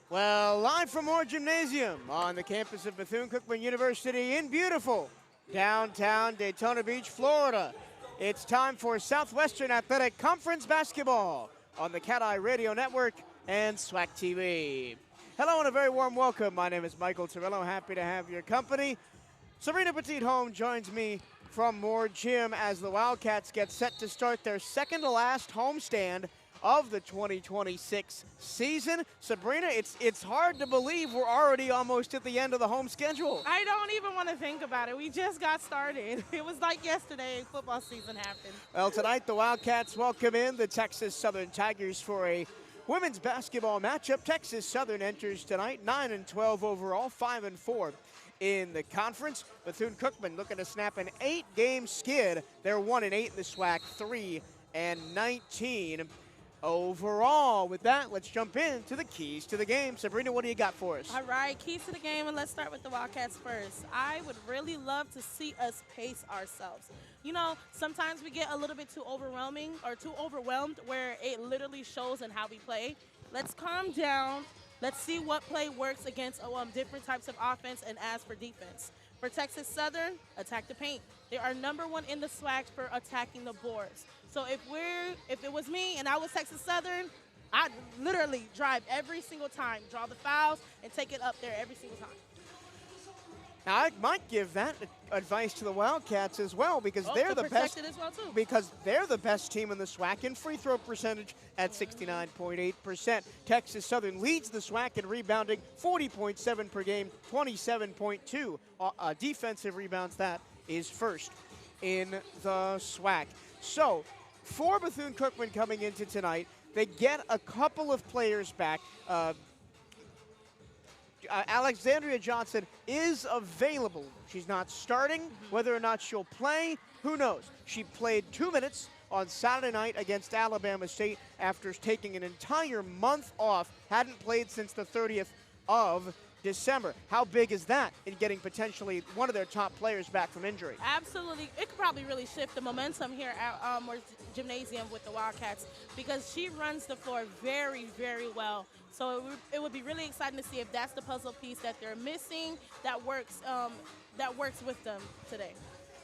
Well, live from Moore Gymnasium on the campus of Bethune-Cookman University in beautiful downtown Daytona Beach, Florida. It's time for Southwestern Athletic Conference basketball on the CatEye Radio Network and SWAC TV. Hello and a very warm welcome. My name is Michael Torello. Happy to have your company. Sabrina Petit-Home joins me from Moore Gym as the Wildcats get set to start their second to last homestand of the 2026 season. Sabrina, it's hard to believe we're already almost at the end of the home schedule. I don't even want to think about it. We just got started. It was like yesterday football season happened. Well, tonight the Wildcats welcome in the Texas Southern Tigers for a women's basketball matchup. Texas Southern enters tonight 9-12 overall, 5-4 in the conference. Bethune-Cookman looking to snap an 8-game skid. They're 1-8 in the SWAC, 3-19 overall. With that, let's jump into the keys to the game. Sabrina, what do you got for us? All right, keys to the game, and let's start with the Wildcats first. I would really love to see us pace ourselves. You know, sometimes we get a little bit too overwhelmed where it literally shows in how we play. Let's calm down. Let's see what play works against different types of offense and as for defense. For Texas Southern, attack the paint. They are #1 in the SWAC for attacking the boards. So if it was me and I was Texas Southern, I'd literally drive every single time, draw the fouls, and take it up there every single time. Now, I might give that advice to the Wildcats as well because they're the best. As well too. Because they're the best team in the SWAC in free throw percentage at 69.8%. Texas Southern leads the SWAC in rebounding, 40.7 per game, 27.2 defensive rebounds. That is first in the SWAC. So, for Bethune-Cookman coming into tonight, they get a couple of players back. Alexandria Johnson is available. She's not starting. Whether or not she'll play, who knows? She played 2 minutes on Saturday night against Alabama State after taking an entire month off. Hadn't played since the 30th of December. How big is that in getting potentially one of their top players back from injury? Absolutely. It could probably really shift the momentum here at Moore Gymnasium with the Wildcats because she runs the floor very, very well. So it would be really exciting to see if that's the puzzle piece that they're missing that works with them today.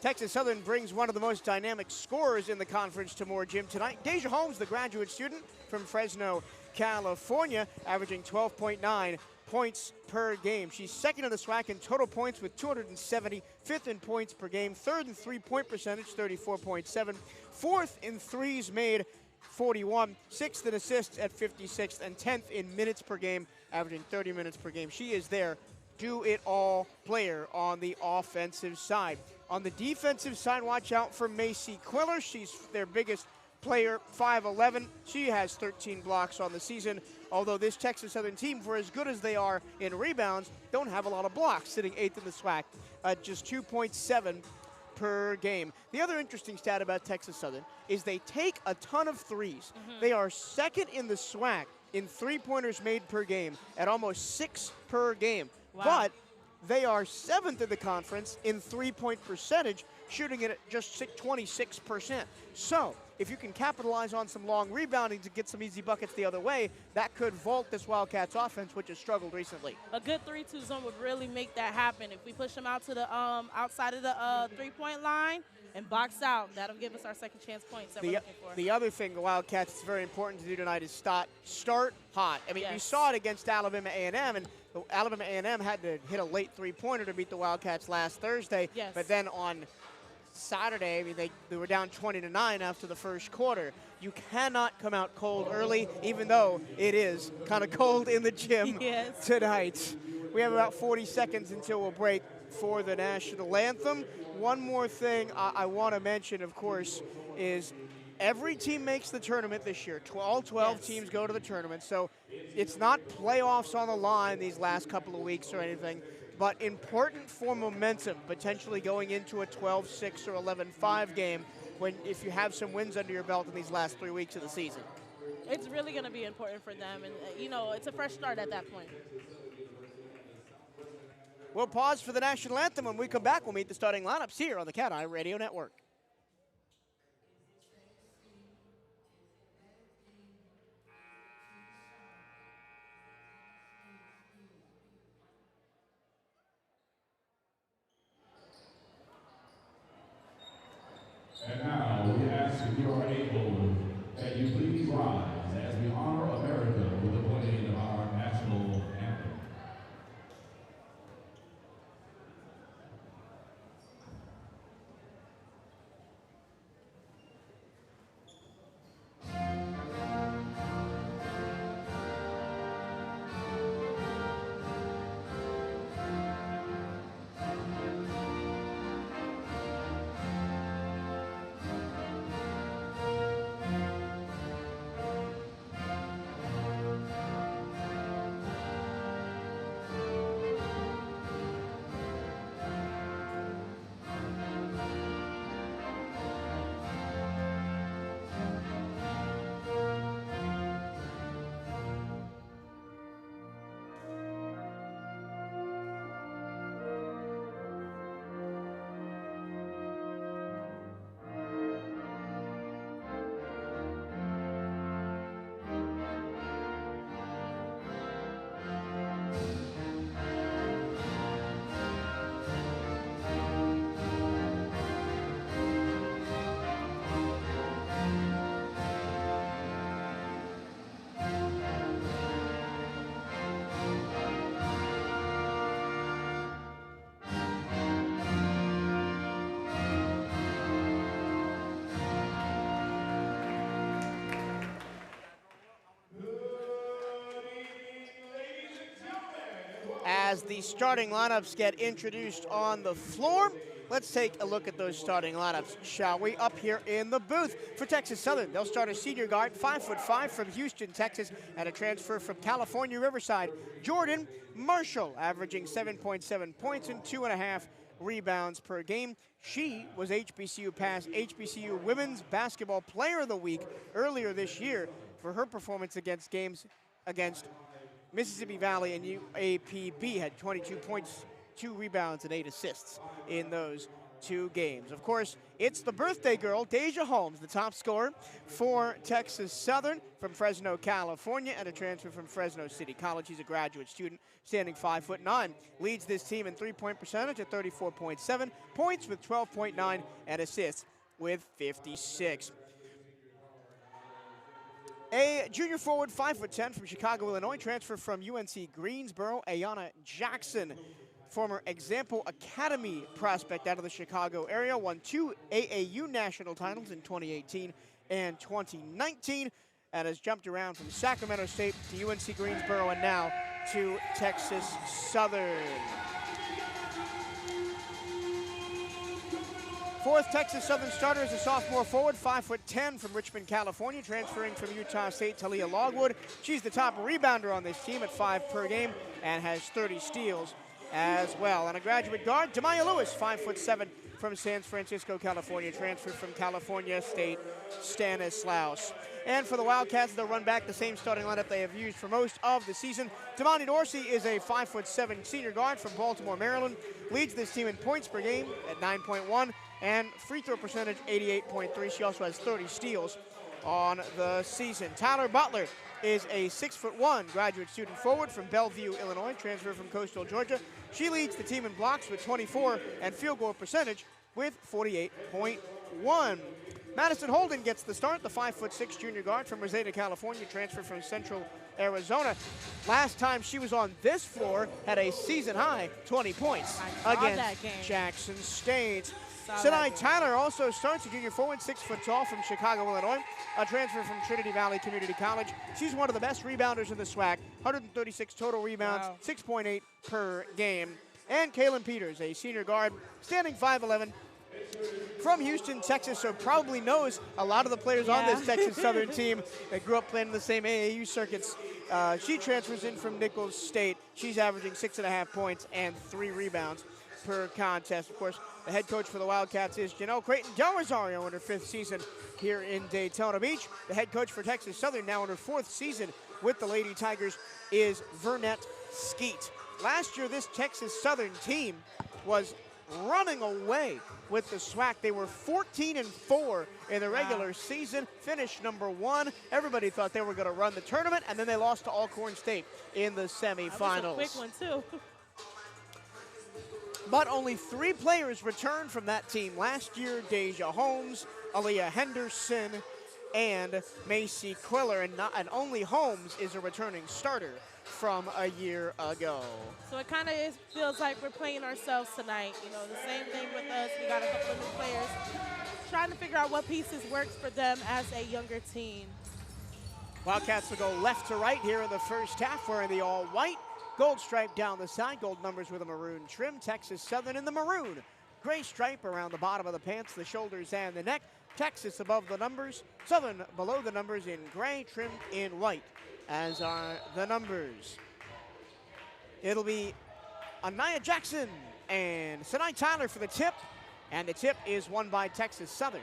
Texas Southern brings one of the most dynamic scorers in the conference to Moore Gym tonight. Deja Holmes, the graduate student from Fresno, California, averaging 12.9 points per game. She's second in the SWAC in total points with 270, fifth in points per game, third in three-point percentage, 34.7, fourth in threes made, 41, sixth in assists at 56th, and 10th in minutes per game, averaging 30 minutes per game. She is their do-it-all player on the offensive side. On the defensive side, watch out for Macy Quiller. She's their biggest player, 5'11". She has 13 blocks on the season, although this Texas Southern team, for as good as they are in rebounds, don't have a lot of blocks, sitting 8th in the SWAC at just 2.7 per game. The other interesting stat about Texas Southern is they take a ton of threes. They are second in the SWAC in three-pointers made per game at almost 6 per game. Wow. But they are 7th in the conference in three-point percentage, shooting it at just 26%. So if you can capitalize on some long rebounding to get some easy buckets the other way, that could vault this Wildcats offense, which has struggled recently. A good 3-2 zone would really make that happen. If we push them out to the outside of the three-point line and box out, that'll give us our second chance points that we're looking for. The other thing the Wildcats is very important to do tonight is start hot. I mean, Yes. we saw it against Alabama A&M, and Alabama A&M had to hit a late three-pointer to beat the Wildcats last Thursday. Yes. But then on Saturday, I mean, they were down 20-9 after the first quarter. You cannot come out cold early, even though it is kind of cold in the gym Yes. tonight. We have about 40 seconds until we'll break for the national anthem. One more thing I want to mention, of course, is every team makes the tournament this year. All 12 Yes. teams go to the tournament, so it's not playoffs on the line these last couple of weeks or anything, but important for momentum, potentially going into a 12-6 or 11-5 game if you have some wins under your belt in these last 3 weeks of the season. It's really going to be important for them, and you know, it's a fresh start at that point. We'll pause for the national anthem. When we come back, we'll meet the starting lineups here on the CatEye Radio Network. if you are able, that you please rise as we honor America with the playing of our national anthem. As the starting lineups get introduced on the floor, let's take a look at those starting lineups, shall we? Up here in the booth for Texas Southern, they'll start a senior guard, 5'5" from Houston, Texas, and a transfer from California Riverside, Jordan Marshall, averaging 7.7 points and 2.5 rebounds per game. She was HBCU Women's Basketball Player of the Week earlier this year for her performance against Mississippi Valley and UAPB. Had 22 points, 2 rebounds, and 8 assists in those 2 games. Of course, it's the birthday girl, Deja Holmes, the top scorer for Texas Southern from Fresno, California, and a transfer from Fresno City College. He's a graduate student, standing 5'9". Leads this team in three-point percentage at 34.7 points with 12.9 and assists with 56. A junior forward, 5'10", from Chicago, Illinois, transfer from UNC Greensboro, Ayanna Jackson, former Example Academy prospect out of the Chicago area, won 2 AAU national titles in 2018 and 2019, and has jumped around from Sacramento State to UNC Greensboro and now to Texas Southern. Fourth Texas Southern starter is a sophomore forward, 5'10", from Richmond, California, transferring from Utah State, Talia Logwood. She's the top rebounder on this team at 5 per game and has 30 steals as well. And a graduate guard, Demaya Lewis, 5'7", from San Francisco, California, transferred from California State Stanislaus. And for the Wildcats, they'll run back the same starting lineup they have used for most of the season. Damani Dorsey is a 5'7" senior guard from Baltimore, Maryland. Leads this team in points per game at 9.1 and free throw percentage 88.3. She also has 30 steals on the season. Tyler Butler is a 6'1" graduate student forward from Bellevue, Illinois, transfer from Coastal Georgia. She leads the team in blocks with 24 and field goal percentage with 48.1. Madison Holden gets the start, the 5'6" junior guard from Reseda, California, transfer from Central Arizona. Last time she was on this floor, had a season-high 20 points against Jackson State. Sinai Tyler also starts, a junior forward, 6 foot tall, from Chicago, Illinois, a transfer from Trinity Valley Community College. She's one of the best rebounders in the SWAC, 136 total rebounds, 6.8 per game. And Kaylin Peters, a senior guard, standing 5'11", from Houston, Texas, so probably knows a lot of the players on this Texas Southern team that grew up playing in the same AAU circuits. She transfers in from Nichols State. She's averaging 6.5 points and 3 rebounds per contest. Of course, the head coach for the Wildcats is Janelle Creighton Del Rosario in her 5th season here in Daytona Beach. The head coach for Texas Southern, now in her 4th season with the Lady Tigers, is Vernette Skeet. Last year, this Texas Southern team was running away with the SWAC. They were 14-4 in the regular season, finished number 1. Everybody thought they were going to run the tournament, and then they lost to Alcorn State in the semifinals. That was a quick one, too. But only 3 players returned from that team last year. Deja Holmes, Aaliyah Henderson, and Macy Quiller, and only Holmes is a returning starter from a year ago. So it kind of feels like we're playing ourselves tonight. You know, the same thing with us. We got a couple of new players trying to figure out what pieces works for them as a younger team. Wildcats will go left to right here in the first half, wearing the all-white, gold stripe down the side, gold numbers with a maroon trim. Texas Southern in the maroon, gray stripe around the bottom of the pants, the shoulders, and the neck. Texas above the numbers, Southern below the numbers in gray, trimmed in white, as are the numbers. It'll be Anaya Jackson and Sinai Tyler for the tip, and the tip is won by Texas Southern.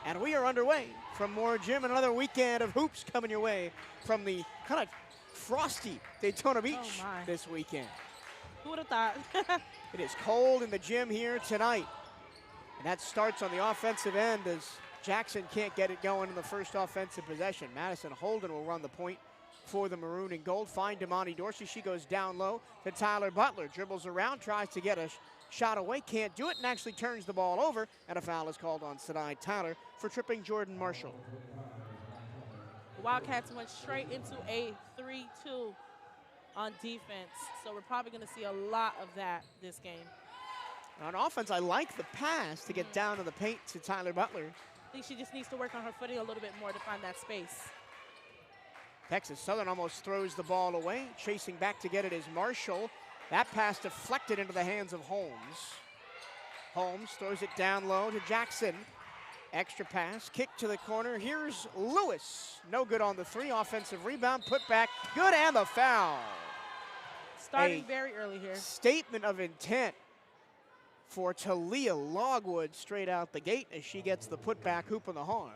And we are underway from more gym, and another weekend of hoops coming your way from the kind of frosty Daytona Beach this weekend. Who would have thought? It is cold in the gym here tonight. And that starts on the offensive end as Jackson can't get it going in the first offensive possession. Madison Holden will run the point for the maroon and gold. Find Damani Dorsey. She goes down low to Tyler Butler. Dribbles around, tries to get a shot away, can't do it, and actually turns the ball over. And a foul is called on Sinai Tyler for tripping Jordan Marshall. The Wildcats went straight into a 3-2 on defense. So we're probably going to see a lot of that this game. On offense, I like the pass to get down to the paint to Tyler Butler. I think she just needs to work on her footing a little bit more to find that space. Texas Southern almost throws the ball away. Chasing back to get it is Marshall. That pass deflected into the hands of Holmes. Holmes throws it down low to Jackson. Extra pass, kick to the corner. Here's Lewis. No good on the three. Offensive rebound, put back, good, and the foul. Starting very early here. Statement of intent for Talia Logwood straight out the gate as she gets the putback hoop on the horn.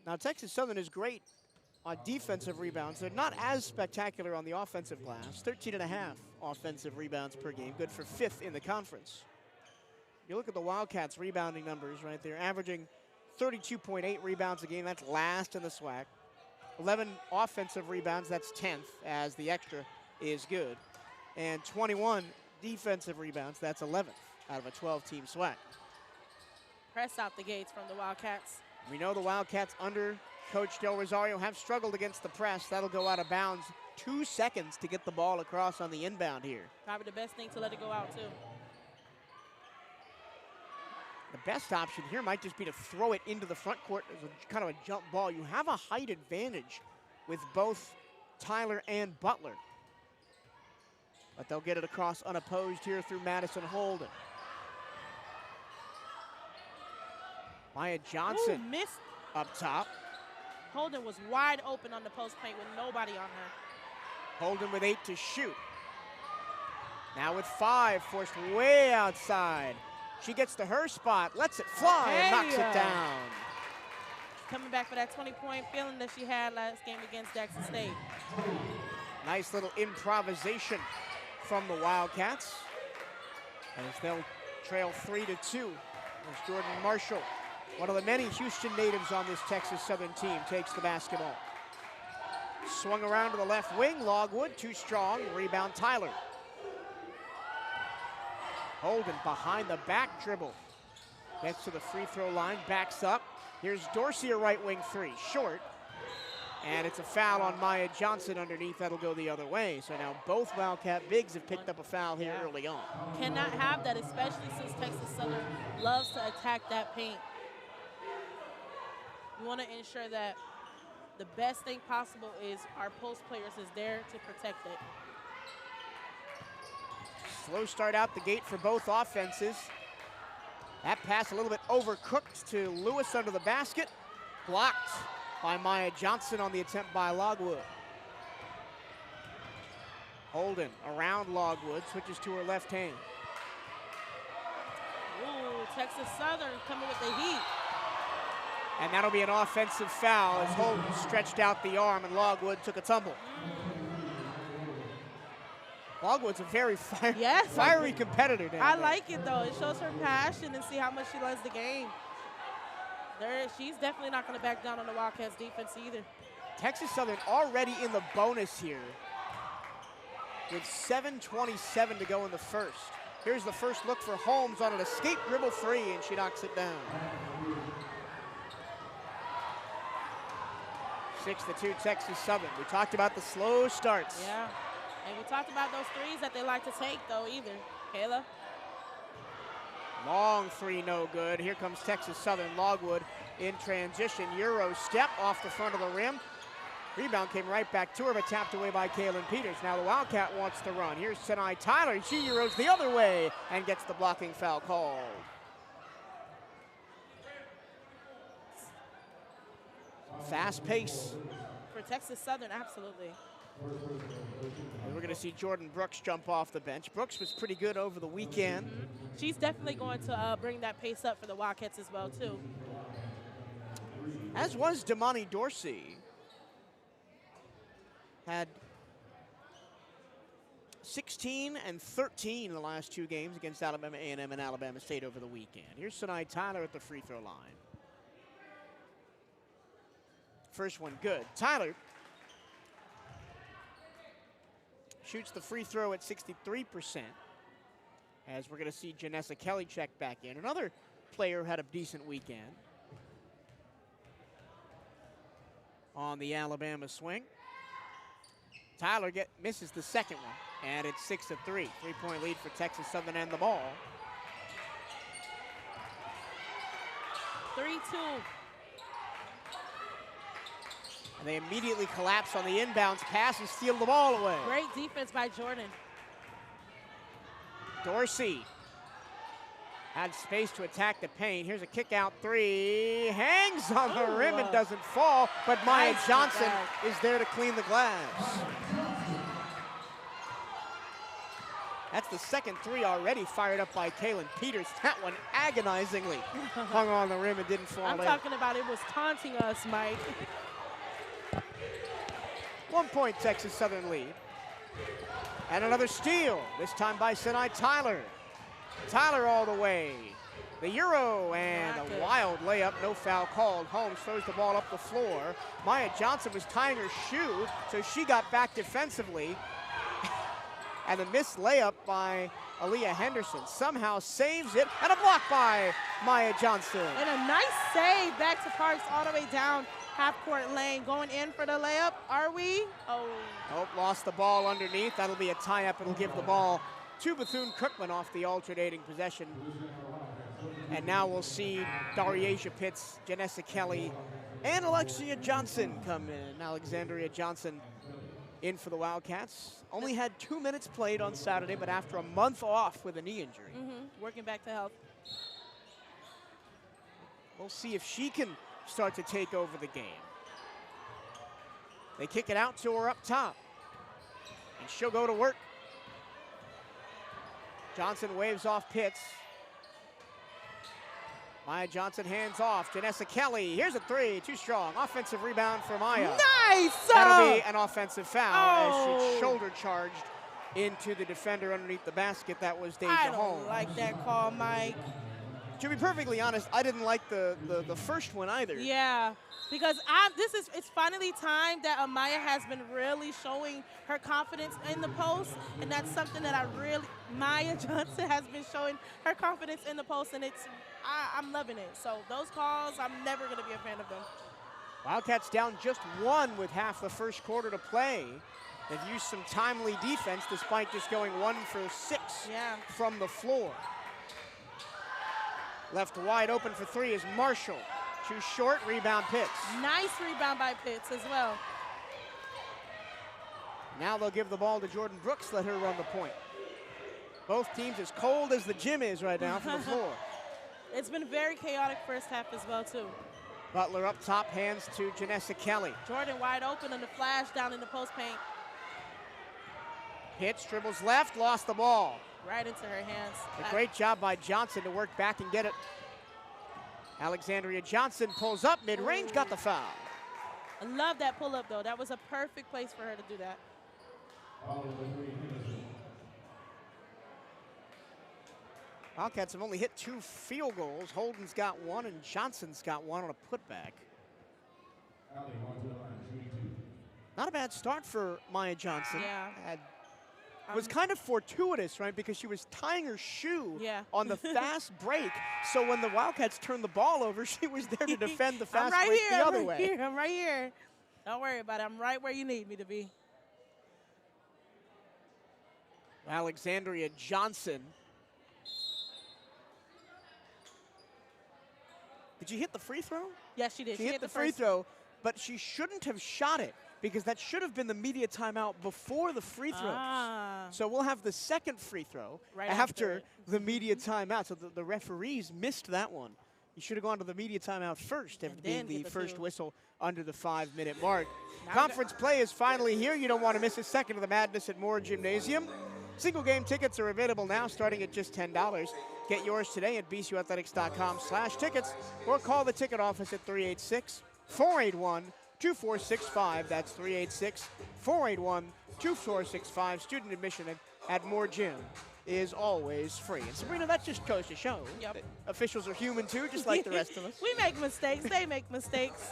Now Texas Southern is great on defensive rebounds. They're not as spectacular on the offensive glass. 13.5 offensive rebounds per game, good for 5th in the conference. You look at the Wildcats' rebounding numbers right there, averaging 32.8 rebounds a game. That's last in the SWAC. 11 offensive rebounds, that's 10th, as the extra is good. And 21 defensive rebounds, that's 11th out of a 12-team SWAC. Press out the gates from the Wildcats. We know the Wildcats under Coach Del Rosario have struggled against the press. That'll go out of bounds. 2 seconds to get the ball across on the inbound here. Probably the best thing to let it go out, too. The best option here might just be to throw it into the front court as a kind of a jump ball. You have a height advantage with both Tyler and Butler. But they'll get it across unopposed here through Madison Holden. Maya Johnson missed up top. Holden was wide open on the post paint with nobody on her. Holden with 8 to shoot. Now with 5, forced way outside. She gets to her spot, lets it fly, and knocks it down. Coming back for that 20-point feeling that she had last game against Jackson State. Nice little improvisation from the Wildcats as they'll trail 3-2 as Jordan Marshall, one of the many Houston natives on this Texas Southern team, takes the basketball. Swung around to the left wing, Logwood, too strong, rebound Tyler. Holden behind the back dribble. Gets to the free throw line, backs up. Here's Dorsey, a right wing three, short. And it's a foul on Maya Johnson underneath. That'll go the other way. So now both Wildcat bigs have picked up a foul here early on. Cannot have that, especially since Texas Southern loves to attack that paint. We want to ensure that the best thing possible is our post players is there to protect it. Slow start out the gate for both offenses. That pass a little bit overcooked to Lewis under the basket. Blocked by Maya Johnson on the attempt by Logwood. Holden around Logwood, switches to her left hand. Ooh, Texas Southern coming with the heat. And that'll be an offensive foul as Holden stretched out the arm and Logwood took a tumble. Logwood's a very fiery competitor down I there. like it, though. It shows her passion and see how much she loves the game. She's definitely not going to back down on the Wildcats defense either. Texas Southern already in the bonus here with 7:27 to go in the first. Here's the first look for Holmes on an escape dribble three, and she knocks it down. 6-2 Texas Southern. We talked about the slow starts. Yeah, and we talked about those threes that they like to take, though, either. Kayla? Long three, no good. Here comes Texas Southern. Logwood in transition. Euro step off the front of the rim. Rebound came right back to her, but tapped away by Kaylin Peters. Now the Wildcat wants to run. Here's CatEye Tyler. She Euros the other way and gets the blocking foul called. Fast pace. For Texas Southern, absolutely. And we're going to see Jordan Brooks jump off the bench. Brooks was pretty good over the weekend. She's definitely going to bring that pace up for the Wildcats as well, too. As was Damani Dorsey. Had 16 and 13 in the last two games against Alabama A&M and Alabama State over the weekend. Here's CatEye Tyler at the free throw line. First one good. Tyler shoots the free throw at 63%. As we're going to see Janessa Kelly check back in. Another player who had a decent weekend on the Alabama swing. Tyler misses the second one, and it's 6-3. 3-point lead for Texas Southern and the ball. 3-2. And they immediately collapse on the inbounds pass and steal the ball away. Great defense by Jordan. Dorsey had space to attack the paint. Here's a kick out three. Hangs on the rim and doesn't fall, but Maya Nice Johnson is there to clean the glass. That's the second three already fired up by Kaylin Peters. That one agonizingly hung on the rim and didn't fall I'm in. talking about it was taunting us, Mike. 1 point Texas Southern lead. And another steal, this time by CatEye Tyler. Tyler all the way. The Euro and a wild layup, no foul called. Holmes throws the ball up the floor. Maya Johnson was tying her shoe, so she got back defensively. And a missed layup by Aaliyah Henderson somehow saves it, and a block by Maya Johnson. And a nice save back to Parks all the way down half-court lane. Going in for the layup, are we? Oh, lost the ball underneath. That'll be a tie-up. It'll give the ball to Bethune-Cookman off the alternating possession. And now we'll see Daryasia Pitts, Janessa Kelly, and Alexia Johnson come in. Alexandria Johnson in for the Wildcats. Only had 2 minutes played on Saturday, but after a month off with a knee injury. Working back to health. We'll see if she can start to take over the game. They kick it out to her up top, and she'll go to work. Johnson waves off Pitts. Maya Johnson hands off. Janessa Kelly, here's a three, too strong. Offensive rebound for Maya. Nice! That'll be an offensive foul as she Oh. shoulder charged into the defender underneath the basket. That was Deja I Holmes. don't like that call, Mike. To be perfectly honest, I didn't like the first one either. Yeah, because it's finally time that Amaya has been really showing her confidence in the post, and that's something that Maya Johnson has been showing her confidence in the post, and I'm loving it. So those calls, I'm never going to be a fan of them. Wildcats down just one with half the first quarter to play. They've used some timely defense despite just going 1 for 6 from the floor. Left wide open for three is Marshall. Too short, rebound Pitts. Nice rebound by Pitts as well. Now they'll give the ball to Jordan Brooks, let her run the point. Both teams as cold as the gym is right now from the floor. It's been very chaotic first half as well, too. Butler up top, hands to Janessa Kelly. Jordan wide open on the flash down in the post paint. Pitts dribbles left, lost the ball. Right into her hands. A great job by Johnson to work back and get it. Alexandria Johnson pulls up mid-range, got the foul. I love that pull-up, though. That was a perfect place for her to do that. Wildcats have only hit 2 field goals. Holden's got 1 and Johnson's got 1 on a putback. Not a bad start for Maya Johnson. Yeah. Had was kind of fortuitous, right? Because she was tying her shoe Yeah. on the fast break. So when the Wildcats turned the ball over, she was there to defend the fast break the other way. I'm right here. Don't worry about it. I'm right where you need me to be. Alexandria Johnson. Did she hit the free throw? Yes, she did. She hit the free throw, but she shouldn't have shot it because that should have been the media timeout before the free throws. So we'll have the second free throw right after the media timeout. So the referees missed that one. You should have gone to the media timeout first, after being the first whistle under the 5-minute mark. Conference play is finally here. You don't want to miss a second of the madness at Moore Gymnasium. Single game tickets are available now, starting at just $10. Get yours today at bcuathletics.com/tickets or call the ticket office at 386-481-2465. That's 386-481-2465. Student admission at Moore Gym is always free. And Sabrina, that just goes to show that officials are human too, just like the rest of us. We make mistakes. They make mistakes.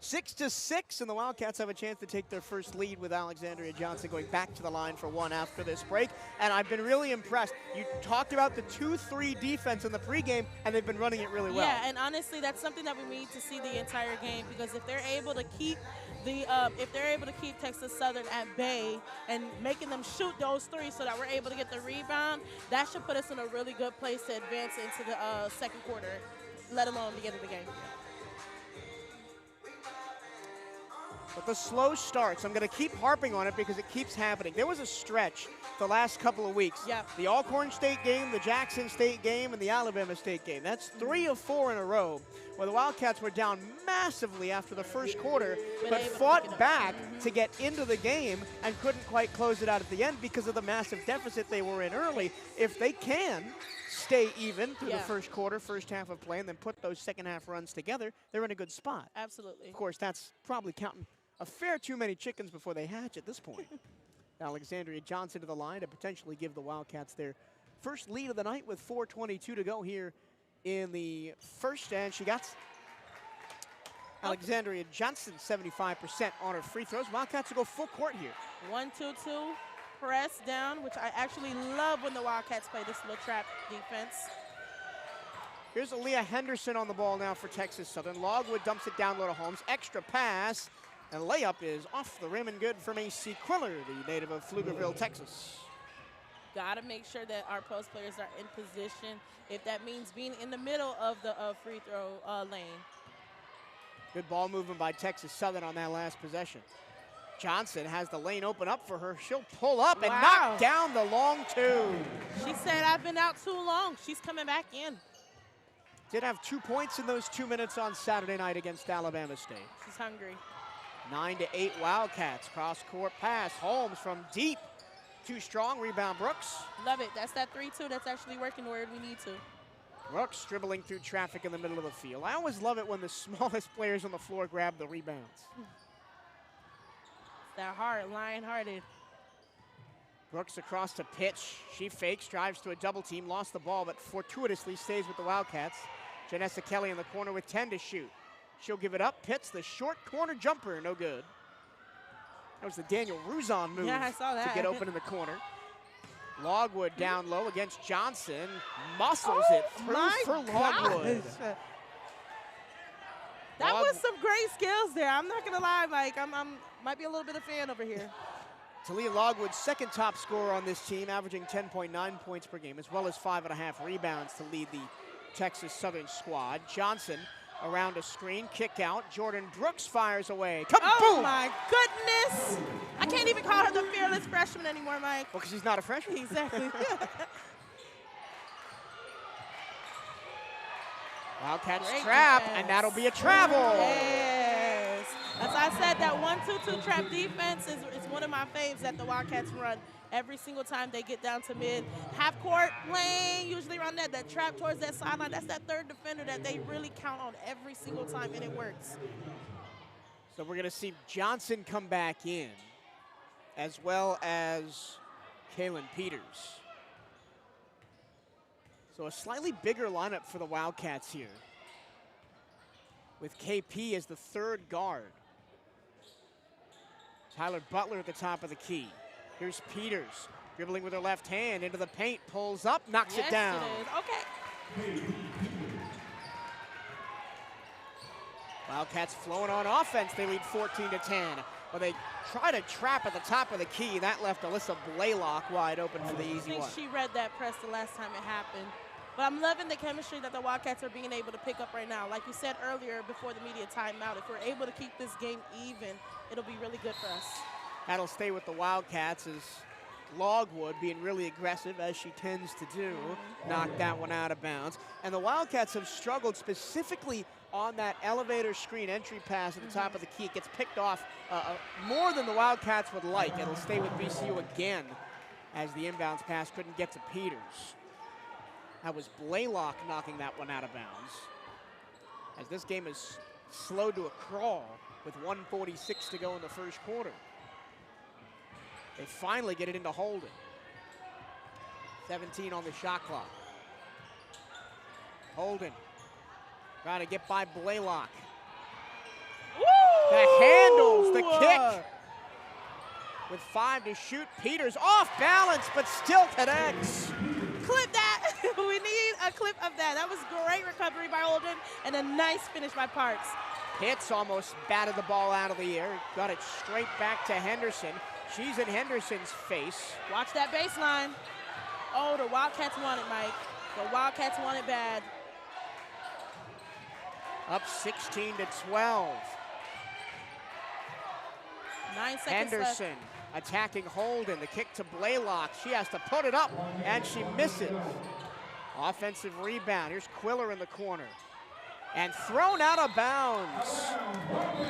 6-6, and the Wildcats have a chance to take their first lead with Alexandria Johnson going back to the line for one after this break. And I've been really impressed. You talked about the 2-3 defense in the pregame, and they've been running it really well. Yeah, and honestly, that's something that we need to see the entire game, because if they're able to keep Texas Southern at bay and making them shoot those threes so that we're able to get the rebound, that should put us in a really good place to advance into the second quarter, let alone the end of the game. But the slow starts, I'm going to keep harping on it because it keeps happening. There was a stretch the last couple of weeks. Yeah. The Alcorn State game, the Jackson State game, and the Alabama State game. That's 3 of 4 in a row where the Wildcats were down massively after the first quarter, but fought back to get into the game and couldn't quite close it out at the end because of the massive deficit they were in early. If they can stay even through the first quarter, first half of play, and then put those second half runs together, they're in a good spot. Absolutely. Of course, that's probably counting a fair too many chickens before they hatch at this point. Alexandria Johnson to the line to potentially give the Wildcats their first lead of the night with 4:22 to go here in the first. And she got Alexandria Johnson 75% on her free throws. Wildcats will go full court here. 1-2-2, press down, which I actually love when the Wildcats play this little trap defense. Here's Aaliyah Henderson on the ball now for Texas Southern. Logwood dumps it down low to Holmes. Extra pass. And layup is off the rim and good from AC Quiller, the native of Pflugerville, Texas. Got to make sure that our post players are in position, if that means being in the middle of the free throw lane. Good ball movement by Texas Southern on that last possession. Johnson has the lane open up for her. She'll pull up and knock down the long two. She said, I've been out too long. She's coming back in. Did have 2 points in those 2 minutes on Saturday night against Alabama State. She's hungry. 9-8 Wildcats. Cross-court pass. Holmes from deep. Too strong. Rebound Brooks. Love it. That's that 3-2 that's actually working where we need to. Brooks dribbling through traffic in the middle of the field. I always love it when the smallest players on the floor grab the rebounds. That hard, lion-hearted. Brooks across to pitch. She fakes, drives to a double team, lost the ball, but fortuitously stays with the Wildcats. Janessa Kelly in the corner with 10 to shoot. She'll give it up. Pitts the short corner jumper, no good. That was the Daniel Ruzon move I saw that. to get open in the corner. Logwood down low against Johnson. Muscles it through for Logwood. That was some great skills there. I'm not gonna lie, Mike. I'm might be a little bit of a fan over here. Talia Logwood, second top scorer on this team, averaging 10.9 points per game, as well as 5.5 rebounds to lead the Texas Southern squad. Johnson around a screen, kick out. Jordan Brooks fires away. Kaboom! Oh my goodness! I can't even call her the fearless freshman anymore, Mike. Well, because she's not a freshman. Exactly. Wildcats Great trap, defense. and that'll be a travel. Yes. As I said, that 1-2-2 trap defense is one of my faves that the Wildcats run every single time they get down to mid. Half court lane, usually around that trap towards that sideline. That's that third defender that they really count on every single time, and it works. So we're going to see Johnson come back in, as well as Kaylin Peters. So a slightly bigger lineup for the Wildcats here, with KP as the third guard. Tyler Butler at the top of the key. Here's Peters, dribbling with her left hand into the paint, pulls up, knocks it down. It is. Okay. Wildcats flowing on offense. They lead 14-10. But they try to trap at the top of the key. That left Alyssa Blaylock wide open for the easy one. I think she read that press the last time it happened. But I'm loving the chemistry that the Wildcats are being able to pick up right now. Like you said earlier before the media timeout, if we're able to keep this game even, it'll be really good for us. That'll stay with the Wildcats as Logwood, being really aggressive, as she tends to do, knocked that one out of bounds. And the Wildcats have struggled specifically on that elevator screen entry pass at the top of the key. It gets picked off more than the Wildcats would like. It'll stay with VCU again as the inbounds pass couldn't get to Peters. That was Blaylock knocking that one out of bounds. As this game is slowed to a crawl with 1:46 to go in the first quarter. They finally get it into Holden. 17 on the shot clock. Holden trying to get by Blaylock. Woo! The handles, the kick. With 5 to shoot, Peters off balance, but still connects. Clip that. We need a clip of that. That was great recovery by Holden and a nice finish by Parks. Pitts almost batted the ball out of the air. Got it straight back to Henderson. She's in Henderson's face. Watch that baseline. Oh, the Wildcats want it, Mike. The Wildcats want it bad. Up 16 to 12. 9 seconds Henderson left. attacking Holden. The kick to Blaylock. She has to put it up, and she misses. Offensive rebound. Here's Quiller in the corner. And thrown out of bounds.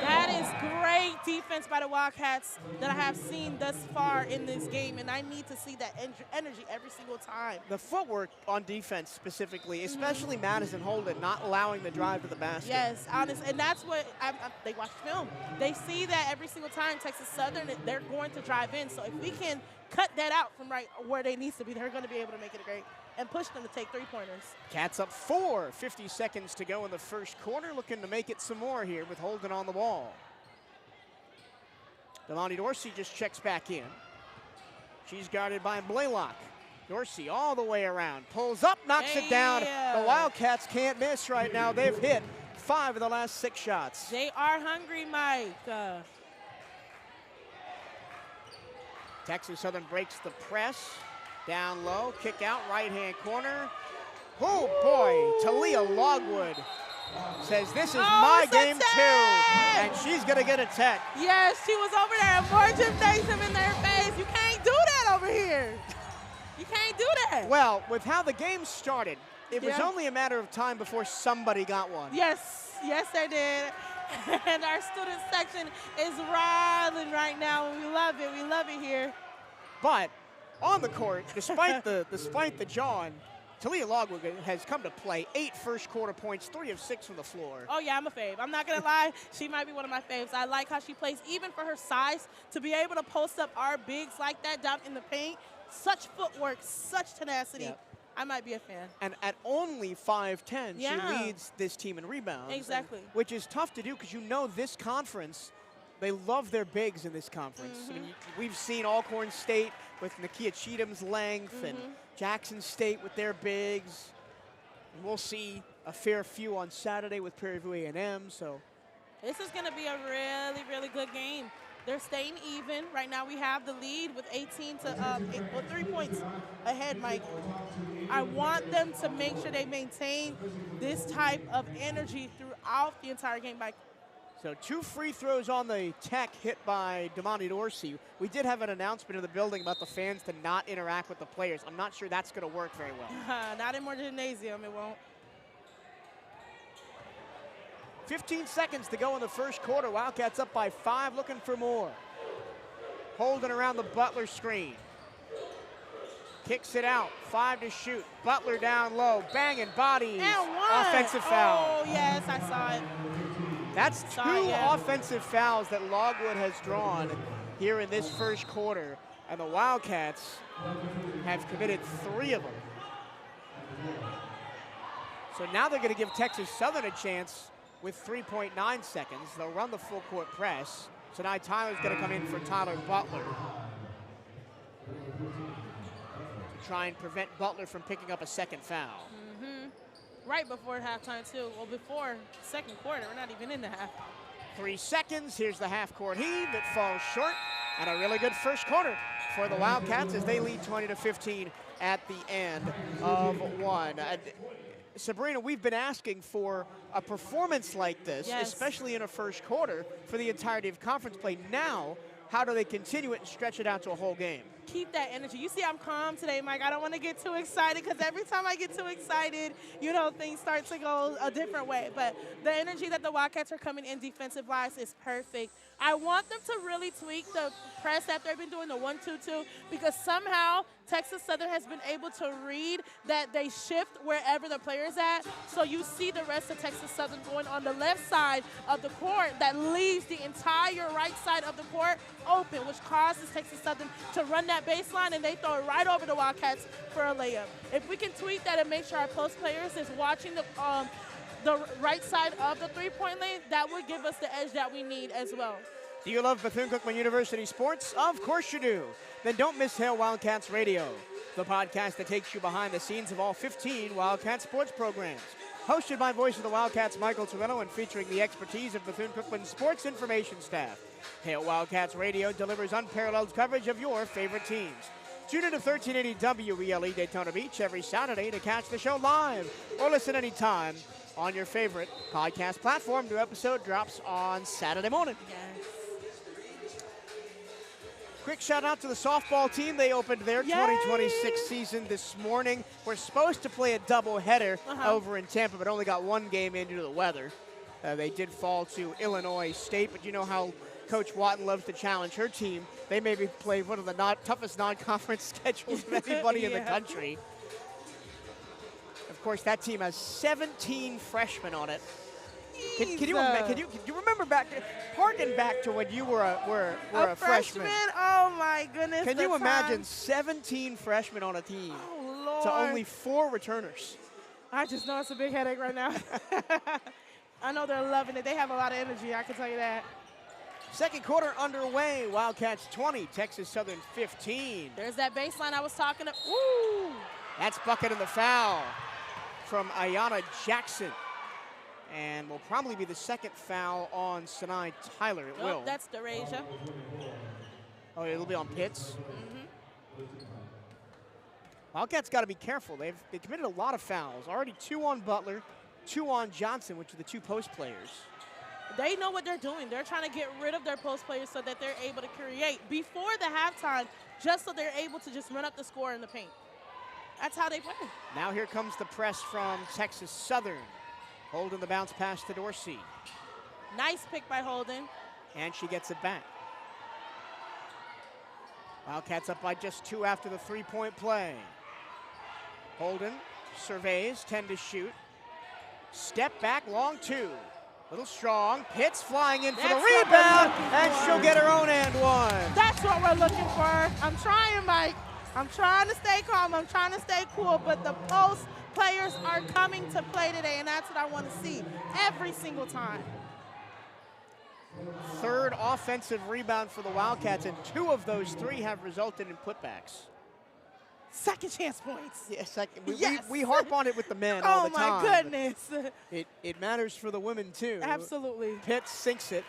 That is great defense by the Wildcats that I have seen thus far in this game, and I need to see that energy every single time. The footwork on defense specifically, especially Madison Holden, not allowing the drive to the basket. Yes, honest, and that's what they watch film. They see that every single time Texas Southern, they're going to drive in. So if we can cut that out from right where they need to be, they're going to be able to make it great and push them to take three-pointers. Cats up 4, 50 seconds to go in the first quarter, looking to make it some more here with Holden on the ball. Delani Dorsey just checks back in. She's guarded by Blaylock. Dorsey all the way around, pulls up, knocks it down. The Wildcats can't miss right now. They've hit 5 of the last 6 shots. They are hungry, Mike. Texas Southern breaks the press. Down low, kick out, right-hand corner. Oh, boy, Talia Logwood says, this is my game too, and she's going to get a tech. Yes, she was over there, and more gymnasium in their face. You can't do that over here. You can't do that. Well, with how the game started, it was only a matter of time before somebody got one. Yes, yes, they did. And our student section is riding right now, and we love it. We love it here. But on the court, despite the John, Talia Logwood has come to play. 8 first-quarter points, 3 of 6 from the floor. Oh, yeah, I'm a fave. I'm not going to lie. She might be one of my faves. I like how she plays, even for her size, to be able to post up our bigs like that down in the paint. Such footwork, such tenacity. Yep. I might be a fan. And at only 5'10", she leads this team in rebounds. Exactly. Which is tough to do because you know this conference, they love their bigs in this conference. I mean, we've seen Alcorn State with Nakia Cheatham's length and Jackson State with their bigs. And we'll see a fair few on Saturday with Prairie View A&M. So this is going to be a really, really good game. They're staying even. Right now we have the lead with 3 points ahead, Mike. I want them to make sure they maintain this type of energy throughout the entire game, Mike. So 2 free throws on the tech hit by Damani Dorsey. We did have an announcement in the building about the fans to not interact with the players. I'm not sure that's going to work very well. Not in more gymnasium, it won't. 15 seconds to go in the first quarter. Wildcats up by 5, looking for more. Holden around the Butler screen. Kicks it out, 5 to shoot. Butler down low, banging bodies. Offensive foul. Oh, yes, I saw it. That's 2 offensive fouls that Logwood has drawn here in this first quarter, and the Wildcats have committed 3 of them. So now they're going to give Texas Southern a chance with 3.9 seconds. They'll run the full court press. So now Tyler's going to come in for Tyler Butler. try and prevent Butler from picking up a second foul. Right before halftime, too. Well, before second quarter. We're not even in the half. 3 seconds. Here's the half-court heave. It falls short. And a really good first quarter for the Wildcats as they lead 20-15 at the end of one. Sabrina, we've been asking for a performance like this, especially in a first quarter, for the entirety of conference play. Now, how do they continue it and stretch it out to a whole game? Keep that energy. You see I'm calm today, Mike. I don't want to get too excited because every time I get too excited, you know, things start to go a different way. But the energy that the Wildcats are coming in defensive-wise is perfect. I want them to really tweak the press that they've been doing, the 1-2-2, because somehow Texas Southern has been able to read that they shift wherever the player's at. So you see the rest of Texas Southern going on the left side of the court that leaves the entire right side of the court open, which causes Texas Southern to run that baseline, and they throw it right over the Wildcats for a layup. If we can tweak that and make sure our post players is watching the right side of the three-point lane, that would give us the edge that we need as well. Do you love Bethune-Cookman University sports? Of course you do. Then don't miss Hail Wildcats Radio, the podcast that takes you behind the scenes of all 15 Wildcat sports programs. Hosted by voice of the Wildcats, Michael Torello, and featuring the expertise of Bethune-Cookman sports information staff. Hail Wildcats Radio delivers unparalleled coverage of your favorite teams. Tune in to 1380 WELE Daytona Beach every Saturday to catch the show live or listen anytime on your favorite podcast platform. New episode drops on Saturday morning. Yes. Quick shout out to the softball team. They opened their 2026 season this morning. We're supposed to play a doubleheader over in Tampa, but only got one game in due to the weather. They did fall to Illinois State, but you know how Coach Watton loves to challenge her team. They maybe play one of the toughest non-conference schedules of anybody in the country. Of course, that team has 17 freshmen on it. Can you remember harken back to when you were a freshman? Oh my goodness! Can you imagine 17 freshmen on a team to only 4 returners? I just know it's a big headache right now. I know they're loving it. They have a lot of energy. I can tell you that. Second quarter underway. Wildcats 20, Texas Southern 15. There's that baseline I was talking about. Ooh! That's bucket and the foul from Ayanna Jackson. And will probably be the second foul on Sinai Tyler. It will. That's DeRasia. Oh, it'll be on Pitts. Wildcats got to be careful. They committed a lot of fouls. Already 2 on Butler, 2 on Johnson, which are the 2 post players. They know what they're doing. They're trying to get rid of their post players so that they're able to create before the halftime, just so they're able to just run up the score in the paint. That's how they play. Now here comes the press from Texas Southern. Holden the bounce pass to Dorsey. Nice pick by Holden. And she gets it back. Wildcats up by just 2 after the 3-point play. Holden surveys, 10 to shoot. Step back, long 2. Little strong. Pitts flying in for the rebound, and she'll get her own and one. That's what we're looking for. I'm trying, Mike. I'm trying to stay calm. I'm trying to stay cool, but the post players are coming to play today, and that's what I want to see every single time. Third offensive rebound for the Wildcats, and 2 of those 3 have resulted in putbacks. Second chance points. Yes, we harp on it with the men all the time. Oh, my goodness. It matters for the women, too. Absolutely. Pitts sinks it,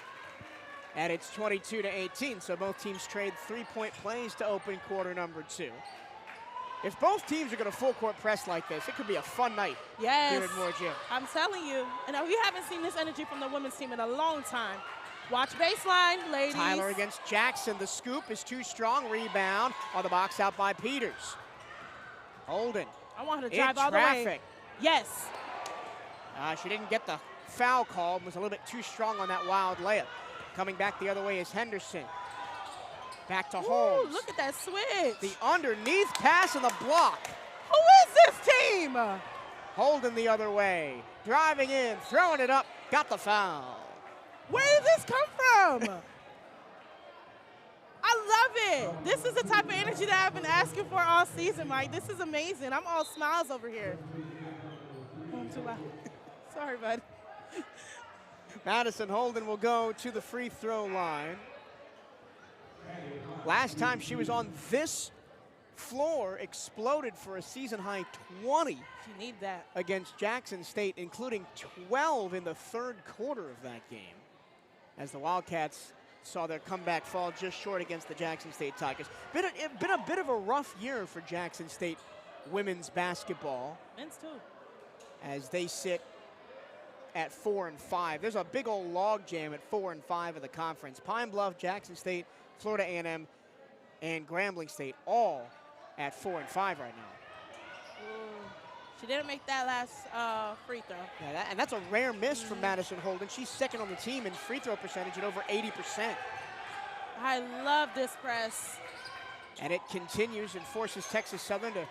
and it's 22-18, so both teams trade 3-point plays to open quarter number 2. If both teams are going to full-court press like this, it could be a fun night here at Moore Gym. I'm telling you. And we haven't seen this energy from the women's team in a long time. Watch baseline, ladies. Tyler against Jackson. The scoop is too strong. Rebound on the box out by Peters. Holden. I want her to drive all the way. Traffic. Yes. She didn't get the foul call. Was a little bit too strong on that wild layup. Coming back the other way is Henderson. Back to Holmes. Look at that switch. The underneath pass and the block. Who is this team? Holden the other way. Driving in, throwing it up, got the foul. Where did this come from? I love it. This is the type of energy that I've been asking for all season, Mike. This is amazing. I'm all smiles over here. Oh, I'm too loud. Sorry, bud. Madison Holden will go to the free throw line. Last time she was on this floor exploded for a season-high 20 She need that. against Jackson State, including 12 in the third quarter of that game, as the Wildcats saw their comeback fall just short against the Jackson State Tigers. Been a bit of a rough year for Jackson State women's basketball. Men's too. As they sit at 4-5. There's a big old log jam at 4-5 of the conference. Pine Bluff, Jackson State, Florida A&M, and Grambling State all at 4-5 right now. Ooh. She didn't make that last free throw. Yeah, and that's a rare miss from Madison Holden. She's second on the team in free throw percentage at over 80%. I love this press. And it continues and forces Texas Southern to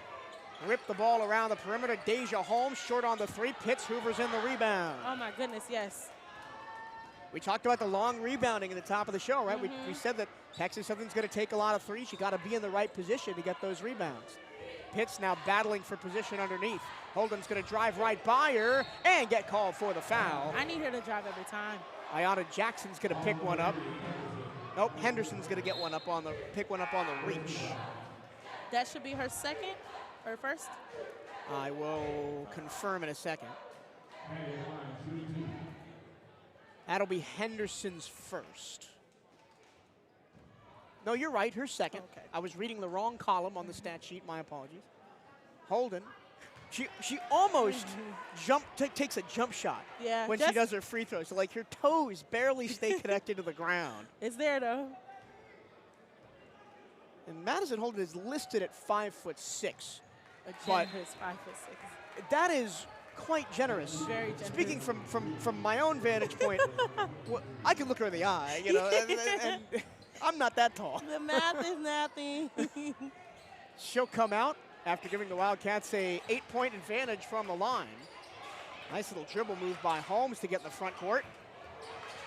rip the ball around the perimeter. Deja Holmes short on the three. Pitts Hoover's in the rebound. Oh my goodness, yes. We talked about the long rebounding at the top of the show, right? We said that Texas Southern's going to take a lot of threes. You got to be in the right position to get those rebounds. Pitts now battling for position underneath. Holden's going to drive right by her and get called for the foul. I need her to drive every time. Ayanna Jackson's going to pick one up. Nope, Henderson's going to get one up on the pick one up on the reach. That should be her second or first. I will confirm in a second. That'll be Henderson's first. No, you're right, her second. Okay. I was reading the wrong column on the stat sheet, my apologies. Holden, she almost takes a jump shot when she does her free throw. So like her toes barely stay connected to the ground. It's there though. And Madison Holden is listed at 5'6". A But generous 5'6". that is quite generous. Very generous. Speaking from my own vantage point, well, I can look her in the eye, you know, and I'm not that tall. The math is nothing. She'll come out after giving the Wildcats a 8-point advantage from the line. Nice little dribble move by Holmes to get in the front court.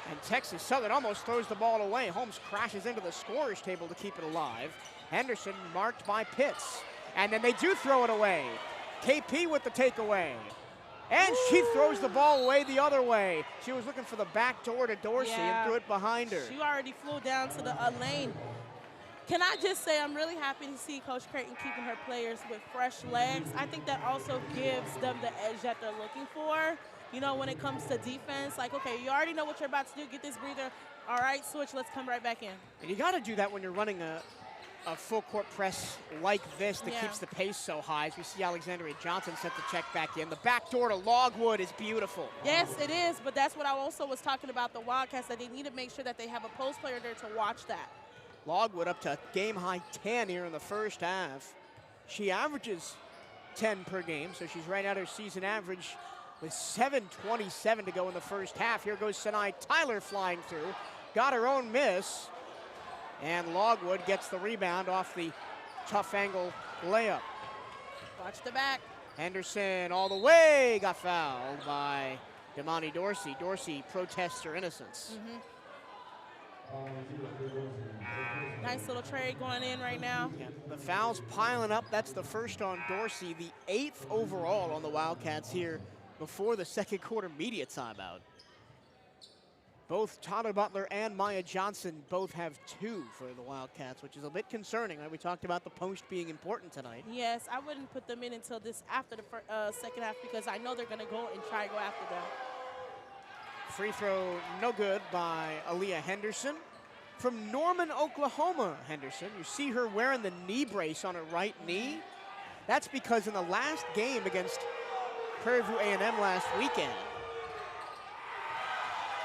And Texas Southern almost throws the ball away. Holmes crashes into the scorer's table to keep it alive. Henderson marked by Pitts. And then they do throw it away. KP with the takeaway. And she throws the ball away the other way. She was looking for the back door to Dorsey and threw it behind her. She already flew down to the lane. Can I just say I'm really happy to see Coach Creighton keeping her players with fresh legs. I think that also gives them the edge that they're looking for. You know, when it comes to defense, like, okay, you already know what you're about to do. Get this breather. All right, switch. Let's come right back in. And you got to do that when you're running a full court press like this that keeps the pace so high. As we see Alexandria Johnson set the check back in. The back door to Logwood is beautiful. Yes, it is, but that's what I also was talking about the Wildcats, that they need to make sure that they have a post player there to watch that. Logwood up to game-high 10 here in the first half. She averages 10 per game, so she's right at her season average with 7:27 to go in the first half. Here goes Sinai Tyler flying through. Got her own miss. And Logwood gets the rebound off the tough angle layup. Watch the back. Henderson all the way got fouled by Damani Dorsey. Dorsey protests her innocence. Nice little trade going in right now. Yeah, the foul's piling up. That's the first on Dorsey, the 8th overall on the Wildcats here before the second quarter media timeout. Both Tyler Butler and Maya Johnson both have 2 for the Wildcats, which is a bit concerning. Right? We talked about the post being important tonight. Yes, I wouldn't put them in until after the second half, because I know they're going to go and try to go after them. Free throw no good by Aaliyah Henderson. From Norman, Oklahoma, Henderson. You see her wearing the knee brace on her right knee. That's because in the last game against Prairie View A&M last weekend,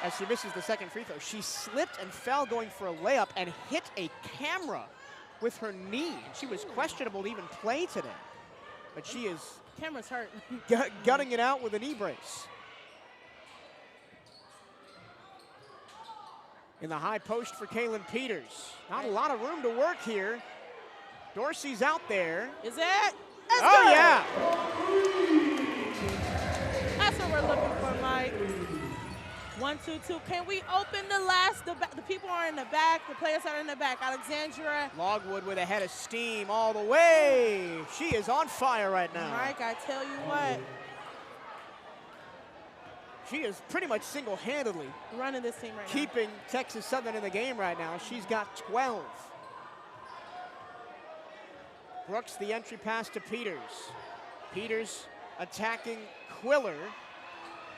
as she misses the second free throw, she slipped and fell going for a layup and hit a camera with her knee. She was questionable to even play today. But she is Camera's hurt. gutting it out with a knee brace. In the high post for Kaylin Peters. Not a lot of room to work here. Dorsey's out there. Is it? Let's Oh, go. yeah. That's what we're looking for, Mike. 1, 2, 2. Can we open the people are in the back, the players are in the back. Alexandria. Logwood with a head of steam all the way. She is on fire right now. Mike, I tell you what. She is pretty much single-handedly Running this team right now. keeping Texas Southern in the game right now. She's got 12. Brooks, the entry pass to Peters. Peters attacking Quiller.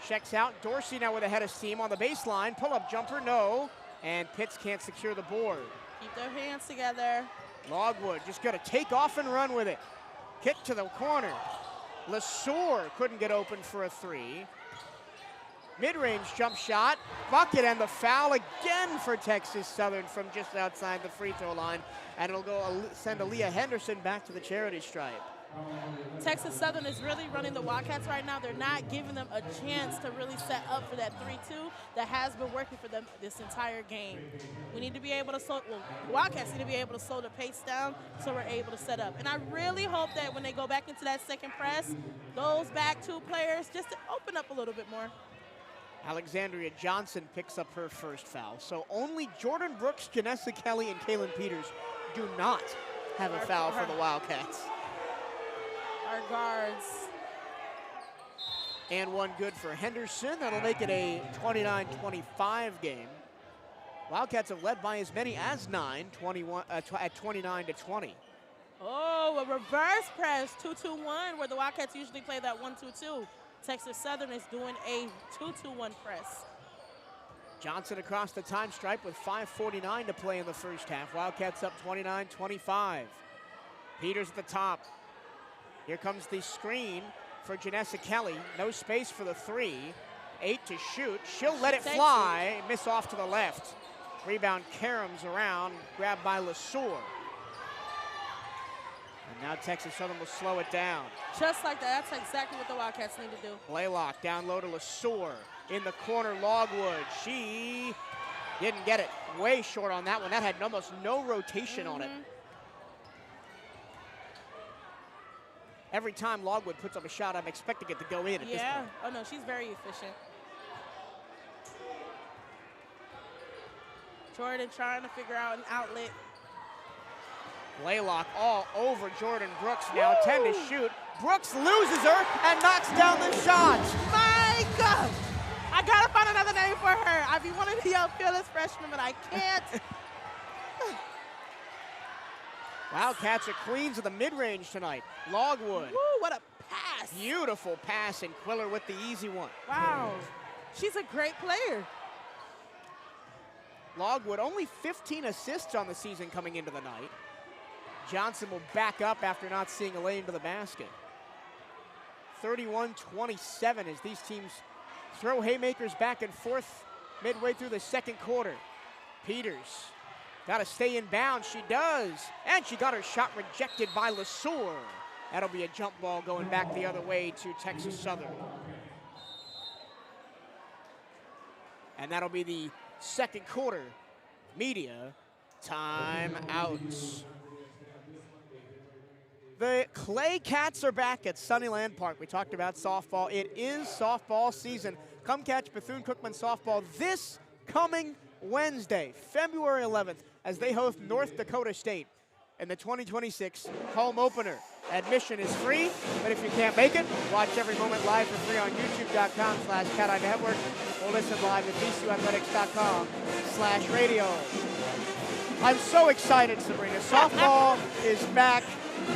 Checks out. Dorsey now with a head of steam on the baseline. Pull-up jumper, no. And Pitts can't secure the board. Keep their hands together. Logwood just got to take off and run with it. Kick to the corner. LeSueur couldn't get open for a three. Mid-range jump shot, bucket, and the foul again for Texas Southern from just outside the free throw line. And it'll go send Aaliyah Henderson back to the charity stripe. Texas Southern is really running the Wildcats right now. They're not giving them a chance to really set up for that 3-2 that has been working for them this entire game. We need to be able to slow, well, the Wildcats need to be able to slow the pace down so we're able to set up. And I really hope that when they go back into that second press, those back two players just to open up a little bit more. Alexandria Johnson picks up her first foul. So only Jordan Brooks, Janessa Kelly, and Kaylin Peters do not have a foul for the Wildcats. Our guards. And one good for Henderson. That'll make it a 29-25 game. Wildcats have led by as many as 9, at 29-20. Oh, a reverse press, 2-2-1, where the Wildcats usually play that 1-2-2. Texas Southern is doing a 2-2-1 press. Johnson across the time stripe with 5:49 to play in the first half. Wildcats up 29-25. Peters at the top. Here comes the screen for Janessa Kelly. No space for the three. 8 to shoot. She'll let it fly. Miss off to the left. Rebound Karams around. Grabbed by LeSueur. And now Texas Southern will slow it down. Just like that. That's exactly what the Wildcats need to do. Blaylock down low to LeSueur. In the corner, Logwood. She didn't get it. Way short on that one. That had almost no rotation on it. Every time Logwood puts up a shot, I'm expecting it to go in at this point. Oh, no, she's very efficient. Jordan trying to figure out an outlet. Blaylock all over Jordan Brooks now. 10 to shoot. Brooks loses her and knocks down the shot. My God. I got to find another name for her. I be wanting to yell fearless freshman, but I can't. Wildcats are queens of the mid-range tonight. Logwood. Woo, what a pass. Beautiful pass, and Quiller with the easy one. Wow. She's a great player. Logwood only 15 assists on the season coming into the night. Johnson will back up after not seeing a lane to the basket. 31-27 as these teams throw haymakers back and forth midway through the second quarter. Peters. Got to stay in bounds. She does. And she got her shot rejected by LeSueur. That'll be a jump ball going back the other way to Texas Southern. And that'll be the second quarter media timeouts. The Clay Cats are back at Sunnyland Park. We talked about softball. It is softball season. Come catch Bethune-Cookman softball this coming Wednesday, February 11th, as they host North Dakota State in the 2026 home opener. Admission is free, but if you can't make it, watch every moment live for free on youtube.com/CatEye Network or listen live at vcuathletics.com/radio. I'm so excited, Sabrina. Softball is back.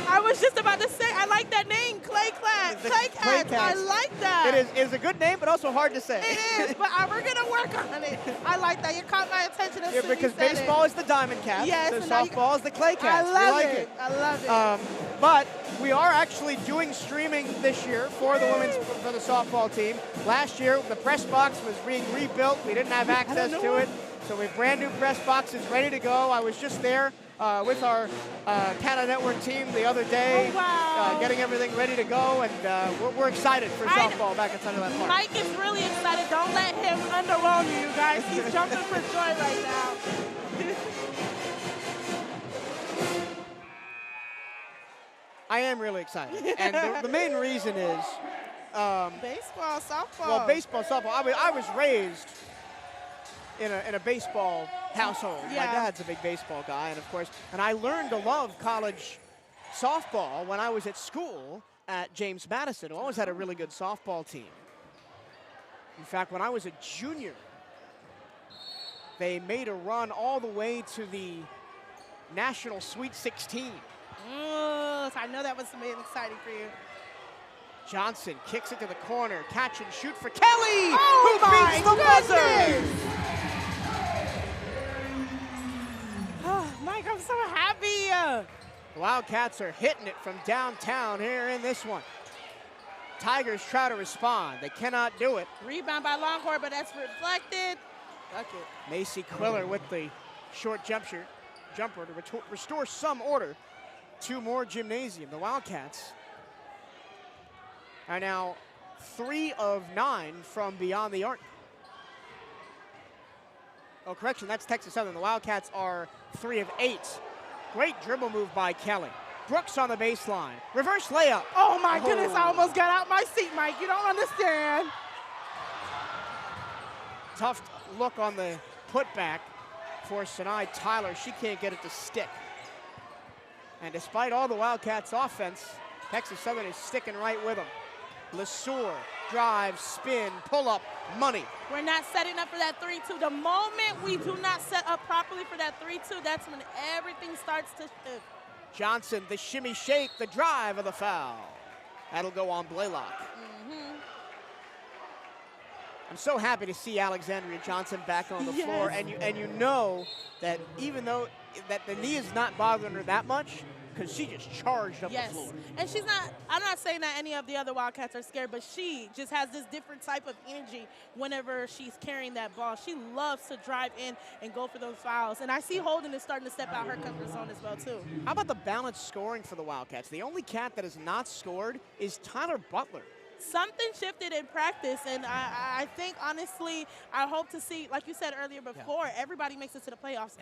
I was just about to say, I like that name, Clay Cats. Clay Cats. I like that. It is a good name, but also hard to say. It is, but we're going to work on it. I like that. You caught my attention as soon as because you said baseball is the Diamond Cats, yes, so softball is the Clay Cats. I love we like it. I love it. But we are actually doing streaming this year for the for the softball team. Last year, the press box was being rebuilt. We didn't have access to it. So we have brand new press boxes ready to go. I was just there with our CatEye Network team the other day, getting everything ready to go, and we're excited for softball back at Sunnyland Park. Mike is really excited. Don't let him underwhelm you guys. He's jumping for joy right now. I am really excited, and the main reason is baseball, softball. Well, baseball, softball. I was raised in a baseball household. Yeah. My dad's a big baseball guy, and of course, I learned to love college softball when I was at school at James Madison, who always had a really good softball team. In fact, when I was a junior, they made a run all the way to the National Sweet 16. I know that was something exciting for you. Johnson kicks it to the corner. Catch and shoot for Kelly, Oh who beats the buzzer. Oh, Mike, I'm so happy. The Wildcats are hitting it from downtown here in this one. Tigers try to respond. They cannot do it. Rebound by Longcourt, but that's reflected. Okay. Macy Quiller with the short jumper to restore some order to Moore Gymnasium. The Wildcats are now 3 of 9 from beyond the arc. Oh, correction, that's Texas Southern. The Wildcats are 3 of 8. Great dribble move by Kelly. Brooks on the baseline. Reverse layup. Oh my goodness, I almost got out my seat, Mike. You don't understand. Tough look on the putback for Sinai Tyler. She can't get it to stick. And despite all the Wildcats offense, Texas Southern is sticking right with them. LeSueur, drive, spin, pull up, money. We're not setting up for that 3-2. The moment we do not set up properly for that 3-2, that's when everything starts to shift. Johnson, the shimmy shake, the drive of the foul. That'll go on Blaylock. I'm so happy to see Alexandria Johnson back on the floor, and you know that even though that the knee is not bothering her that much, because she just charged up the floor. And she's not, I'm not saying that any of the other Wildcats are scared, but she just has this different type of energy whenever she's carrying that ball. She loves to drive in and go for those fouls. And I see Holden is starting to step out her comfort zone as well, too. How about the balanced scoring for the Wildcats? The only cat that has not scored is Tyler Butler. Something shifted in practice, and I think, honestly, I hope to see, like you said earlier before, everybody makes it to the playoffs.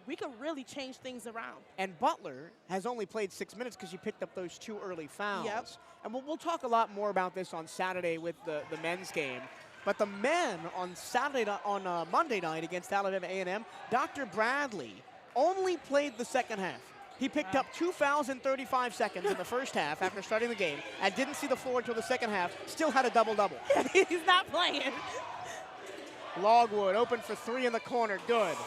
We could really change things around. And Butler has only played 6 minutes because she picked up those 2 early fouls. Yep. And we'll talk a lot more about this on Saturday with the men's game. But the men on Monday night against Alabama A&M, Dr. Bradley only played the second half. He picked up 2 fouls in 35 seconds in the first half after starting the game and didn't see the floor until the second half, still had a double-double. He's not playing. Logwood open for 3 in the corner, good.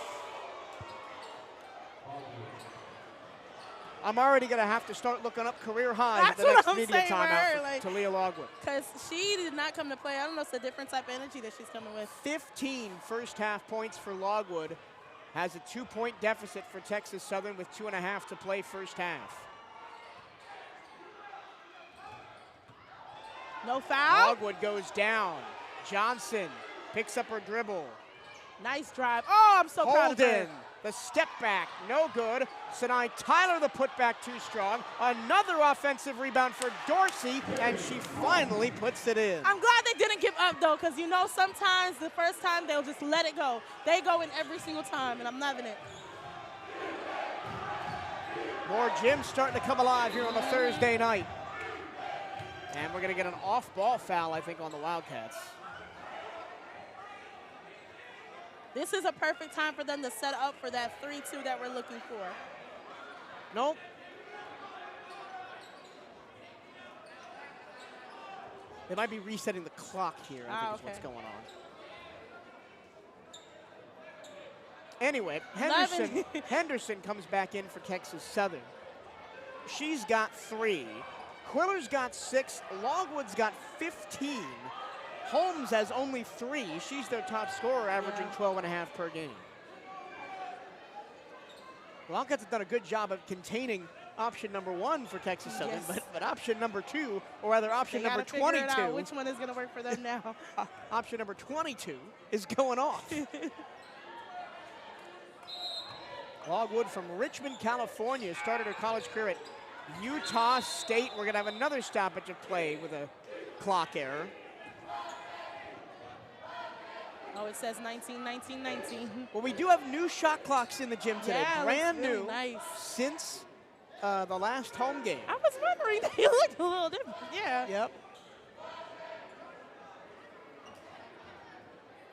I'm already going to have to start looking up career highs at the next media timeout for Leah Logwood. Because she did not come to play. I don't know, it's a different type of energy that she's coming with. 15 first half points for Logwood. Has a 2-point deficit for Texas Southern with 2.5 to play first half. No foul. Logwood goes down. Johnson picks up her dribble. Nice drive. Oh, I'm so proud of her. Holden, the step back, no good. Sinai Tyler, the putback, too strong. Another offensive rebound for Dorsey, and she finally puts it in. I'm glad they didn't give up, though, because, you know, sometimes the first time they'll just let it go. They go in every single time, and I'm loving it. More gyms starting to come alive here on the Thursday night. And we're going to get an off-ball foul, I think, on the Wildcats. This is a perfect time for them to set up for that 3-2 that we're looking for. Nope. They might be resetting the clock here, I think is what's going on. Anyway, Henderson comes back in for Texas Southern. She's got 3. Quiller's got 6. Logwood's got 15. Holmes has only 3. She's their top scorer, averaging 12.5 per game. The Wildcats have done a good job of containing option number 1 for Texas Southern, but option number 2, or rather option number 22. Out which one is going to work for them now? Option number 22 is going off. Logwood from Richmond, California, started her college career at Utah State. We're going to have another stoppage of play with a clock error. Oh, it says 19, 19, 19. Well, we do have new shot clocks in the gym today. Yeah, brand really new nice. Since the last home game. I was wondering, they looked a little different. Yeah. Yep.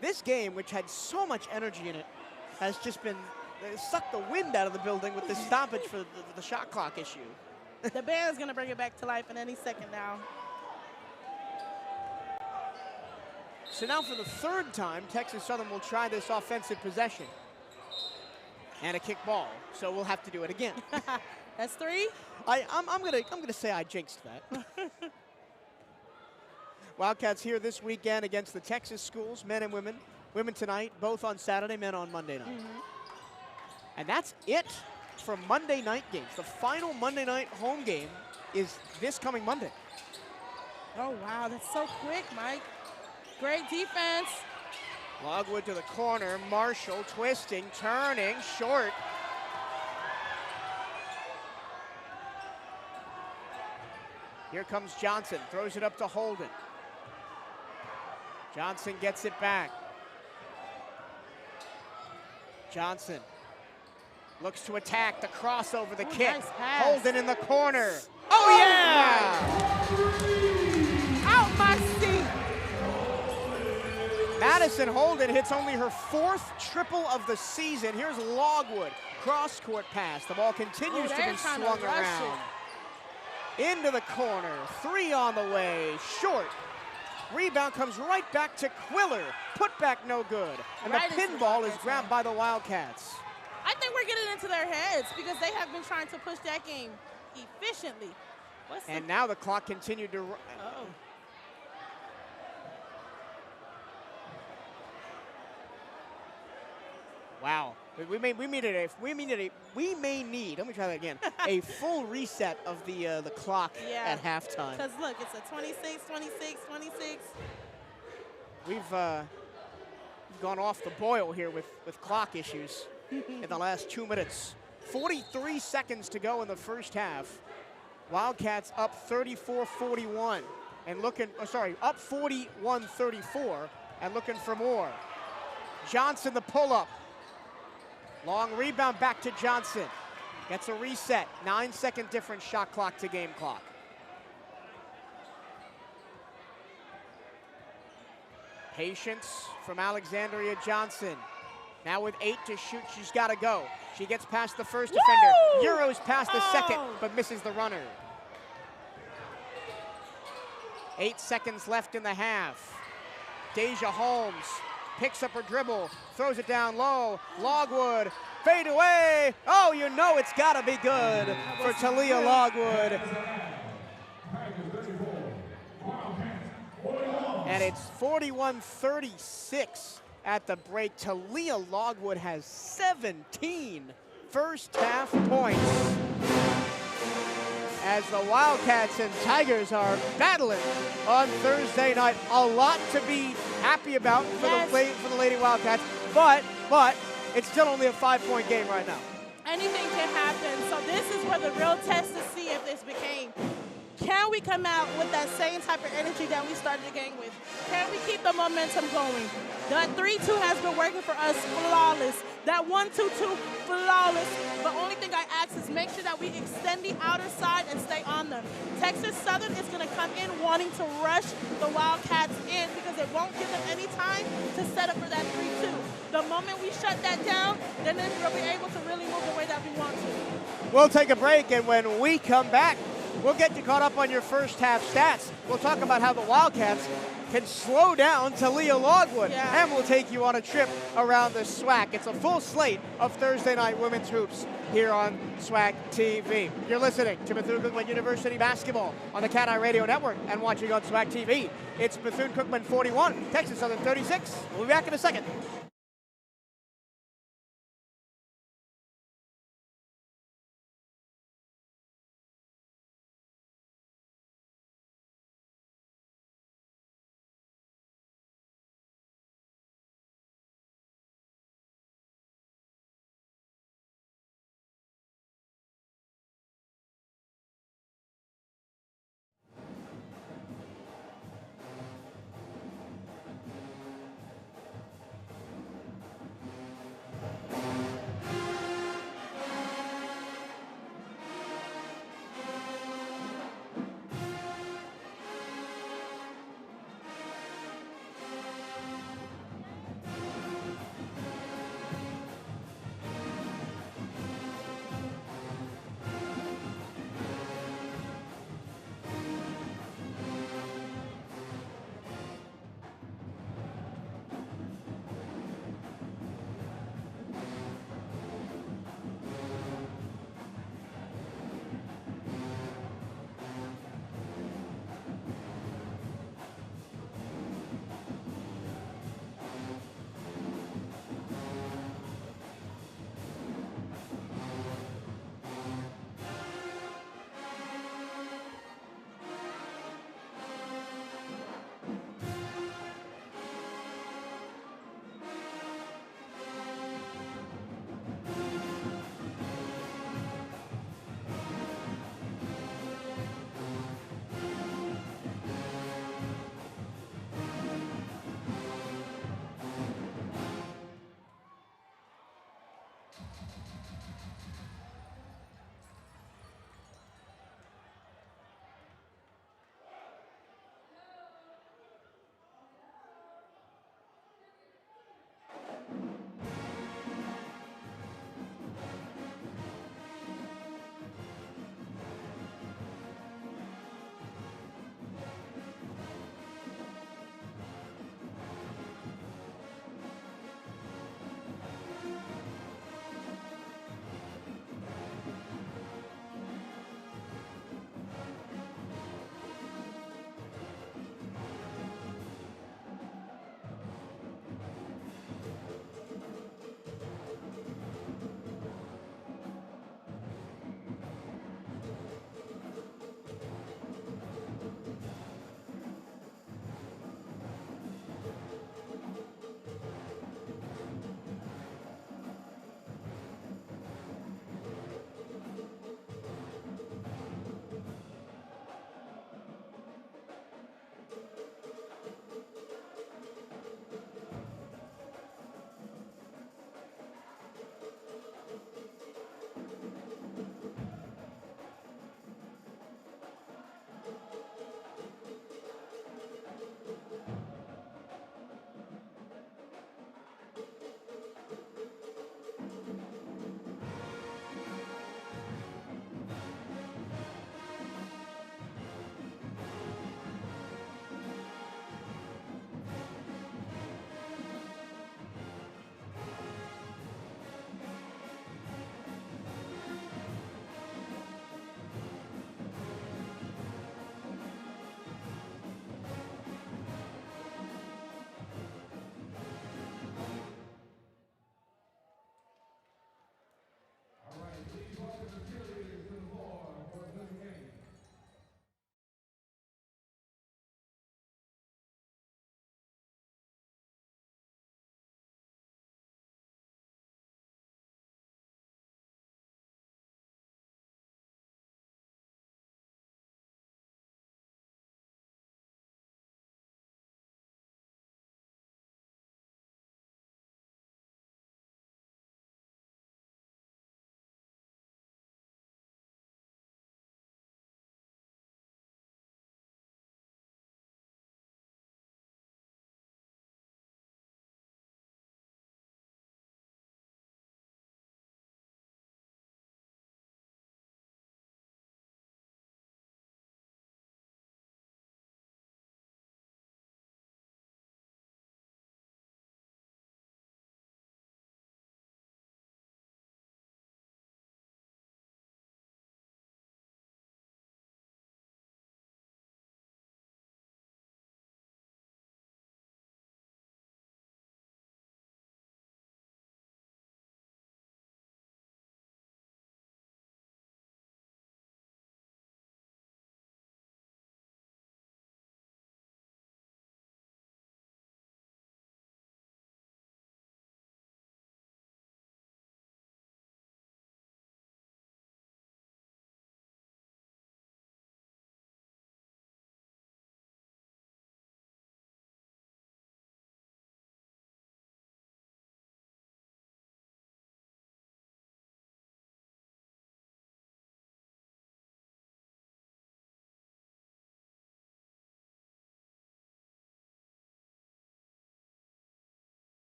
This game, which had so much energy in it, has just been sucked the wind out of the building with the stoppage for the shot clock issue. The band's going to bring it back to life in any second now. So now for the 3rd time, Texas Southern will try this offensive possession. And a kick ball, so we'll have to do it again. That's 3? I'm gonna say I jinxed that. Wildcats here this weekend against the Texas schools, men and women. Women tonight, both on Saturday, men on Monday night. And that's it for Monday night games. The final Monday night home game is this coming Monday. Oh, wow, that's so quick, Mike. Great defense. Logwood to the corner, Marshall twisting, turning, short. Here comes Johnson, throws it up to Holden. Johnson gets it back. Johnson looks to attack, the crossover, the kick. Nice pass. Holden in the corner. Oh yeah! Out my seat. Madison Holden hits only her 4th triple of the season. Here's Logwood, cross-court pass. The ball continues to be swung around. Into the corner, 3 on the way, short. Rebound comes right back to Quiller. Put back no good. And Right the into the pinball is Wildcats grabbed by the Wildcats. I think we're getting into their heads because they have been trying to push that game efficiently. And now the clock continued to run. Oh. Wow. We may need, let me try that again, a full reset of the clock at halftime. Because look, it's a 26, 26, 26. We've gone off the boil here with clock issues in the last 2 minutes. 43 seconds to go in the first half. Wildcats up 34-41 and looking, up 41-34 and looking for more. Johnson the pull-up. Long rebound back to Johnson. Gets a reset. 9-second difference, shot clock to game clock. Patience from Alexandria Johnson. Now with 8 to shoot, she's got to go. She gets past the first defender. Euros past the second, but misses the runner. 8 seconds left in the half. Deja Holmes picks up her dribble, throws it down low. Logwood, fade away. Oh, you know it's got to be good for Talia Logwood. And it's 41-36 at the break. Talia Logwood has 17 first half points as the Wildcats and Tigers are battling on Thursday night. A lot to be happy about for the Lady Wildcats, but it's still only a 5-point game right now. Anything can happen. So this is where the real test to see if this became. Can we come out with that same type of energy that we started the game with? Can we keep the momentum going? That 3-2 has been working for us flawless. That 1-2-2 flawless. The only thing I ask is make sure that we extend the outer side and stay on them. Texas Southern is going to come in wanting to rush the Wildcats in because it won't give them any time to set up for that 3-2. The moment we shut that down, then we'll be able to really move the way that we want to. We'll take a break, and when we come back, we'll get you caught up on your first half stats. We'll talk about how the Wildcats can slow down Talia Logwood, and we'll take you on a trip around the SWAC. It's a full slate of Thursday night women's hoops here on SWAC TV. You're listening to Bethune-Cookman University basketball on the CatEye Radio Network and watching on SWAC TV. It's Bethune-Cookman 41, Texas Southern 36. We'll be back in a second.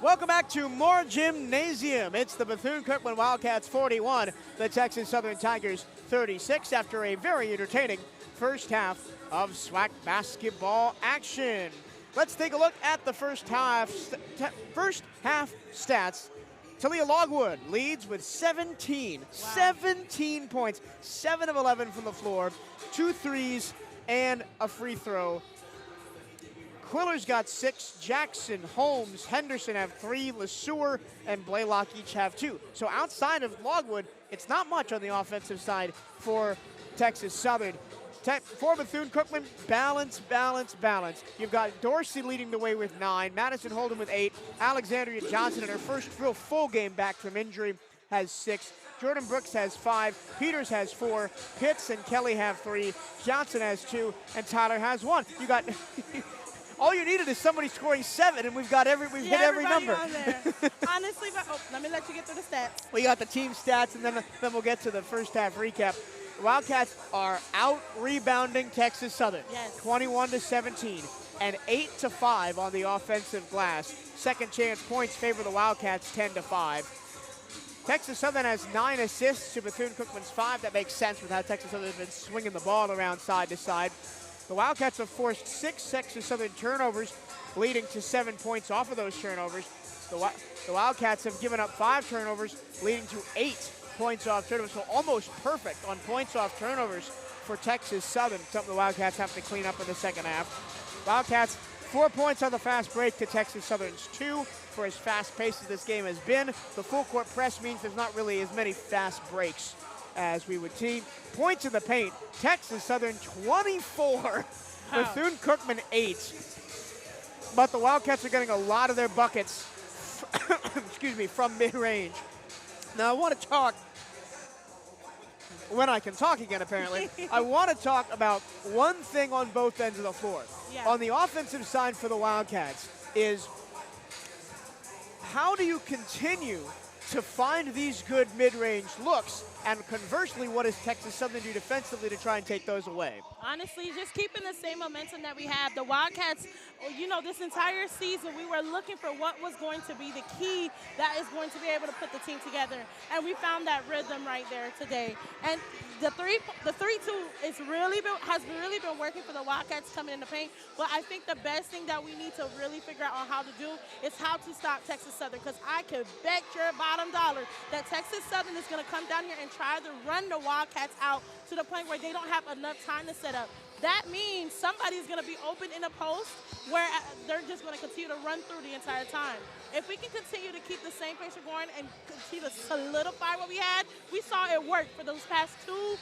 Welcome back to more Gymnasium. It's the Bethune-Cookman Wildcats 41, the Texas Southern Tigers 36 after a very entertaining first half of SWAC basketball action. Let's take a look at the first half stats. Talia Logwood leads with 17. Wow. 17 points, 7 of 11 from the floor, 2 threes, and a free throw. Quiller's got 6. Jackson, Holmes, Henderson have 3. LeSueur and Blaylock each have 2. So outside of Logwood, it's not much on the offensive side for Texas Southern. For Bethune-Cookman, balance, balance, balance. You've got Dorsey leading the way with 9. Madison Holden with 8. Alexandria Johnson in her first real full game back from injury has 6. Jordan Brooks has 5. Peters has 4. Pitts and Kelly have 3. Johnson has 2. And Tyler has 1. You got... All you needed is somebody scoring 7, and we've hit every number. On there. Honestly, let me let you get through the stats. We got the team stats, and then we'll get to the first half recap. The Wildcats are out rebounding Texas Southern, yes. 21-17, and 8-5 on the offensive glass. Second chance points favor the Wildcats, 10-5. Texas Southern has 9 assists to Bethune-Cookman's 5. That makes sense with how Texas Southern has been swinging the ball around side to side. The Wildcats have forced 6 Texas Southern turnovers, leading to 7 points off of those turnovers. The Wildcats have given up 5 turnovers, leading to 8 points off turnovers. So almost perfect on points off turnovers for Texas Southern, something the Wildcats have to clean up in the second half. Wildcats, 4 points on the fast break to Texas Southern's 2. For as fast-paced as this game has been, the full-court press means there's not really as many fast breaks as we would see. Points in the paint, Texas Southern 24, Bethune-Cookman 8. But the Wildcats are getting a lot of their buckets from mid-range. Now I want to talk, when I can talk again apparently, I want to talk about one thing on both ends of the floor. Yeah. On the offensive side for the Wildcats is, how do you continue to find these good mid-range looks? And conversely, what does Texas Southern do defensively to try and take those away? Honestly, just keeping the same momentum that we have. The Wildcats, you know, this entire season, we were looking for what was going to be the key that is going to be able to put the team together. And we found that rhythm right there today. And the 3-2 has really been working for the Wildcats coming in the paint. But I think the best thing that we need to really figure out on how to do is how to stop Texas Southern. Because I could bet your bottom dollar that Texas Southern is going to come down here and try to run the Wildcats out to the point where they don't have enough time to set up. That means somebody's going to be open in a post where they're just going to continue to run through the entire time. If we can continue to keep the same pace going and continue to solidify what we had, we saw it work for those past two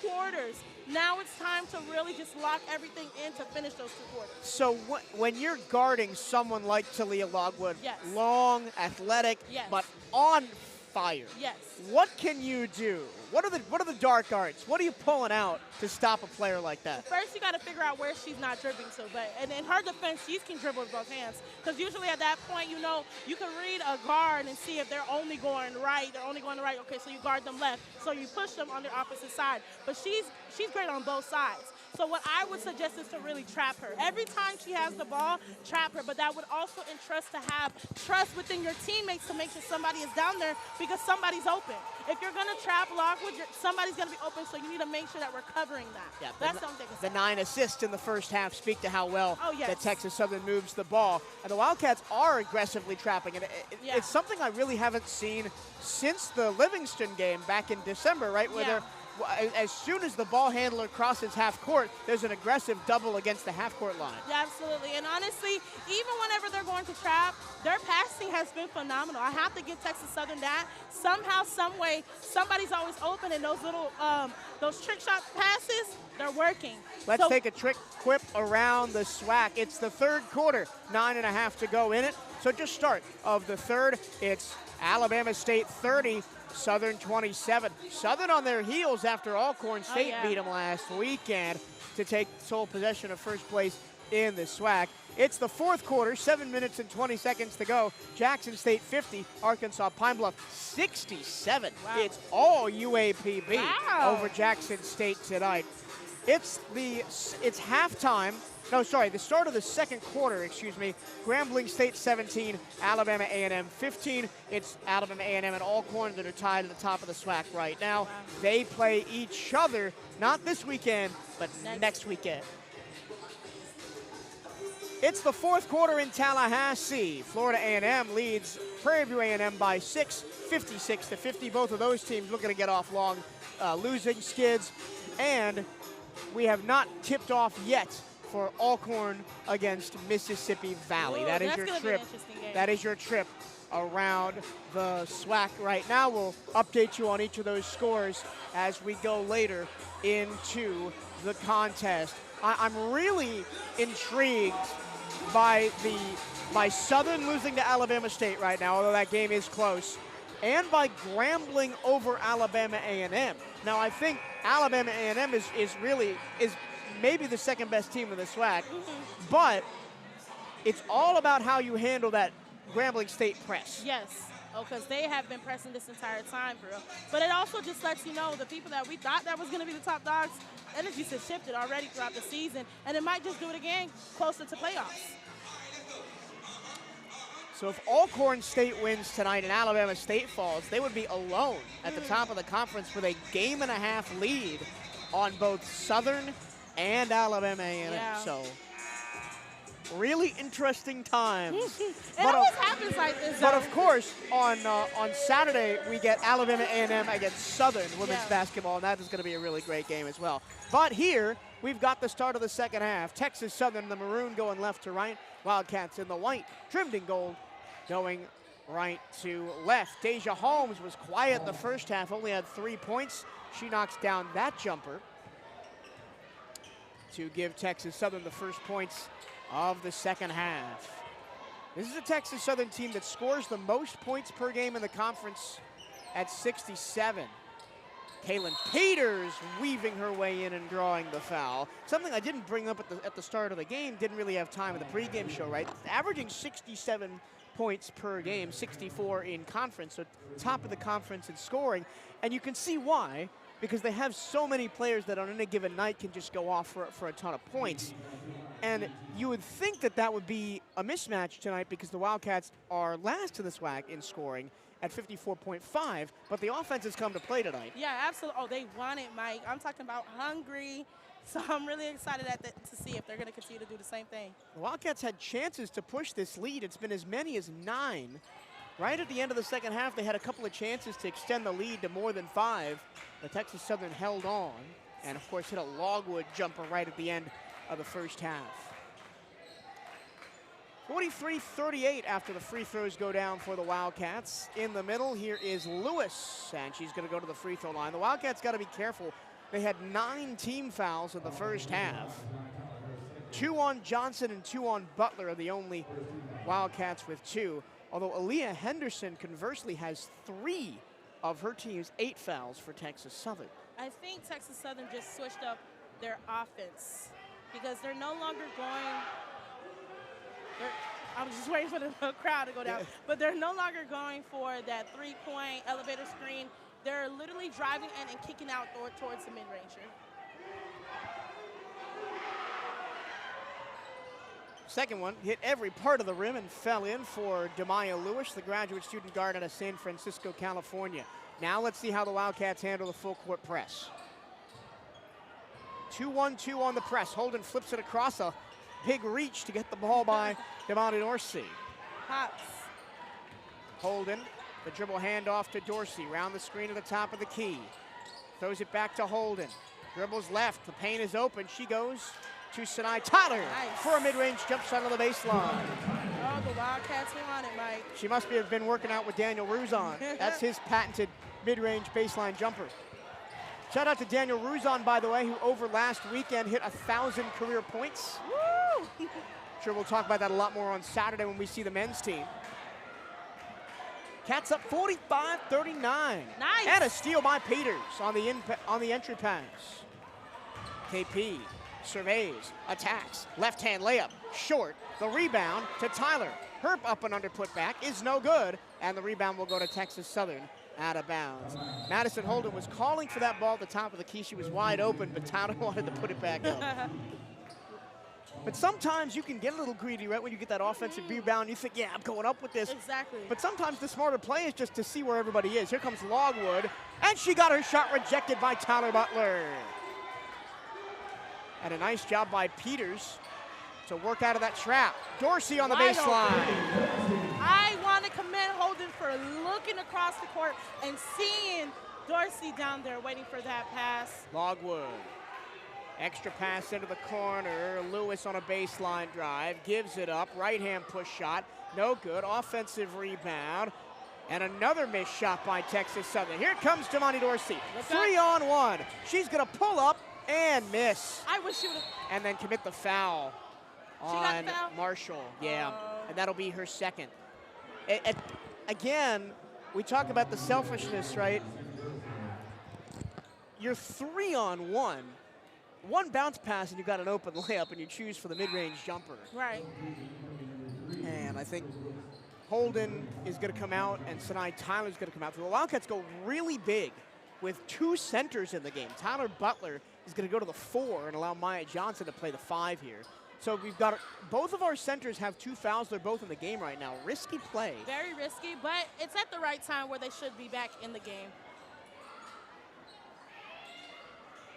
quarters. Now it's time to really just lock everything in to finish those 2 quarters. So when you're guarding someone like Talia Logwood, yes. long, athletic, yes. but on fire. Yes. What can you do? What are the dark arts? What are you pulling out to stop a player like that? First, you got to figure out where she's not dribbling to. And in her defense, she can dribble with both hands. Because usually at that point, you know, you can read a guard and see if they're only going right. They're only going right. Okay, so you guard them left. So you push them on their opposite side. But she's great on both sides. So what I would suggest is to really trap her. Every time she has the ball, trap her. But that would also entrust to have trust within your teammates to make sure somebody is down there because somebody's open. If you're going to trap Lockwood, somebody's going to be open, so you need to make sure that we're covering that. Yeah, that's something. The 9 assists in the first half speak to how well yes. that Texas Southern moves the ball. And the Wildcats are aggressively trapping. And it's something I really haven't seen since the Livingston game back in December, right? Where as soon as the ball handler crosses half court, there's an aggressive double against the half court line. Yeah, absolutely. And honestly, even whenever they're going to trap, their passing has been phenomenal. I have to give Texas Southern that. Somehow, some way, somebody's always open, and those little those trick shot passes, they're working. Let's take a trick quip around the SWAC. It's the third quarter, 9.5 to go in it. So just start of the third. It's Alabama State 30. Southern 27. Southern on their heels after Alcorn State beat them last weekend to take sole possession of first place in the SWAC. It's the fourth quarter, 7 minutes and 20 seconds to go. Jackson State 50, Arkansas Pine Bluff 67. Wow. It's all UAPB over Jackson State tonight. It's halftime. No, sorry, the start of the second quarter, excuse me. Grambling State 17, Alabama A&M 15. It's Alabama A&M and Alcorn that are tied at the top of the SWAC right now. They play each other, not this weekend, but next weekend. It's the fourth quarter in Tallahassee. Florida A&M leads Prairie View A&M by 6, 56-50. Both of those teams looking to get off long losing skids. And we have not tipped off yet for Alcorn against Mississippi Valley. Ooh, that is your trip. That is your trip around the SWAC right now. We'll update you on each of those scores as we go later into the contest. I'm really intrigued by Southern losing to Alabama State right now, although that game is close, and by Grambling over Alabama A&M. Now, I think Alabama A&M is maybe the second best team in the SWAC, but it's all about how you handle that Grambling State press. Yes. Oh, because they have been pressing this entire time, for real. But it also just lets you know the people that we thought that was going to be the top dogs, energies have shifted already throughout the season, and it might just do it again closer to playoffs. So if Alcorn State wins tonight and Alabama State falls, they would be alone at the top of the conference with a game-and-a-half lead on both Southern and Alabama A&M. Yeah. So really interesting times. It always happens like this. But of course, on Saturday we get Alabama A&M against Southern women's basketball, and that is going to be a really great game as well. But here we've got the start of the second half. Texas Southern, the maroon going left to right. Wildcats in the white, trimmed in gold, going right to left. Deja Holmes was quiet the first half, only had 3 points. She knocks down that jumper to give Texas Southern the first points of the second half. This is a Texas Southern team that scores the most points per game in the conference at 67. Kaylin Peters weaving her way in and drawing the foul. Something I didn't bring up at the start of the game, didn't really have time in the pregame show, right? Averaging 67 points per game, 64 in conference, so top of the conference in scoring. And you can see why, because they have so many players that on any given night can just go off for a ton of points. And you would think that that would be a mismatch tonight because the Wildcats are last in the SWAC in scoring at 54.5, but the offense has come to play tonight. Yeah, absolutely. Oh, they want it, Mike. I'm talking about hungry. So I'm really excited to see if they're going to continue to do the same thing. The Wildcats had chances to push this lead. It's been as many as 9. Right at the end of the second half, they had a couple of chances to extend the lead to more than 5. But Texas Southern held on and, of course, hit a logwood jumper right at the end of the first half. 43-38 after the free throws go down for the Wildcats. In the middle, here is Lewis, and she's going to go to the free throw line. The Wildcats got to be careful. They had 9 team fouls in the first half. 2 on Johnson and 2 on Butler are the only Wildcats with 2. Although Aaliyah Henderson, conversely, has 3 of her team's 8 fouls for Texas Southern. I think Texas Southern just switched up their offense because they're no longer going. I was just waiting for the crowd to go down. But they're no longer going for that 3-point elevator screen. They're literally driving in and kicking out towards the mid-ranger. Second one hit every part of the rim and fell in for Demaya Lewis, the graduate student guard out of San Francisco, California. Now let's see how the Wildcats handle the full court press. 2-1-2 on the press. Holden flips it across a big reach to get the ball by Devontae Dorsey. Pops. Holden, the dribble handoff to Dorsey, round the screen to the top of the key. Throws it back to Holden. Dribbles left, the paint is open. She goes to Sinai Tyler for a mid-range jump shot on the baseline. Oh, the Wildcats want it, Mike. She must have been working out with Daniel Ruzon. That's his patented mid-range baseline jumper. Shout out to Daniel Ruzon, by the way, who over last weekend hit 1,000 career points. Woo! Sure, we'll talk about that a lot more on Saturday when we see the men's team. Cats up 45-39. Nice. And a steal by Peters on the entry pass. KP surveys, attacks, left-hand layup, short. The rebound to Tyler. Her up and under putback is no good, and the rebound will go to Texas Southern out of bounds. Madison Holden was calling for that ball at the top of the key. She was wide open, but Towner wanted to put it back up. But sometimes you can get a little greedy, right? When you get that offensive rebound, you think, yeah, I'm going up with this. Exactly. But sometimes the smarter play is just to see where everybody is. Here comes Logwood, and she got her shot rejected by Tyler Butler. And a nice job by Peters to work out of that trap. Dorsey on the baseline. I want to commend Holden for looking across the court and seeing Dorsey down there waiting for that pass. Logwood. Extra pass into the corner. Lewis on a baseline drive. Gives it up. Right-hand push shot. No good. Offensive rebound. And another missed shot by Texas Southern. Here comes Damani Dorsey. 3-on-1. She's going to pull up and miss. I wish she would have. And then commit the foul on Marshall. Yeah, and that'll be her second. Again, we talk about the selfishness, right? You're 3-on-1. One bounce pass and you got an open layup and you choose for the mid-range jumper. Right. And I think Holden is going to come out and Sinai Tyler's going to come out. The Wildcats go really big with 2 centers in the game. Tyler Butler is going to go to the 4 and allow Maya Johnson to play the 5 here. So we've got, both of our centers have 2 fouls. They're both in the game right now. Risky play. Very risky, but it's at the right time where they should be back in the game.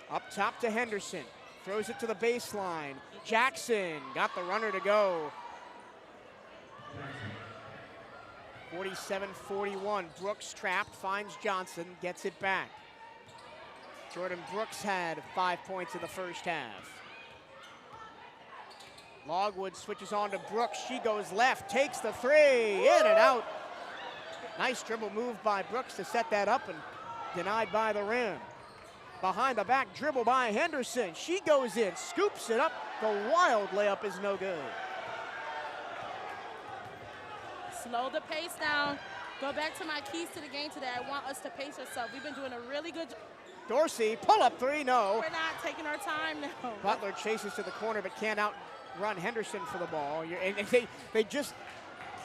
Up top to Henderson. Throws it to the baseline. Jackson got the runner to go. 47-41. Brooks trapped, finds Johnson, gets it back. Jordan Brooks had 5 points in the first half. Logwood switches on to Brooks. She goes left, takes the 3, in and out. Nice dribble move by Brooks to set that up and denied by the rim. Behind the back dribble by Henderson. She goes in, scoops it up. The wild layup is no good. Slow the pace down. Go back to my keys to the game today. I want us to pace ourselves. We've been doing a really good job. Dorsey, pull up 3, no. We're not taking our time now. Butler chases to the corner but can't outrun Henderson for the ball. And they just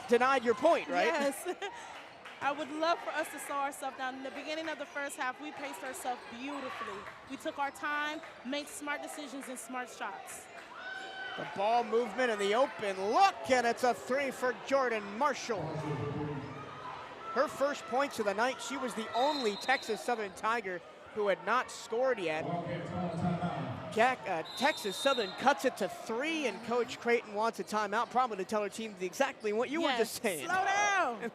denied your point, right? Yes. I would love for us to slow ourselves down. In the beginning of the first half, we paced ourselves beautifully. We took our time, made smart decisions and smart shots. The ball movement in the open look, and it's a 3 for Jordan Marshall. Her first points of the night. She was the only Texas Southern Tiger who had not scored yet. Texas Southern cuts it to 3, and Coach Creighton wants a timeout, probably to tell her team exactly what you were just saying. Slow down.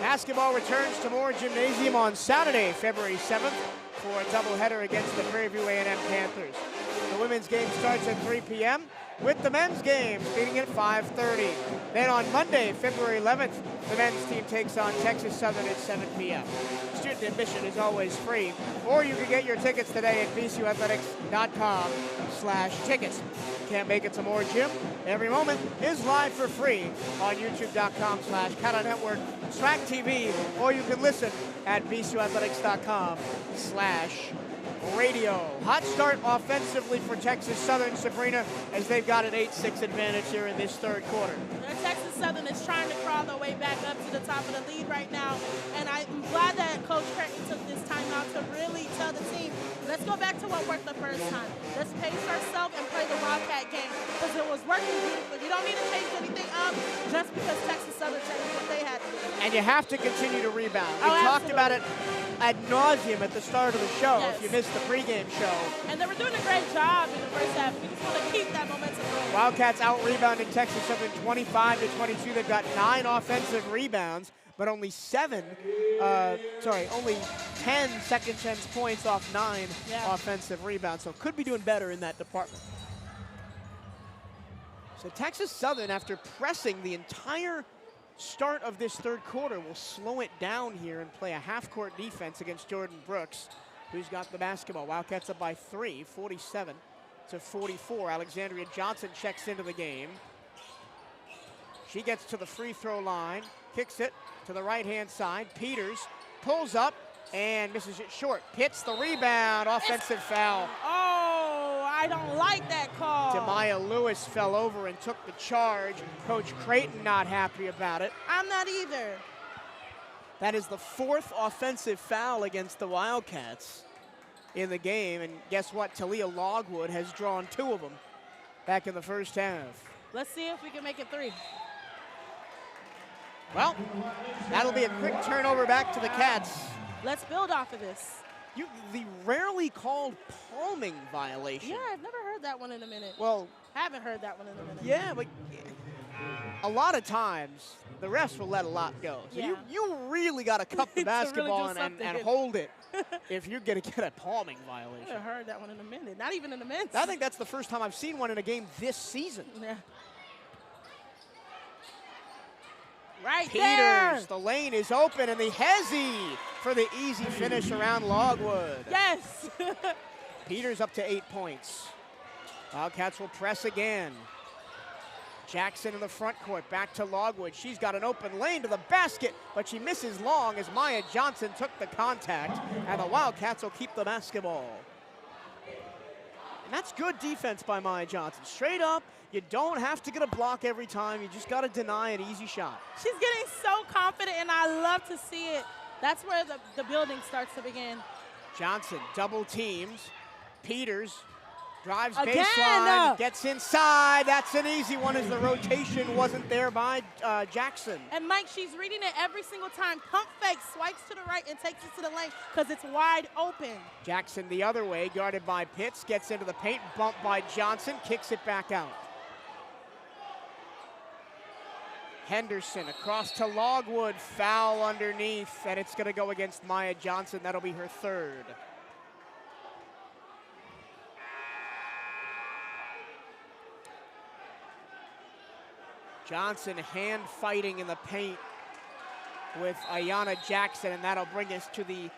Basketball returns to Moore Gymnasium on Saturday, February 7th, for a doubleheader against the Prairie View A&M Panthers. The women's game starts at 3 p.m. with the men's game beginning at 5:30. Then on Monday, February 11th, the men's team takes on Texas Southern at 7 p.m. Student admission is always free, or you can get your tickets today at bcuathletics.com/tickets. Can't make it to Moore Gym? Every moment is live for free on youtube.com/CatEye Network, Track TV, or you can listen at bcuathletics.com/radio. Hot start offensively for Texas Southern, Sabrina, as they've got an 8-6 advantage here in this third quarter. Texas Southern is trying to crawl their way back up to the top of the lead right now, and I'm glad that Coach Creighton took this time out to really tell the team, let's go back to what worked the first time. Let's pace ourselves and play the Wildcat game, because it was working beautifully. You don't need to change anything up just because Texas Southern changed what they had to do. And you have to continue to rebound. We talked about it ad nauseum at the start of the show, if you missed the pregame show. And they were doing a great job in the first half. We just want to keep that momentum going. Wildcats out-rebounding Texas Southern 25-22. They've got 9 offensive rebounds, but only 10 second chance points off 9 offensive rebounds. So could be doing better in that department. So Texas Southern, after pressing the entire start of this third quarter, will slow it down here and play a half-court defense against Jordan Brooks, who's got the basketball. Wildcats up by 3, 47-44. Alexandria Johnson checks into the game. She gets to the free throw line, kicks it to the right-hand side. Peters pulls up and misses it short. Hits the rebound, offensive foul. Oh, I don't like that call. Demaya Lewis fell over and took the charge. Coach Creighton not happy about it. I'm not either. That is the 4th offensive foul against the Wildcats in the game. And guess what? Talia Logwood has drawn 2 of them back in the first half. Let's see if we can make it 3. Well, that'll be a quick turnover back to the Cats. Let's build off of this. The rarely called palming violation. Yeah, I've never heard that one in a minute. Well, Haven't heard that one in a minute. yeah, but a lot of times the refs will let a lot go. So Yeah. you really got to cup the To really basketball do and something. hold it if you're going to get a palming I violation. haven't heard that one in a minute. Not even in a minute. I think that's the first time I've seen one in a game this season. Yeah. Right Peters, there. the lane is open, and the hezzy for the easy finish around Logwood. Yes. Peters up to 8 points. Wildcats will press again. Jackson in the front court, back to Logwood. She's got an open lane to the basket, but she misses long as Maya Johnson took the contact, and the Wildcats will keep the basketball. And that's good defense by Maya Johnson. Straight up, you don't have to get a block every time. You just got to deny an easy shot. She's getting so confident, and I love to see it. That's where the building starts to begin. Johnson double teams. Peters drives Again! baseline, gets inside. That's an easy one as the rotation wasn't there by Jackson. And Mike, she's reading it every single time. Pump fake, swipes to the right, and takes it to the lane because it's wide open. Jackson the other way, guarded by Pitts, gets into the paint, bumped by Johnson, kicks it back out. Henderson across to Logwood, foul underneath, and it's gonna go against Maya Johnson. That'll be her 3rd. Johnson hand fighting in the paint with Ayanna Jackson, and that'll bring us to the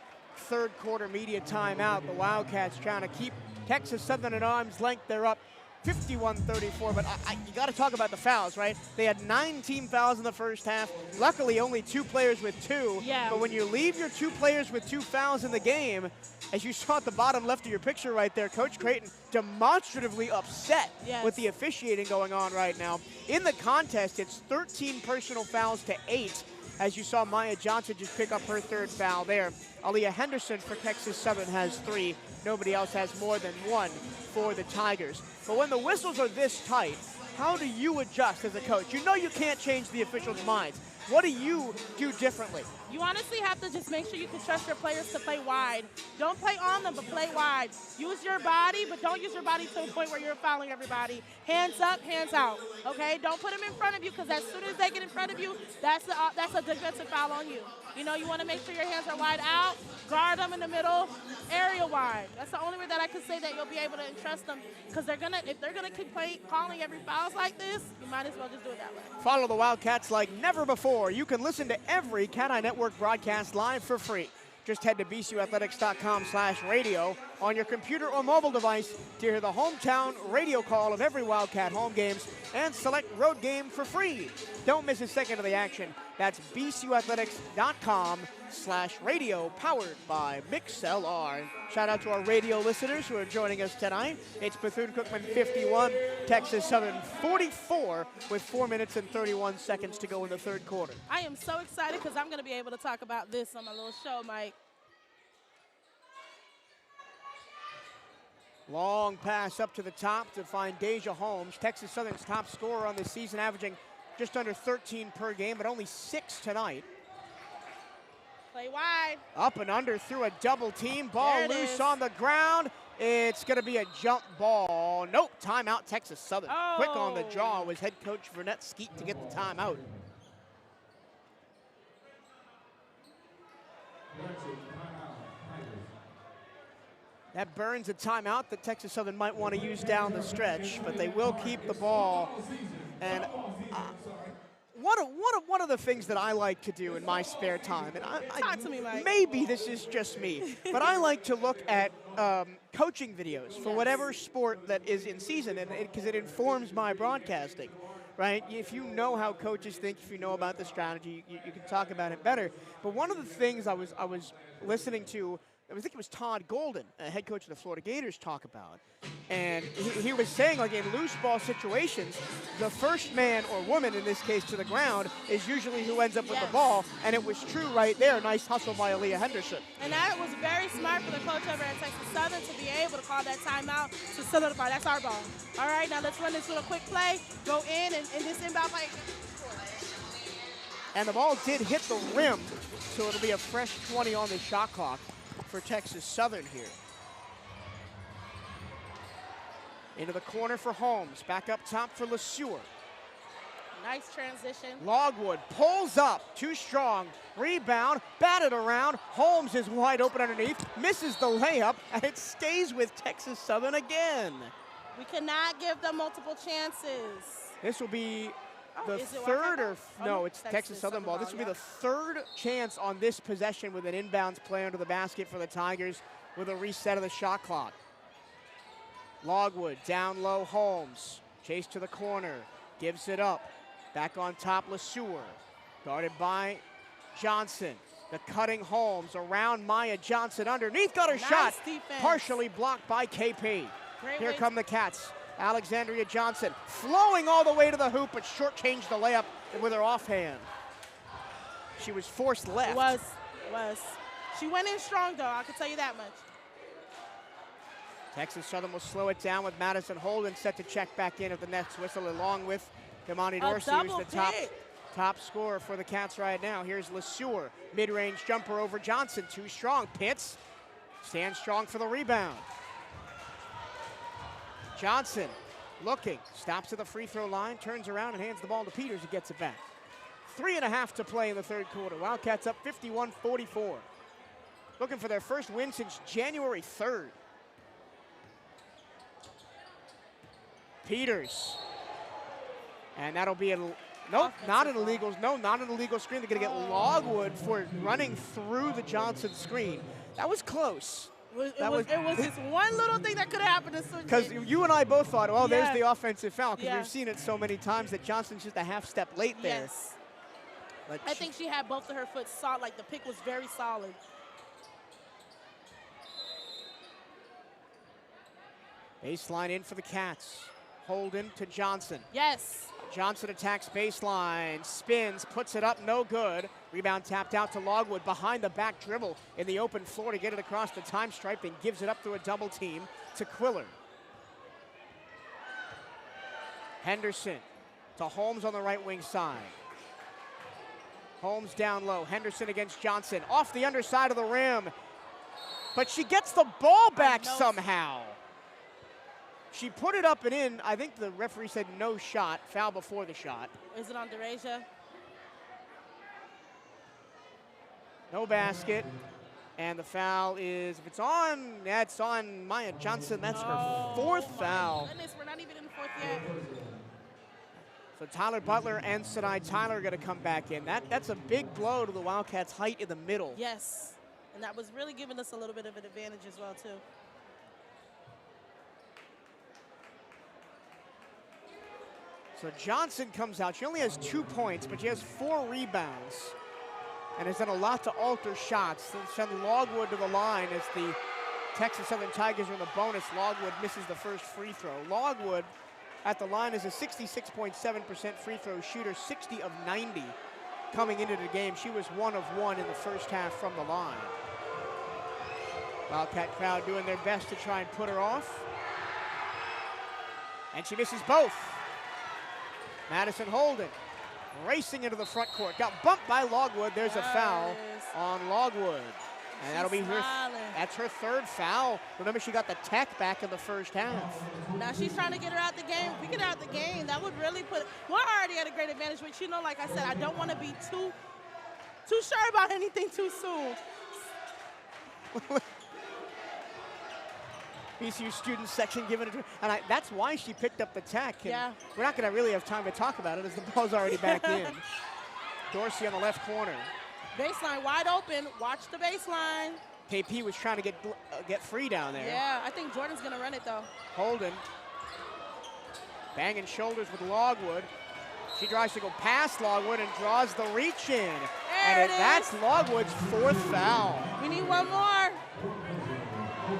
3rd quarter media timeout. The Wildcats trying to keep Texas Southern at arm's length. They're up 51-34, but you got to talk about the fouls, right? They had 9 team fouls in the first half. Luckily, only 2 players with 2. Yeah. But when you leave your 2 players with 2 fouls in the game, as you saw at the bottom left of your picture right there, Coach Creighton demonstratively upset Yes. with the officiating going on right now. In the contest, it's 13 personal fouls to 8, as you saw Maya Johnson just pick up her 3rd foul there. Aaliyah Henderson for Texas Southern has 3. Nobody else has more than 1 for the Tigers. But when the whistles are this tight, how do you adjust as a coach? You know you can't change the officials' minds. What do you do differently? You honestly have to just make sure you can trust your players to play wide. Don't play on them, but play wide. Use your body, but don't use your body to the point where you're fouling everybody. Hands up, hands out, okay? Don't put them in front of you, because as soon as they get in front of you, that's a defensive foul on you. You know, you want to make sure your hands are wide out, guard them in the middle, area wide. That's the only way that I could say that you'll be able to entrust them, because if they're gonna keep calling every fouls like this, you might as well just do it that way. Follow the Wildcats like never before. You can listen to every CatEye Network broadcast live for free. Just head to bcuathletics.com/radio on your computer or mobile device to hear the hometown radio call of every Wildcat home games and select road game for free. Don't miss a second of the action. That's bcuathletics.com/radio, powered by MixLR. Shout out to our radio listeners who are joining us tonight. It's Bethune-Cookman 51, Texas Southern 44, with 4 minutes and 31 seconds to go in the 3rd quarter. I am so excited because I'm going to be able to talk about this on my little show, Mike. Long pass up to the top to find Deja Holmes, Texas Southern's top scorer on the season, averaging just under 13 per game, but only 6 tonight. Play wide. Up and under through a double team. Ball There it loose is. on the ground. It's going to be a jump ball. Nope, timeout Texas Southern. Oh. Quick on the draw was head coach Vernette Skeet to get the timeout. That burns a timeout that Texas Southern might want to use down the stretch, but they will keep the ball. And one of the things that I like to do in my spare time, and Talk to me, Mike. maybe this is just me, but I like to look at coaching videos for Yes. whatever sport that is in season, and because it informs my broadcasting. Right? If you know how coaches think, if you know about the strategy, you can talk about it better. But one of the things I was listening to, I think it was Todd Golden, head coach of the Florida Gators, talk about, And he was saying, like, in loose ball situations, the first man or woman, in this case, to the ground is usually who ends up with the ball. And it was true right there. Nice hustle by Aaliyah Henderson. And that was very smart for the coach over at Texas Southern to be able to call that timeout to solidify. That's our ball. All right, now let's run this little quick play, go in, and this inbound play. And the ball did hit the rim, so it'll be a fresh 20 on the shot clock for Texas Southern here. Into the corner for Holmes. Back up top for LeSueur. Nice transition. Logwood pulls up, too strong. Rebound, batted around. Holmes is wide open underneath, misses the layup, and it stays with Texas Southern again. We cannot give them multiple chances. This will be the third or, no, it's Texas Southern ball. This will be the third chance on this possession with an inbounds play under the basket for the Tigers with a reset of the shot clock. Logwood down low, Holmes. Chase to the corner, gives it up. Back on top, LeSueur. Guarded by Johnson. The cutting Holmes around Maya Johnson underneath. Got her shot. Defense. Partially blocked by KP. Here come the Cats. Alexandria Johnson flowing all the way to the hoop, but shortchanged the layup with her offhand. She was forced left. It was. She went in strong, though. I can tell you that much. Texas Southern will slow it down with Madison Holden set to check back in at the next whistle, along with Damani Dorsey, who's the top scorer for the Cats right now. Here's LeSueur, mid-range jumper over Johnson, too strong. Pitts stands strong for the rebound. Johnson looking, stops at the free throw line, turns around and hands the ball to Peters, who gets it back. 3.5 to play in the third quarter. Wildcats up 51-44. Looking for their first win since January 3rd. Peters. And that'll be nope, not an illegal. No, not an illegal screen. They're going to get Logwood for running through the Johnson screen. That was close. It was just one little thing that could have happened. Because you and I both thought, well, there's the offensive foul, because we've seen it so many times that Johnson's just a half step late there. Yes. But I think she had both of her foot solid. Like, the pick was very solid. Baseline in for the Cats. Holden to Johnson. Yes. Johnson attacks baseline, spins, puts it up, no good. Rebound tapped out to Logwood behind the back dribble in the open floor to get it across the time stripe and gives it up through a double team to Quiller. Henderson to Holmes on the right wing side. Holmes down low, Henderson against Johnson, off the underside of the rim. But she gets the ball back somehow. She put it up and in. I think the referee said no shot, foul before the shot. Is it on Dereja? No basket. And the foul is, if it's on, that's on Maya Johnson. That's her fourth foul. Goodness, we're not even in the fourth yet. So Tyler Butler and Sadai Tyler are going to come back in. That's a big blow to the Wildcats' height in the middle. Yes, and that was really giving us a little bit of an advantage as well, too. So Johnson comes out. She only has 2 points, but she has 4 rebounds and has done a lot to alter shots. Send Logwood to the line as the Texas Southern Tigers are in the bonus. Logwood misses the first free throw. Logwood at the line is a 66.7% free throw shooter, 60 of 90 coming into the game. She was 1 of 1 in the first half from the line. Wildcat crowd doing their best to try and put her off. And she misses both. Madison Holden racing into the front court. Got bumped by Logwood. There's a foul on Logwood. And that'll be that's her third foul. Remember, she got the tech back in the first half. Now she's trying to get her out the game. If we get out the game, that would really we're already at a great advantage, which, you know, like I said, I don't want to be too sure about anything too soon. BCU student section giving it, and that's why she picked up the tech. Yeah. We're not going to really have time to talk about it as the ball's already back in. Dorsey on the left corner. Baseline wide open. Watch the baseline. KP was trying to get free down there. Yeah, I think Jordan's going to run it, though. Holden banging shoulders with Logwood. She tries to go past Logwood and draws the reach in. That's Logwood's fourth foul. We need one more.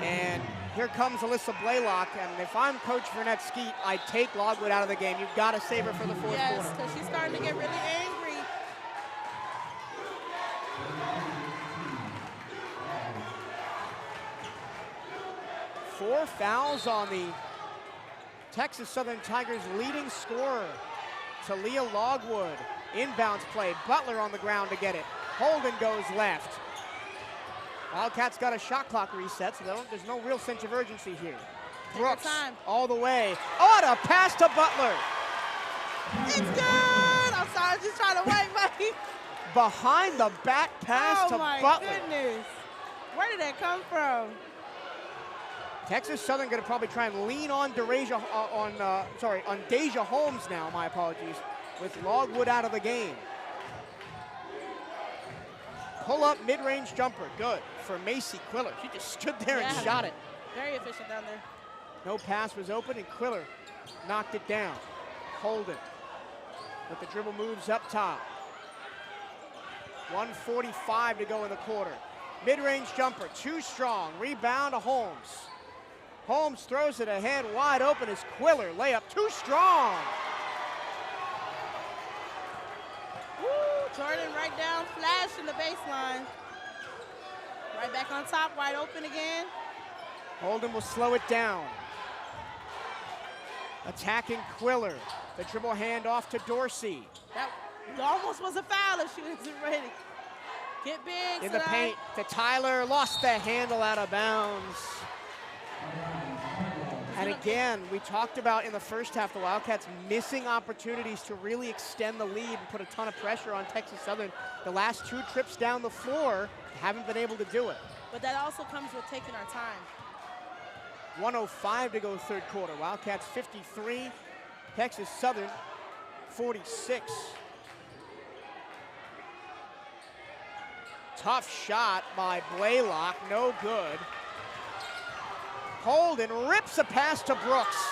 And here comes Alyssa Blaylock, and if I'm Coach Vernette Skeet, I take Logwood out of the game. You've got to save her for the fourth quarter. Yes, because she's starting to get really angry. 4 fouls on the Texas Southern Tigers' leading scorer, Talia Logwood. Inbounds play, Butler on the ground to get it. Holden goes left. Wildcats got a shot clock reset, so there's no real sense of urgency here. Brooks all the way. Oh, and a pass to Butler. It's good. I'm sorry, I'm just trying to wipe my Behind the back pass to Butler. Oh, my goodness. Where did that come from? Texas Southern going to probably try and lean on Deja Holmes now, my apologies, with Logwood out of the game. Pull-up mid-range jumper, good for Macy Quiller. She just stood there and shot it. Very efficient down there. No pass was open, and Quiller knocked it down. Holden with the dribble moves up top. 1:45 to go in the quarter. Mid-range jumper, too strong. Rebound to Holmes. Holmes throws it ahead, wide open is Quiller. Layup, too strong. Woo, Jordan right down, flash in the baseline. Right back on top, wide open again. Holden will slow it down. Attacking Quiller. The dribble handoff to Dorsey. That almost was a foul if she wasn't ready. Get big. In the paint to Tyler, lost the handle out of bounds. And again, we talked about in the first half, the Wildcats missing opportunities to really extend the lead and put a ton of pressure on Texas Southern. The last 2 trips down the floor, haven't been able to do it. But that also comes with taking our time. 1:05 to go third quarter. Wildcats 53, Texas Southern 46. Tough shot by Blaylock, no good. Holden rips a pass to Brooks.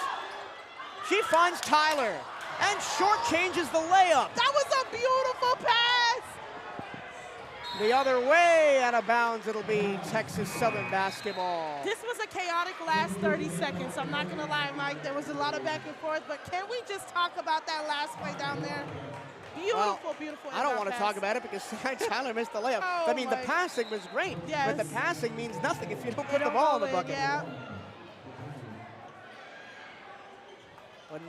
She finds Tyler and shortchanges the layup. That was a beautiful pass. The other way, out of bounds, it'll be Texas Southern basketball. This was a chaotic last 30 seconds. I'm not gonna lie, Mike, there was a lot of back and forth, but can we just talk about that last play down there? Beautiful, beautiful. I don't want to talk about it because Tyler missed the layup. Oh, I mean, the passing was great, but the passing means nothing if you don't put the ball in the bucket. Yeah.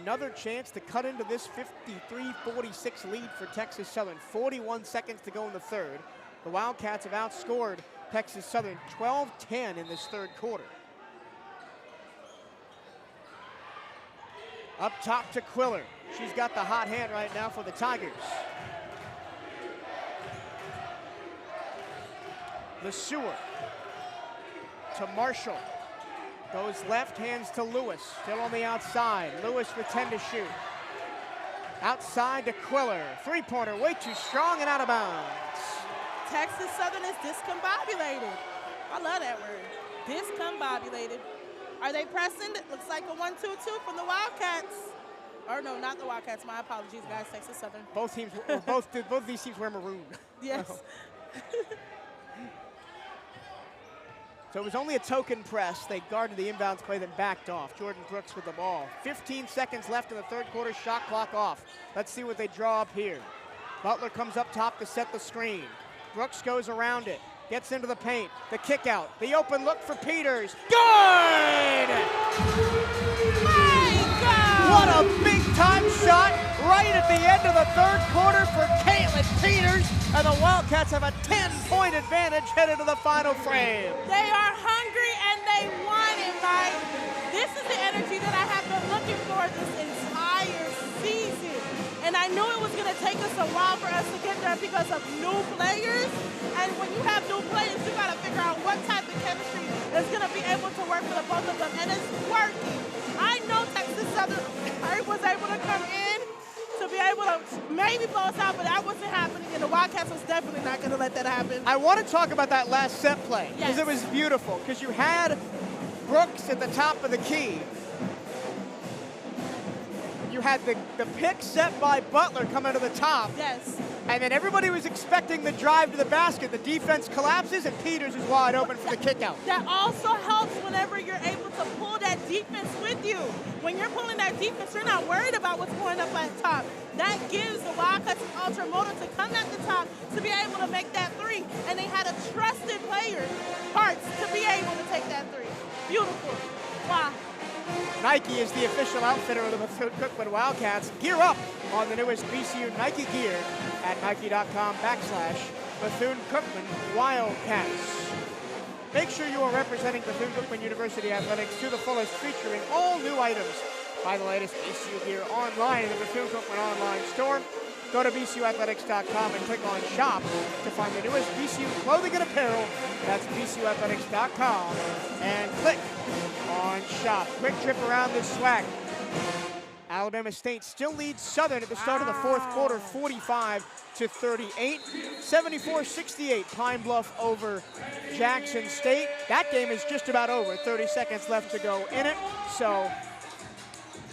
Another chance to cut into this 53-46 lead for Texas Southern. 41 seconds to go in the third. The Wildcats have outscored Texas Southern 12-10 in this third quarter. Up top to Quiller. She's got the hot hand right now for the Tigers. LeSueur to Marshall. Goes left, hands to Lewis. Still on the outside. Lewis with 10 to shoot. Outside to Quiller. Three-pointer way too strong and out of bounds. Texas Southern is discombobulated. I love that word. Discombobulated. Are they pressing? It looks like a 1-2-2 from the Wildcats. Or no, not the Wildcats. My apologies, guys. Texas Southern. Both teams, both these teams wear maroon. Yes. So it was only a token press. They guarded the inbounds play, then backed off. Jordan Brooks with the ball. 15 seconds left in the third quarter, shot clock off. Let's see what they draw up here. Butler comes up top to set the screen. Brooks goes around it, gets into the paint. The kick out, the open look for Peters. Good! My God! What a big time shot right at the end of the third quarter for Caitlin Peters. And the Wildcats have a 10-point advantage headed to the final frame. They are hungry and they want it, Mike. This is the energy that I have been looking for this entire season. And I knew it was going to take us a while for us to get there because of new players. And when you have new players, you got to figure out what type of chemistry is going to be able to work for the both of them. And it's working. I know Texas Southern was able to come in to be able to maybe blow us out, but that wasn't happening, and the Wildcats was definitely not going to let that happen. I want to talk about that last set play because Yes. it was beautiful, because you had Brooks at the top of the key. You had the pick set by Butler coming to the top. Yes. And then everybody was expecting the drive to the basket. The defense collapses, and Peters is wide open for the kick out. That also helps whenever you're able to pull that defense with you. When you're pulling that defense, you're not worried about what's going up at the top. That gives the Wildcats an ultra motive to come at the top to be able to make that three. And they had a trusted player, Parts, to be able to take that three. Beautiful. Wow. Nike is the official outfitter of the Bethune-Cookman Wildcats. Gear up on the newest BCU Nike gear at nike.com/Bethune-Cookman Wildcats. Make sure you are representing Bethune-Cookman University Athletics to the fullest, featuring all new items. Buy the latest BCU gear online in the Bethune-Cookman online store. Go to bcuathletics.com and click on Shop to find the newest BCU clothing and apparel. That's bcuathletics.com and click on Shop. Quick trip around this swag. Alabama State still leads Southern at the start of the fourth quarter, 45-38. 74-68, Pine Bluff over Jackson State. That game is just about over. 30 seconds left to go in it. So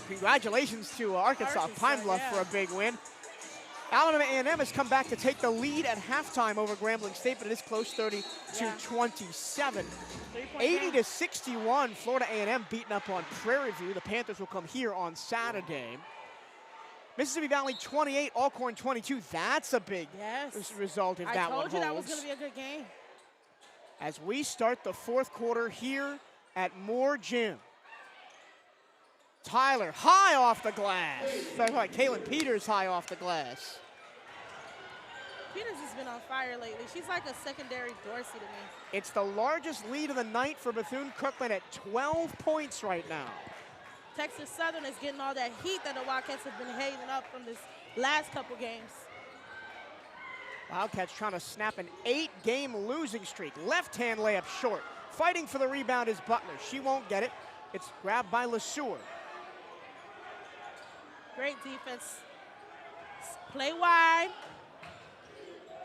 congratulations to Arkansas Pine Bluff for a big win. Alabama A&M has come back to take the lead at halftime over Grambling State, but it is close, 30-27. 80-61, Florida A&M beaten up on Prairie View. The Panthers will come here on Saturday. Mississippi Valley 28, Alcorn 22. That's a big result if that one holds. I told you that was going to be a good game. As we start the fourth quarter here at Moore Gym. Tyler, high off the glass. Sounds like Kaylin Peters high off the glass. Peters has been on fire lately. She's like a secondary Dorsey to me. It's the largest lead of the night for Bethune-Cookman at 12 points right now. Texas Southern is getting all that heat that the Wildcats have been hating up from this last couple games. Wildcats trying to snap an 8-game losing streak. Left-hand layup short. Fighting for the rebound is Butler. She won't get it. It's grabbed by LeSueur. Great defense. Play wide.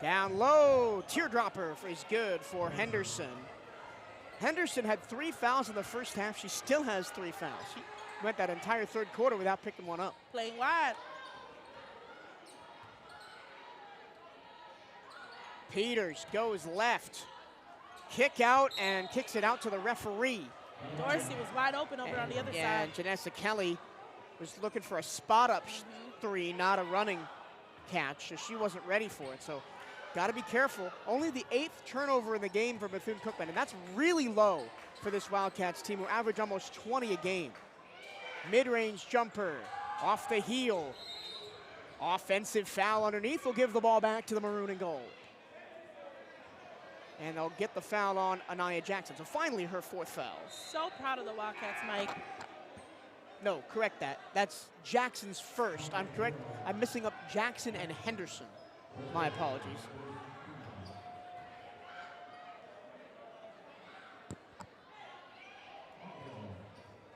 Down low. Teardropper is good for Henderson. Henderson had 3 fouls in the first half. She still has 3 fouls. She went that entire third quarter without picking one up. Playing wide. Peters goes left. Kick out and kicks it out to the referee. Dorsey was wide open over on the other side. And Janessa Kelly was looking for a spot-up three, not a running catch, so she wasn't ready for it. So got to be careful. Only the 8th turnover in the game for Bethune-Cookman, and that's really low for this Wildcats team, who average almost 20 a game. Mid-range jumper off the heel. Offensive foul underneath will give the ball back to the maroon and gold. And they'll get the foul on Anaya Jackson. So finally her 4th foul. So proud of the Wildcats, Mike. No, correct that. That's Jackson's first. I'm correct. I'm missing up Jackson and Henderson. My apologies.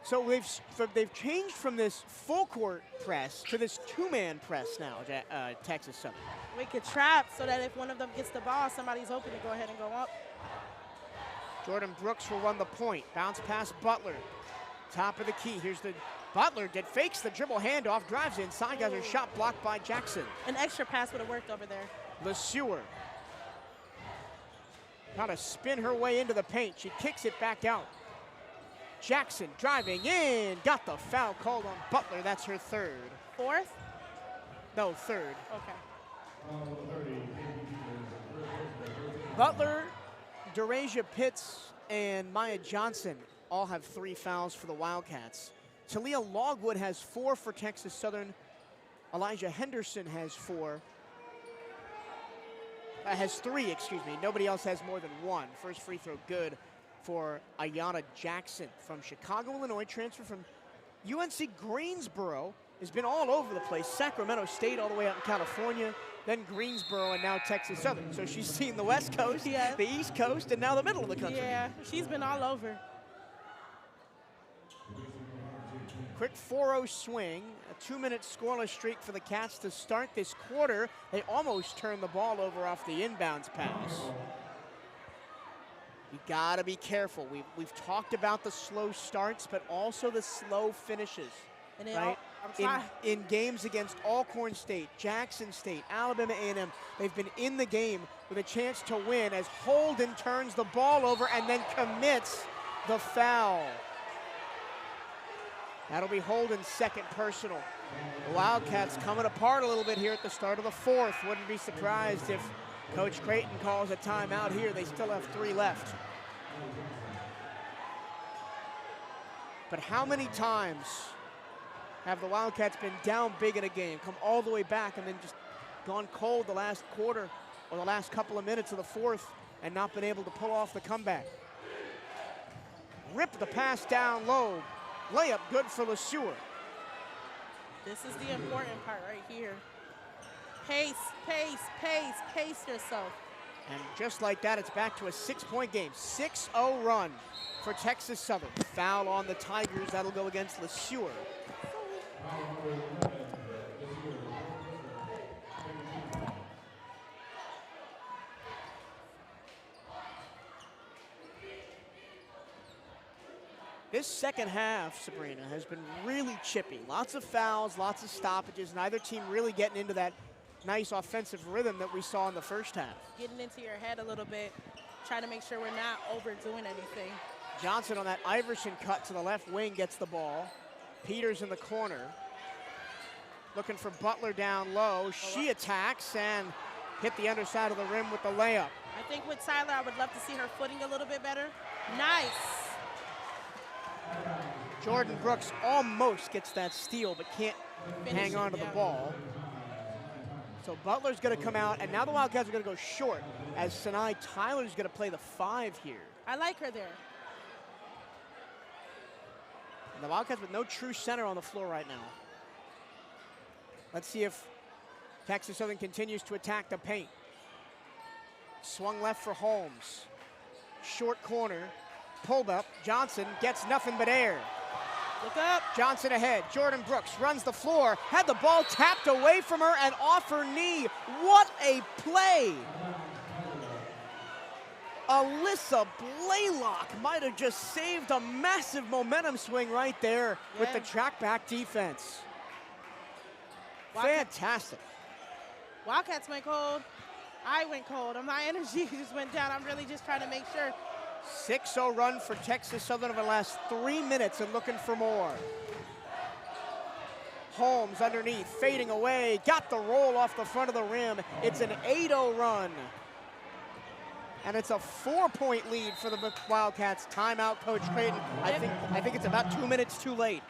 So they've changed from this full court press to this 2-man press now, Texas Southern. We could trap so that if one of them gets the ball, somebody's open to go ahead and go up. Jordan Brooks will run the point. Bounce past Butler. Top of the key. Here's the Butler fakes the dribble handoff, drives inside, got her shot blocked by Jackson. An extra pass would have worked over there. LeSueur. Trying to spin her way into the paint. She kicks it back out. Jackson driving in. Got the foul called on Butler. That's her 3rd. 4th? No, 3rd. Okay. Butler, Derasia Pitts, and Maya Johnson all have 3 fouls for the Wildcats. Talia Logwood has 4 for Texas Southern. Elijah Henderson has 3, excuse me. Nobody else has more than 1. First free throw good for Ayanna Jackson from Chicago, Illinois, transfer from UNC Greensboro. Has been all over the place. Sacramento State all the way out in California, then Greensboro, and now Texas Southern. So she's seen the West Coast, the East Coast, and now the middle of the country. Yeah, she's been all over. Quick 4-0 swing, a 2-minute scoreless streak for the Cats to start this quarter. They almost turned the ball over off the inbounds pass. You gotta be careful. We've talked about the slow starts, but also the slow finishes. And it right? in games against Alcorn State, Jackson State, Alabama A&M. They've been in the game with a chance to win as Holden turns the ball over and then commits the foul. That'll be Holden's second personal. The Wildcats coming apart a little bit here at the start of the fourth. Wouldn't be surprised if Coach Creighton calls a timeout here. They still have 3 left. But how many times have the Wildcats been down big in a game, come all the way back, and then just gone cold the last quarter or the last couple of minutes of the fourth and not been able to pull off the comeback? Rip the pass down low. Layup good for LeSueur. This is the important part right here. Pace, pace, pace, pace yourself. And just like that, it's back to a 6-point game. 6-0 run for Texas Southern. Foul on the Tigers. That'll go against LeSueur. This second half, Sabrina, has been really chippy. Lots of fouls, lots of stoppages, neither team really getting into that nice offensive rhythm that we saw in the first half. Getting into your head a little bit, trying to make sure we're not overdoing anything. Johnson on that Iverson cut to the left wing gets the ball. Peters in the corner. Looking for Butler down low. She attacks and hit the underside of the rim with the layup. I think with Tyler, I would love to see her footing a little bit better. Nice. Jordan Brooks almost gets that steal, but can't hang on to the ball. So Butler's going to come out, and now the Wildcats are going to go short as Sinai Tyler's going to play the 5 here. I like her there. And the Wildcats with no true center on the floor right now. Let's see if Texas Southern continues to attack the paint. Swung left for Holmes. Short corner. Pulled up. Johnson gets nothing but air. Look up. Johnson ahead. Jordan Brooks runs the floor. Had the ball tapped away from her and off her knee. What a play. Alyssa Blaylock might have just saved a massive momentum swing right there with the track back defense. Fantastic. Wildcats went cold. I went cold. My energy just went down. I'm really just trying to make sure. 6-0 run for Texas Southern over the last 3 minutes and looking for more. Holmes underneath, fading away, got the roll off the front of the rim. It's an 8-0 run. And it's a 4-point lead for the Wildcats. Timeout, Coach Creighton. I think it's about 2 minutes too late.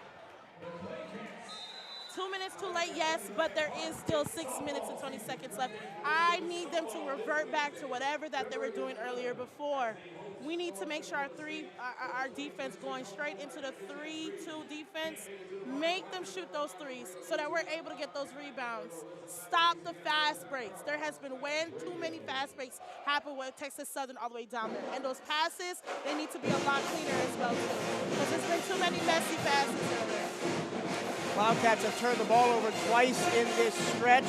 2 minutes too late, yes, but there is still 6 minutes and 20 seconds left. I need them to revert back to whatever that they were doing earlier before. We need to make sure our defense going straight into the 3-2 defense, make them shoot those threes so that we're able to get those rebounds. Stop the fast breaks. There has been way too many fast breaks happen with Texas Southern all the way down there. And those passes, they need to be a lot cleaner as well too, because there's been too many messy passes earlier. Wildcats have turned the ball over twice in this stretch.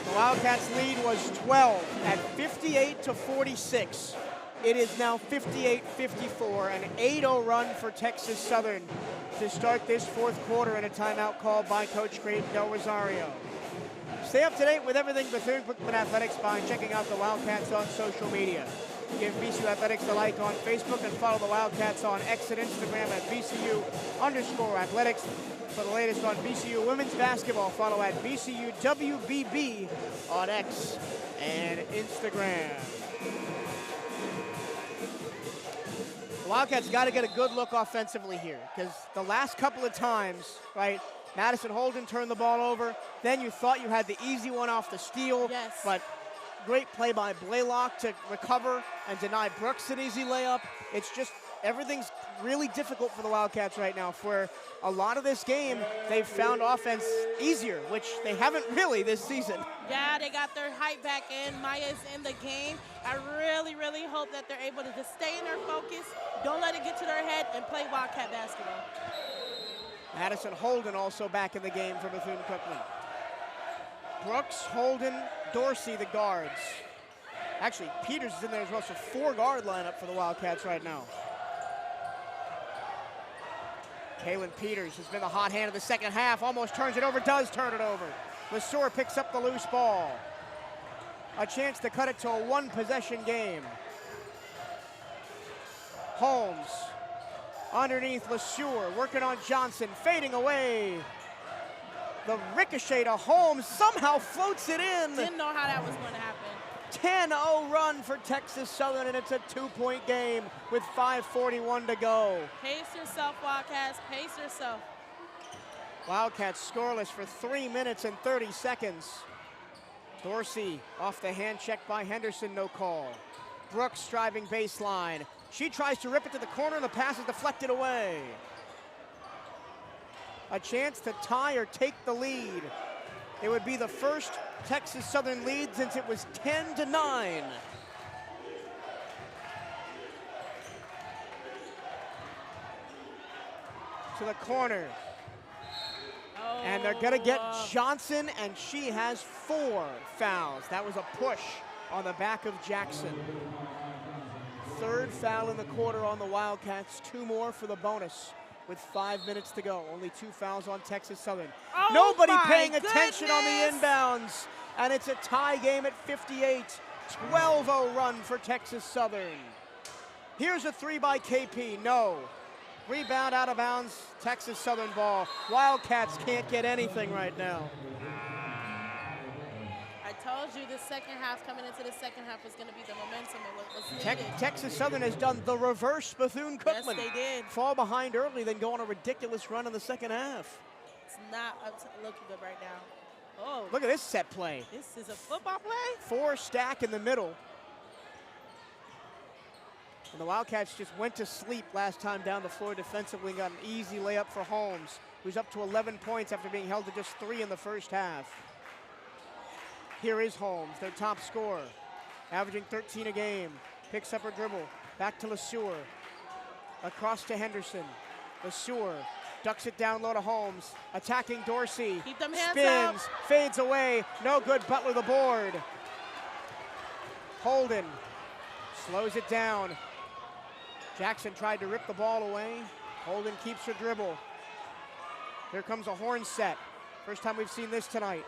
The Wildcats lead was 12 at 58-46. It is now 58-54, an 8-0 run for Texas Southern to start this fourth quarter in a timeout called by Coach Creighton Del Rosario. Stay up to date with everything Bethune-Cookman Athletics by checking out the Wildcats on social media. Give BCU Athletics a like on Facebook and follow the Wildcats on X and Instagram at BCU_athletics. For the latest on BCU women's basketball, follow at BCU WBB on X and Instagram. The Wildcats got to get a good look offensively here, because the last couple of times, right, Madison Holden turned the ball over. Then you thought you had the easy one off the steal, but great play by Blaylock to recover and deny Brooks an easy layup. It's just everything's really difficult for the Wildcats right now. For a lot of this game, they've found offense easier, which they haven't really this season. Yeah, they got their hype back in. Maya's in the game. I really, really hope that they're able to just stay in their focus, don't let it get to their head, and play Wildcat basketball. Madison Holden also back in the game for Bethune-Cookman. Brooks, Holden, Dorsey, the guards. Actually, Peters is in there as well, so 4-guard lineup for the Wildcats right now. Kaylin Peters has been the hot hand of the second half, almost turns it over, does turn it over. LeSueur picks up the loose ball. A chance to cut it to a one-possession game. Holmes underneath LeSueur, working on Johnson, fading away. The ricochet to Holmes, somehow floats it in. Didn't know how that was going to happen. 10-0 run for Texas Southern, and it's a 2-point game with 5:41 to go. Pace yourself, Wildcats, pace yourself. Wildcats scoreless for 3 minutes and 30 seconds. Dorsey off the hand check by Henderson, no call. Brooks driving baseline. She tries to rip it to the corner, and the pass is deflected away. A chance to tie or take the lead. It would be the first Texas Southern lead since it was 10-9. To the corner. Oh. And they're gonna get Johnson, and she has 4 fouls. That was a push on the back of Jackson. 3rd foul in the quarter on the Wildcats, 2 more for the bonus with 5 minutes to go. Only 2 fouls on Texas Southern. Oh, nobody my paying attention on the goodness. inbounds, and it's a tie game at 58. 12-0 run for Texas Southern. Here's a 3 by KP, no. Rebound out of bounds, Texas Southern ball. Wildcats can't get anything right now. I told you the second half, coming into the second half, was going to be the momentum and what was needed. Texas Southern has done the reverse Bethune-Cookman. Yes, they did. Fall behind early, then go on a ridiculous run in the second half. It's not looking good right now. Oh, Look at this set play. this is a football play? 4 stack in the middle. And the Wildcats just went to sleep last time down the floor defensively and got an easy layup for Holmes, who's up to 11 points after being held to just 3 in the first half. Here is Holmes, their top scorer, averaging 13 a game. Picks up her dribble, back to LeSueur. Across to Henderson. LeSueur ducks it down low to Holmes. Attacking Dorsey. Keep them hands Spins, up. fades away. No good, Butler the board. Holden slows it down. Jackson tried to rip the ball away. Holden keeps her dribble. Here comes a horn set. First time we've seen this tonight.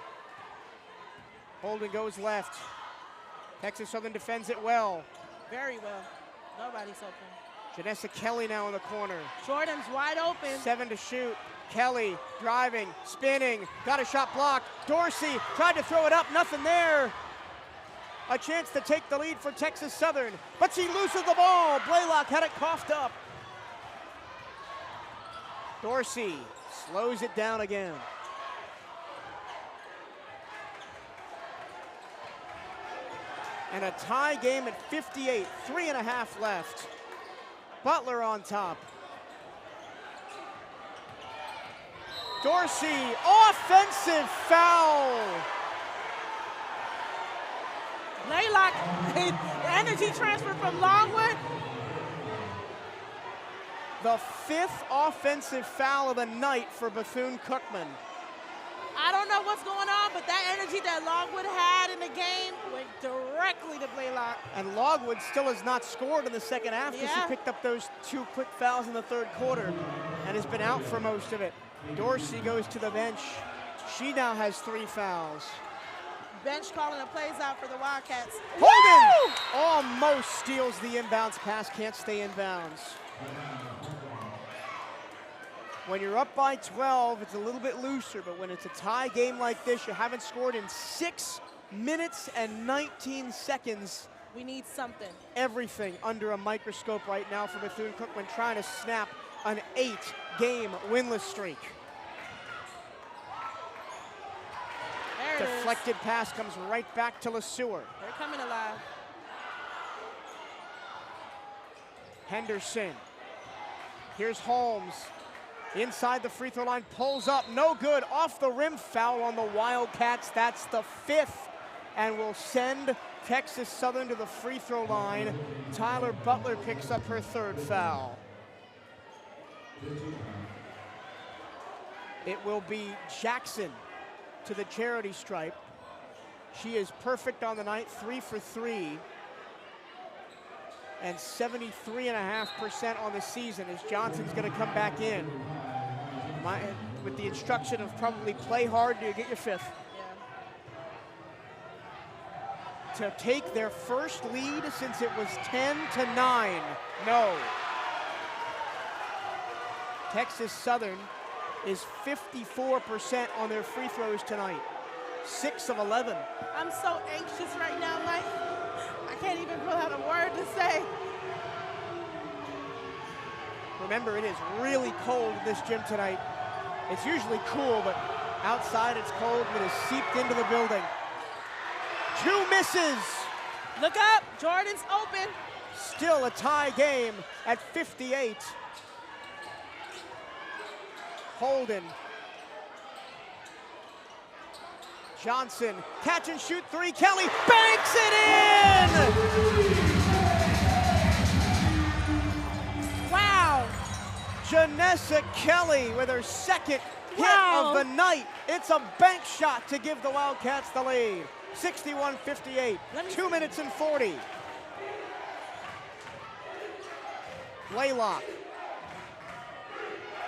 Holden goes left. Texas Southern defends it well. Very well. Nobody's open. Janessa Kelly now in the corner. Jordan's wide open. 7 to shoot. Kelly driving, spinning, got a shot blocked. Dorsey tried to throw it up, nothing there. A chance to take the lead for Texas Southern, but she loses the ball. Blaylock had it coughed up. Dorsey slows it down again. And a tie game at 58, 3.5 left. Butler on top. Dorsey, offensive foul. Blaylock, energy transfer from Longwood. The 5th offensive foul of the night for Bethune-Cookman. I don't know what's going on, but that energy that Longwood had in the game went directly to Blaylock. And Longwood still has not scored in the second half because Yeah. she picked up those 2 quick fouls in the 3rd quarter and has been out for most of it. Dorsey goes to the bench. She now has 3 fouls. Bench calling the plays out for the Wildcats. Holden almost steals the inbounds pass, can't stay in bounds. When you're up by 12, it's a little bit looser, but when it's a tie game like this, you haven't scored in 6 minutes and 19 seconds. We need something. Everything under a microscope right now for Bethune-Cookman, trying to snap an 8-game winless streak. There it Deflected pass comes right back to LeSueur. is. They're coming alive. Henderson. Here's Holmes. Inside the free throw line, pulls up, no good. Off the rim, foul on the Wildcats. That's the 5th, and will send Texas Southern to the free throw line. Tyler Butler picks up her 3rd foul. It will be Jackson to the charity stripe. She is perfect on the night, 3 for 3. And 73.5% on the season as Johnson's gonna come back in. with the instruction of probably play hard to get your 5th. To take their first lead since it was 10-9. No. Texas Southern is 54% on their free throws tonight. 6 of 11. I'm so anxious right now, Mike. I can't even pull out a word to say. Remember, it is really cold in this gym tonight. It's usually cool, but outside it's cold and it has seeped into the building. 2 misses. Look up, Jordan's open. Still a tie game at 58. Holden. Johnson, catch and shoot 3. Kelly banks it in! Wow. Janessa Kelly with her 2nd hit Wow. of the night. It's a bank shot to give the Wildcats the lead. 61-58, 2 minutes and 40. Blaylock.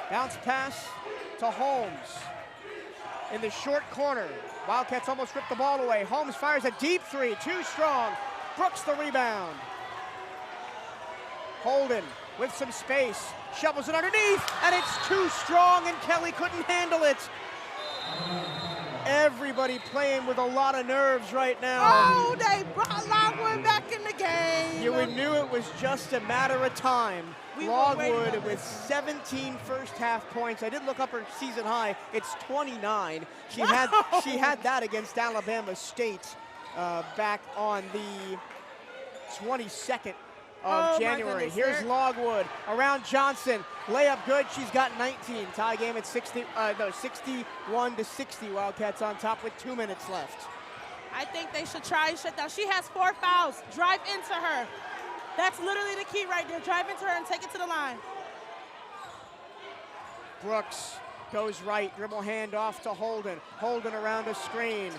Bounce pass to Holmes. In the short corner, Wildcats almost ripped the ball away. Holmes fires a deep 3, too strong. Brooks the rebound. Holden with some space, shovels it underneath, and it's too strong, and Kelly couldn't handle it. Everybody playing with a lot of nerves right now. Oh, they brought Logwood back in the game. You knew it was just a matter of time. Logwood with 17 first half points. I did look up her season high. It's 29. She had that against Alabama State back on the 22nd of January. Here's Logwood around Johnson. Layup good. She's got 19. Tie game at 61-60. Wildcats on top with 2 minutes left. I think they should try and shut down. She has 4 fouls. Drive into her. That's literally the key right there. Drive into her and take it to the line. Brooks goes right. Dribble hand off to Holden. Holden around a screen.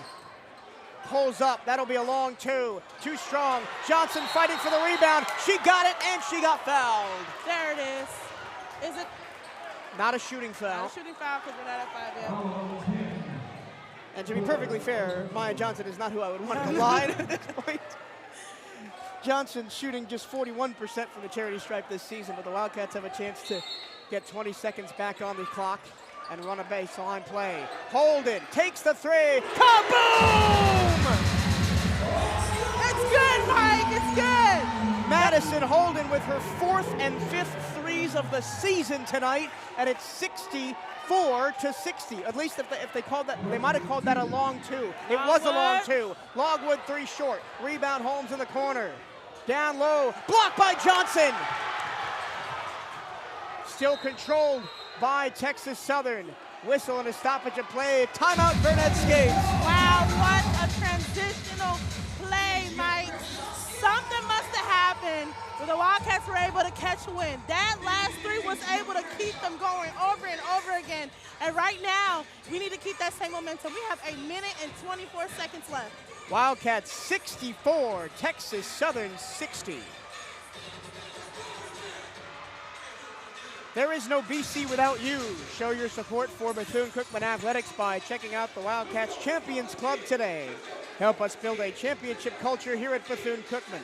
Pulls up. That'll be a long 2. Too strong. Johnson fighting for the rebound. She got it, and she got fouled. There it is. Is it? Not a shooting foul. Not a shooting foul because we're not at 5 yet. And to be perfectly fair, Maya Johnson is not who I would want to line at this point. Johnson shooting just 41% from the charity stripe this season, but the Wildcats have a chance to get 20 seconds back on the clock and run a baseline play. Holden takes the 3. Kaboom! It's good, Mike. It's good. Madison Holden with her 4th and 5th threes of the season tonight, and it's 64-60. At least if they called that, they might have called that a long 2. It was a long 2. Logwood 3 short. Rebound Holmes in the corner. Down low, blocked by Johnson. Still controlled by Texas Southern. Whistle and a stoppage of play. Timeout, Burnett Skates. Wow, what a transitional play, Mike. Something must have happened where the Wildcats were able to catch a win. That last 3 was able to keep them going over and over again. And right now, we need to keep that same momentum. We have 1 minute and 24 seconds left. Wildcats 64, Texas Southern 60. There is no BC without you. Show your support for Bethune-Cookman Athletics by checking out the Wildcats Champions Club today. Help us build a championship culture here at Bethune-Cookman.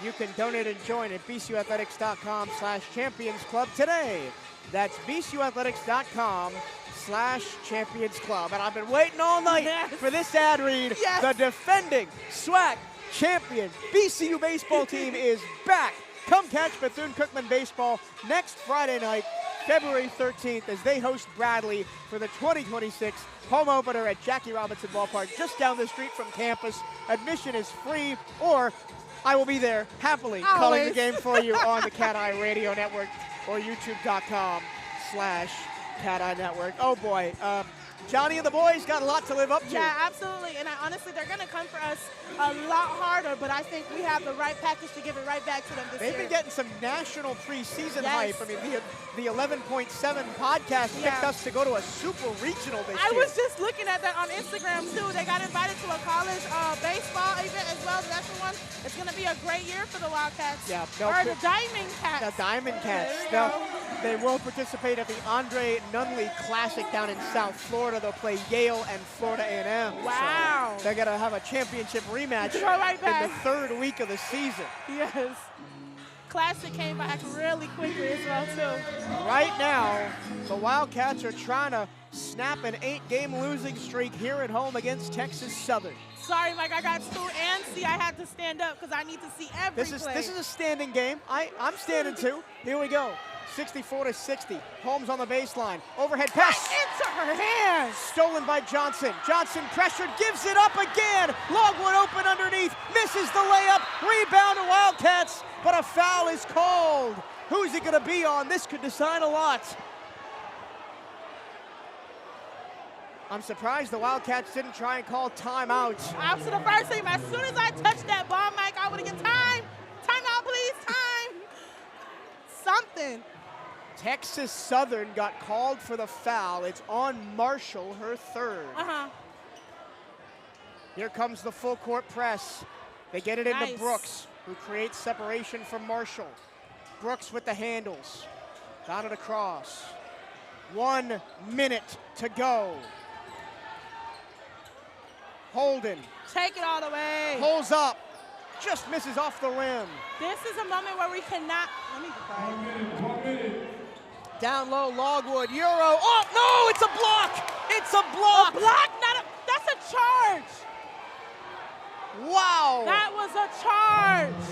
You can donate and join at bcuathletics.com/champions club today. That's bcuathletics.com/champions club. And I've been waiting all night for this ad read. Yes. The defending SWAC champion BCU baseball team is back. Come catch Bethune-Cookman baseball next Friday night, February 13th, as they host Bradley for the 2026 home opener at Jackie Robinson Ballpark, just down the street from campus. Admission is free, or I will be there happily calling the game for you on the CatEye Radio Network or youtube.com/CatEye Network. Oh boy, Johnny and the boys got a lot to live up to. Yeah, absolutely. And honestly, they're going to come for us a lot harder, but I think we have the right package to give it right back to them this year. They've been getting some national preseason hype. I mean, the 11.7 podcast picked us to go to a super regional this year. I was just looking at that on Instagram, too. They got invited to a college baseball event as well as the national one. It's going to be a great year for the Wildcats. Yeah. Or the Diamond Cats. The Diamond Cats. There we go. They will participate at the Andre Nunley Classic down in South Florida. They'll play Yale and Florida A&M. Wow. So they're going to have a championship rematch Right back. in the 3rd week of the season. Yes. Classic came back really quickly as well, too. Right now, the Wildcats are trying to snap an 8-game losing streak here at home against Texas Southern. Sorry, Mike, I got too antsy. I had to stand up because I need to see every play. This is a standing game. I'm standing too. Here we go. 64-60. Holmes on the baseline. Overhead pass. Into her hands. Stolen by Johnson. Johnson pressured, gives it up again. Logwood open underneath, misses the layup. Rebound to Wildcats, but a foul is called. Who's it going to be on? This could decide a lot. I'm surprised the Wildcats didn't try and call timeout. Out to the first team. As soon as I touched that ball, Mike, I would have get time. Timeout, please. Time. Something. Texas Southern got called for the foul. It's on Marshall, her 3rd. Here comes the full court press. They get it into Brooks, who creates separation from Marshall. Brooks with the handles. Got it across. 1 minute to go. Holden. Take it all the way. Pulls up. Just misses off the rim. This is a moment where we cannot. Let me be quiet. 1 minute. Down low, Logwood. Euro. Oh, no, it's a block. It's a block. A block, not a. That's a charge. Wow. That was a charge.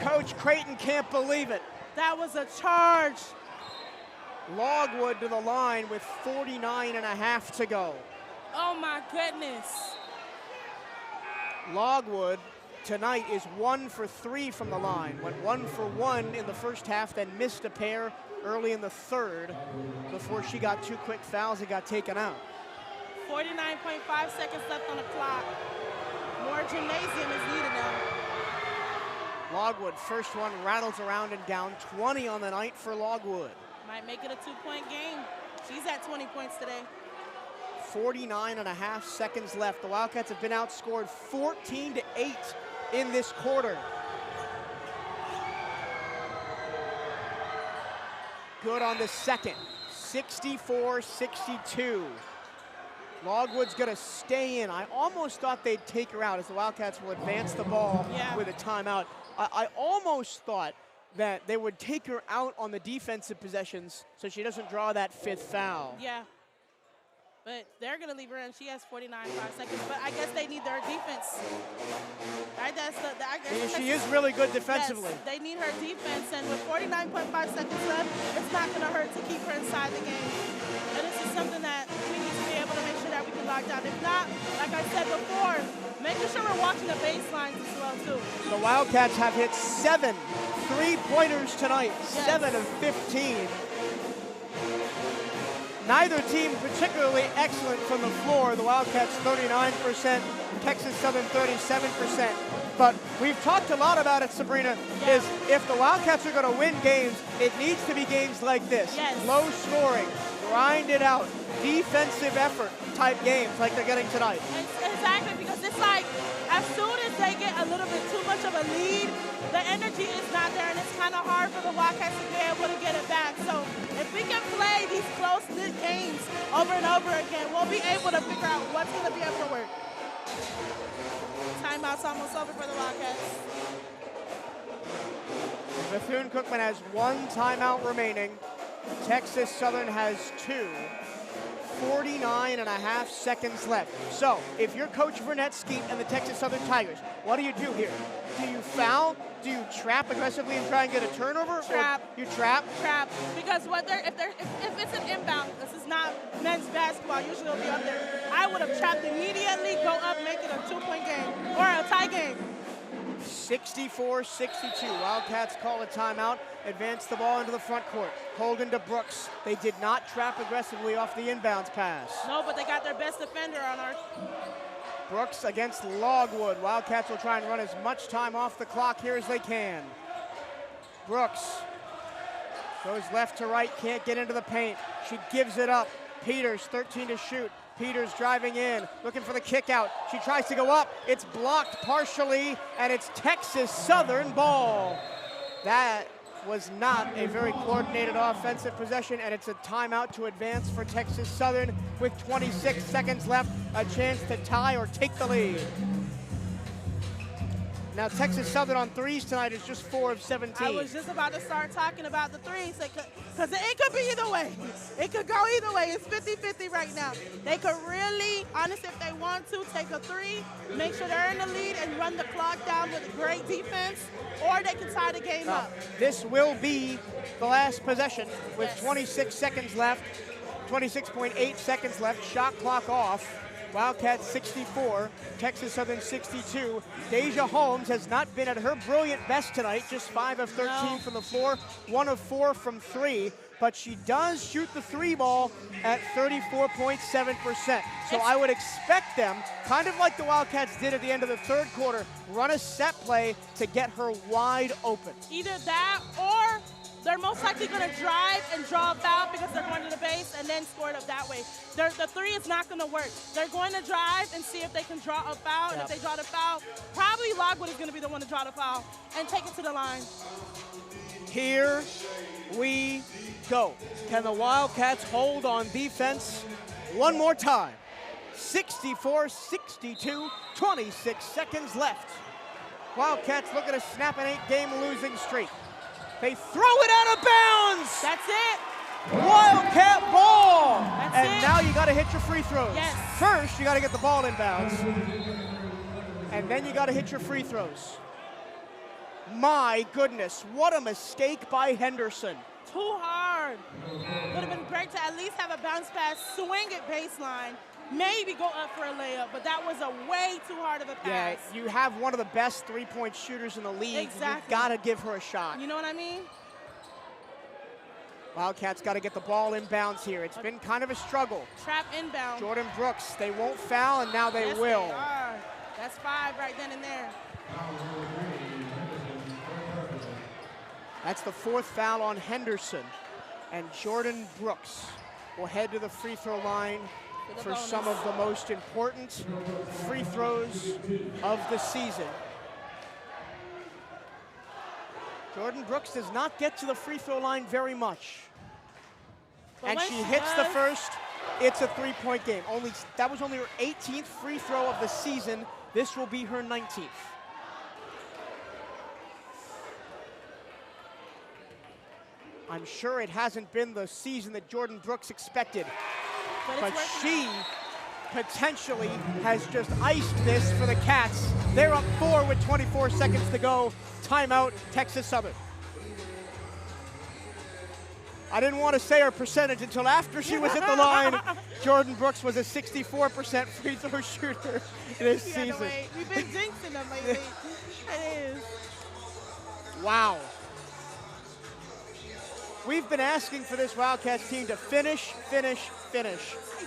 Coach Creighton can't believe it. That was a charge. Logwood to the line with 49.5 to go. Oh, my goodness. Logwood tonight is 1 for 3 from the line. Went 1 for 1 in the first half, then missed a pair early in the 3rd before she got 2 quick fouls and got taken out. 49.5 seconds left on the clock. More gymnasium is needed now. Logwood, first one, rattles around and down. 20 on the night for Logwood. Might make it a 2-point game. She's at 20 points today. 49.5 seconds left. The Wildcats have been outscored 14-8 in this quarter. Good on the second. 64-62. Logwood's going to stay in. I almost thought they'd take her out as the Wildcats will advance the ball with a timeout. I almost thought that they would take her out on the defensive possessions so she doesn't draw that 5th foul. Yeah. But they're going to leave her in. She has 49.5 seconds. But I guess they need their defense. She is really good defensively. Yes, they need her defense. And with 49.5 seconds left, it's not going to hurt to keep her inside the game. And this is something that we need to be able to make sure that we can lock down. If not, like I said before, making sure we're watching the baselines as well, too. The Wildcats have hit 7 3-pointers tonight, yes. 7 of 15. Neither team particularly excellent from the floor. The Wildcats 39%, Texas Southern 37%. But we've talked a lot about it, Sabrina, is if the Wildcats are going to win games, it needs to be games like this. Yes. Low scoring, grind it out, defensive effort type games like they're getting tonight. Exactly, because it's like as soon as they get a little bit too much of a lead, the energy is not there, and it's kind of hard for the Wildcats to be able to get it back. So if we can play these close-knit games over and over again, we'll be able to figure out what's going to be able to work. Timeout's almost over for the Wildcats. Bethune-Cookman has 1 timeout remaining. Texas Southern has 2. 49.5 seconds left. So, if you're Coach Vernetsky and the Texas Southern Tigers, what do you do here? Do you foul? Do you trap aggressively and try and get a turnover? Trap. Or you trap? Trap. Because if it's an inbound, this is not men's basketball, usually it'll be up there. I would have trapped immediately, go up, make it a 2-point game or a tie game. 64-62. Wildcats call a timeout, advance the ball into the front court. Holden to Brooks. They did not trap aggressively off the inbounds pass. No, but they got their best defender on our... Brooks against Logwood. Wildcats will try and run as much time off the clock here as they can. Brooks goes left to right, can't get into the paint. She gives it up. Peters, 13 to shoot. Peters driving in, looking for the kick out. She tries to go up. It's blocked partially, and it's Texas Southern ball. That was not a very coordinated offensive possession, and it's a timeout to advance for Texas Southern with 26 seconds left, a chance to tie or take the lead. Now, Texas Southern on threes tonight is just 4 of 17. I was just about to start talking about the threes because it could be either way. It could go either way. It's 50-50 right now. They could really, honestly, if they want to, take a three, make sure they're in the lead and run the clock down with great defense, or they can tie the game up. This will be the last possession with 26 seconds left, 26.8 seconds left, shot clock off. Wildcats 64, Texas Southern 62. Deja Holmes has not been at her brilliant best tonight, just 5 of 13 from the floor, 1 of 4 from 3, but she does shoot the 3 ball at 34.7%. So I would expect them, kind of like the Wildcats did at the end of the third quarter, run a set play to get her wide open. Either that or they're most likely going to drive and draw a foul because they're going to the base and then score it up that way. The three is not going to work. They're going to drive and see if they can draw a foul. And if they draw the foul, probably Lockwood is going to be the one to draw the foul and take it to the line. Here we go. Can the Wildcats hold on defense one more time? 64-62, 26 seconds left. Wildcats looking to snap an 8-game losing streak. They throw it out of bounds. That's it. Wildcat ball. That's it. Now you got to hit your free throws. Yes. First, you got to get the ball inbounds. And then you got to hit your free throws. My goodness, what a mistake by Henderson. Too hard. Would have been great to at least have a bounce pass, swing it baseline, maybe go up for a layup, but that was a way too hard of a pass. Yeah, you have one of the best three-point shooters in the league. Exactly. You've got to give her a shot. You know what I mean? Wildcats got to get the ball inbounds here. It's been kind of a struggle. Trap inbound. Jordan Brooks, they won't foul, and now they will. They are. That's 5 right then and there. That's the 4th foul on Henderson. And Jordan Brooks will head to the free throw line for some of the most important free throws of the season. Jordan Brooks does not get to the free throw line very much. And she hits the first, it's a 3-point game. That was only her 18th free throw of the season. This will be her 19th. I'm sure it hasn't been the season that Jordan Brooks expected, but she potentially has just iced this for the Cats. They're up 4 with 24 seconds to go. Timeout, Texas Southern. I didn't want to say her percentage until after she was at the line. Jordan Brooks was a 64% free throw shooter this season. We've been jinxing them lately. It is. Wow. We've been asking for this Wildcats team to finish.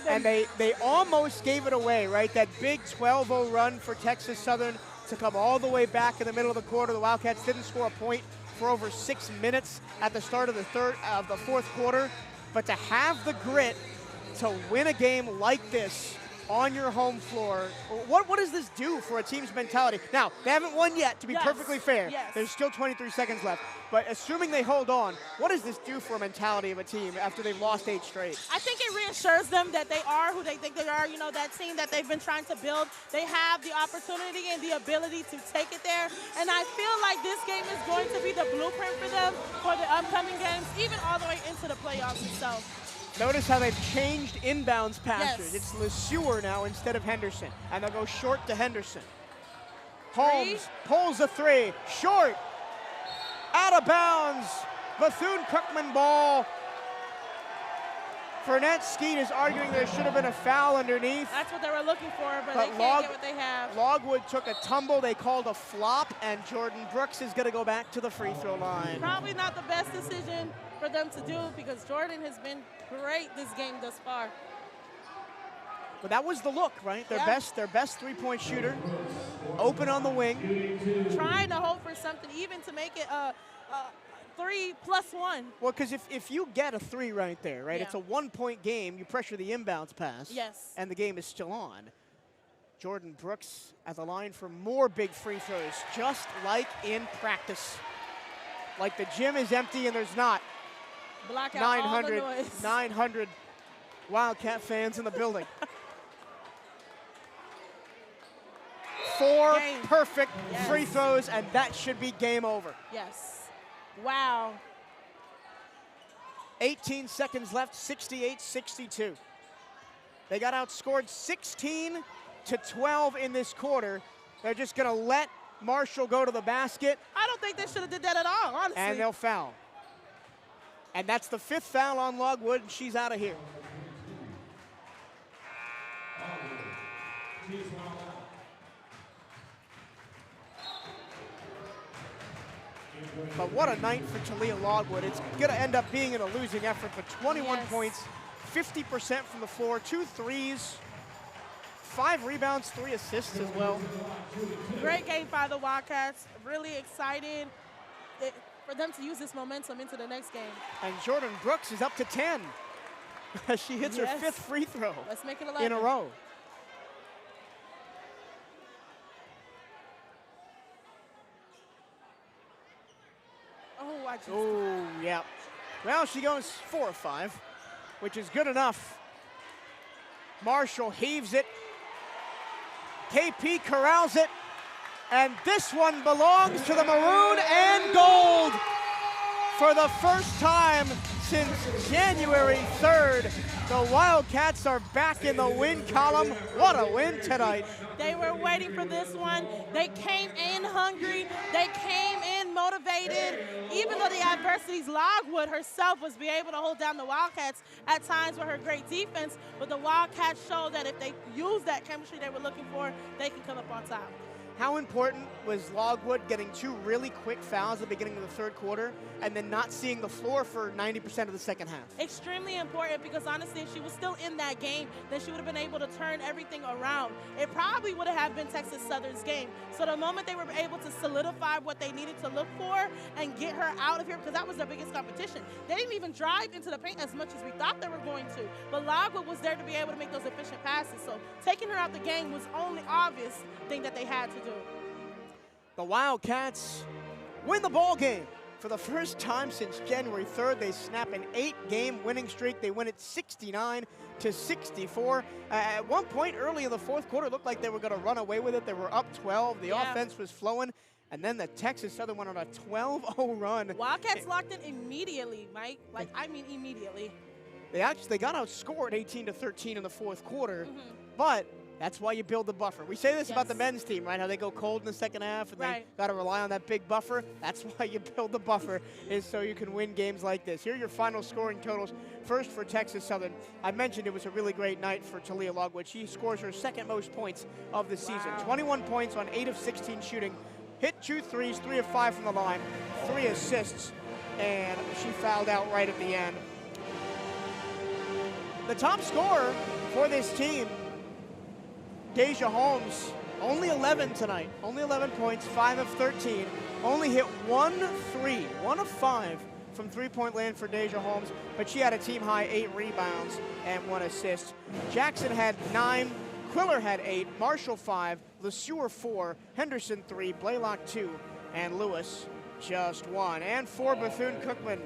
And they almost gave it away, right? That big 12-0 run for Texas Southern to come all the way back in the middle of the quarter. The Wildcats didn't score a point for over 6 minutes at the start of the fourth quarter. But to have the grit to win a game like this on your home floor, what does this do for a team's mentality? Now, they haven't won yet, to be perfectly fair. Yes. There's still 23 seconds left. But assuming they hold on, what does this do for a mentality of a team after they've lost 8 straight? I think it reassures them that they are who they think they are. You know, that team that they've been trying to build. They have the opportunity and the ability to take it there. And I feel like this game is going to be the blueprint for them for the upcoming games, even all the way into the playoffs itself. Notice how they've changed inbounds passers. Yes. It's LeSueur now instead of Henderson. And they'll go short to Henderson. Holmes pulls a 3. Short. Out of bounds. Bethune-Cookman ball. Fernette Skeet is arguing there should have been a foul underneath. That's what they were looking for, but they can't get what they have. Logwood took a tumble. They called a flop, and Jordan Brooks is going to go back to the free throw line. Probably not the best decision for them to do because Jordan has been great this game thus far. But that was the look, right? Their best three-point shooter, open on the wing. Trying to hope for something, even to make it a 3+1. Well, because if you get a 3 right there, right, Yeah. it's a 1-point game. You pressure the inbounds pass. Yes. And the game is still on. Jordan Brooks at the line for more big free throws, just like in practice. like the gym is empty and there's not Block out all the 900 Wildcat fans in the building. 4 perfect free throws, and that should be game over. Yes. Wow. 18 seconds left, 68-62. They got outscored 16-12 in this quarter. They're just going to let Marshall go to the basket. I don't think they should have did that at all, honestly. And they'll foul. And that's the 5th foul on Logwood, and she's out of here. But what a night for Talia Logwood. It's going to end up being in a losing effort, but 21 points, 50% from the floor, 2 threes, 5 rebounds, 3 assists as well. Great game by the Wildcats. Really excited for them to use this momentum into the next game. And Jordan Brooks is up to 10. She hits her 5th free throw. Let's make it 11. In a row. Oh, yeah. Well, she goes 4 of 5, which is good enough. Marshall heaves it. KP corrals it. And this one belongs to the maroon and gold. For the first time since January 3rd, the Wildcats are back in the win column. What a win tonight. They were waiting for this one. They came in hungry. They came in motivated. Even though the adversities, Logwood herself was be able to hold down the Wildcats at times with her great defense, but the Wildcats showed that if they use that chemistry they were looking for, they can come up on top. How important was Logwood getting 2 really quick fouls at the beginning of the 3rd quarter and then not seeing the floor for 90% of the second half? Extremely important, because honestly, if she was still in that game, then she would have been able to turn everything around. It probably would have been Texas Southern's game. So the moment they were able to solidify what they needed to look for and get her out of here, because that was their biggest competition. They didn't even drive into the paint as much as we thought they were going to. But Logwood was there to be able to make those efficient passes. So taking her out the game was only obvious thing that they had to do. The Wildcats win the ball game. For the first time since January 3rd, they snap an 8-game winning streak. They win it 69-64. At one point early in the 4th quarter, it looked like they were going to run away with it. They were up 12. The offense was flowing. And then the Texas Southern went on a 12-0 run. Wildcats locked in immediately, Mike. I mean immediately. They got outscored 18-13 in the 4th quarter. But that's why you build the buffer. We say this about the men's team, right? How they go cold in the second half and they got to rely on that big buffer. That's why you build the buffer, is so you can win games like this. Here are your final scoring totals. First for Texas Southern. I mentioned it was a really great night for Talia Logwood. She scores her 2nd most points of the season. 21 points on 8 of 16 shooting. Hit 2 threes, 3 of 5 from the line, 3 assists, and she fouled out right at the end. The top scorer for this team, Deja Holmes, only 11 tonight. Only 11 points, 5 of 13. Only hit 1 3, 1 of 5 from three-point land for Deja Holmes, but she had a team-high 8 rebounds and 1 assist. Jackson had 9, Quiller had 8, Marshall 5, LeSueur 4, Henderson 3, Blaylock 2, and Lewis just 1. And for Bethune-Cookman,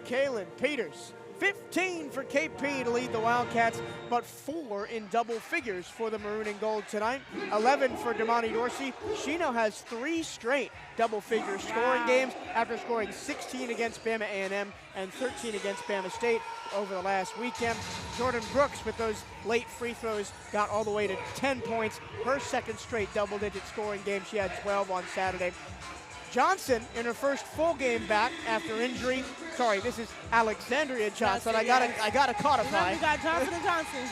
Kaylin Peters, 15 for KP to lead the Wildcats, but 4 in double figures for the Maroon and Gold tonight. 11 for Damani Dorsey. She now has 3 straight double-figure scoring games after scoring 16 against Bama A&M and 13 against Bama State over the last weekend. Jordan Brooks, with those late free throws, got all the way to 10 points. Her 2nd straight double-digit scoring game. She had 12 on Saturday. Johnson, in her first full game back after injury. Sorry, this is Alexandria Johnson. I gotta codify. You got Johnson and Johnson.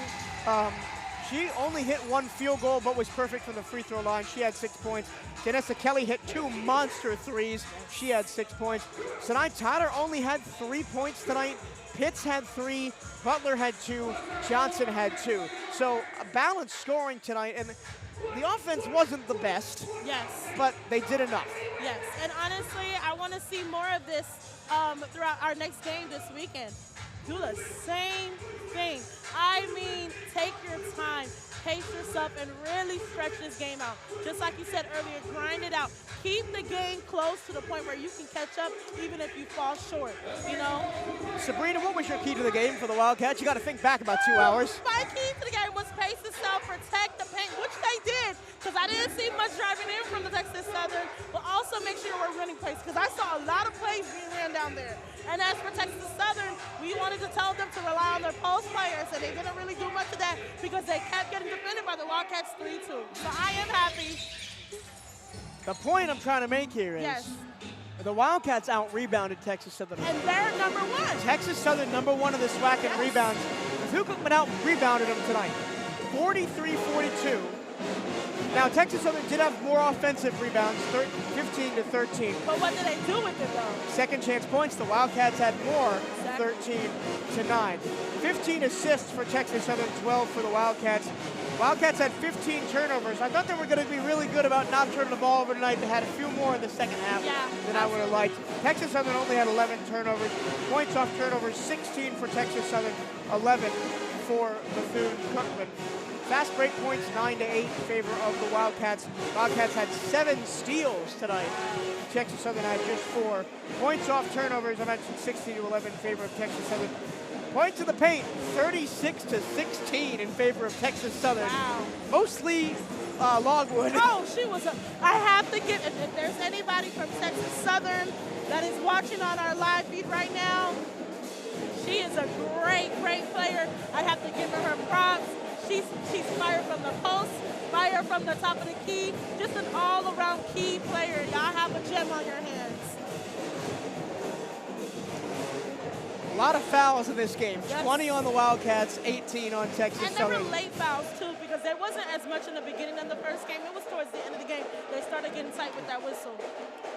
She only hit 1 field goal, but was perfect from the free throw line. She had 6 points. Janessa Kelly hit 2 monster threes. She had 6 points. Sinai Tyler only had 3 points tonight. Pitts had 3, Butler had 2, Johnson had 2. So a balanced scoring tonight, and the offense wasn't the best. Yes. But they did enough. Yes, and honestly, I want to see more of this throughout our next game this weekend. Do the same thing. I mean, take your time. Pace yourself and really stretch this game out. Just like you said earlier, grind it out. Keep the game close to the point where you can catch up even if you fall short, you know? Sabrina, what was your key to the game for the Wildcats? You got to think back about 2 hours. My key to the game was pace yourself, protect the paint, which they did, because I didn't see much driving in from the Texas Southern, but also make sure we're running plays, because I saw a lot of plays being ran down there. And as for Texas Southern, we wanted to tell them to rely on their post players, and they didn't really do much of that because they kept getting defended by the Wildcats 3-2. So I am happy. The point I'm trying to make here is the Wildcats out-rebounded Texas Southern. And they're number one. Texas Southern number one in the SWAC in rebounds. Bethune-Cookman out-rebounded them tonight, 43-42. Now, Texas Southern did have more offensive rebounds, 15-13. But what did they do with it, though? Second chance points, the Wildcats had more, 13-9. 15 assists for Texas Southern, 12 for the Wildcats. Wildcats had 15 turnovers. I thought they were going to be really good about not turning the ball over tonight. They had a few more in the second half than I would have liked. Texas Southern only had 11 turnovers. Points off turnovers, 16 for Texas Southern, 11 for Bethune-Cookman. Fast break points, 9-8 in favor of the Wildcats. Wildcats had 7 steals tonight. Texas Southern had just 4. Points off turnovers, I mentioned 16-11 in favor of Texas Southern. Points in the paint, 36-16 in favor of Texas Southern. Wow. Mostly Logwood. Oh, she was I have to give, if there's anybody from Texas Southern that is watching on our live feed right now, she is a great, great player. I have to give her props. She's fire from the post, fire from the top of the key, just an all-around key player. Y'all have a gem on your hands. A lot of fouls in this game. Yes. 20 on the Wildcats, 18 on Texas And there Southern. were late fouls, too, because there wasn't as much in the beginning of the first game. It was towards the end of the game. They started getting tight with that whistle.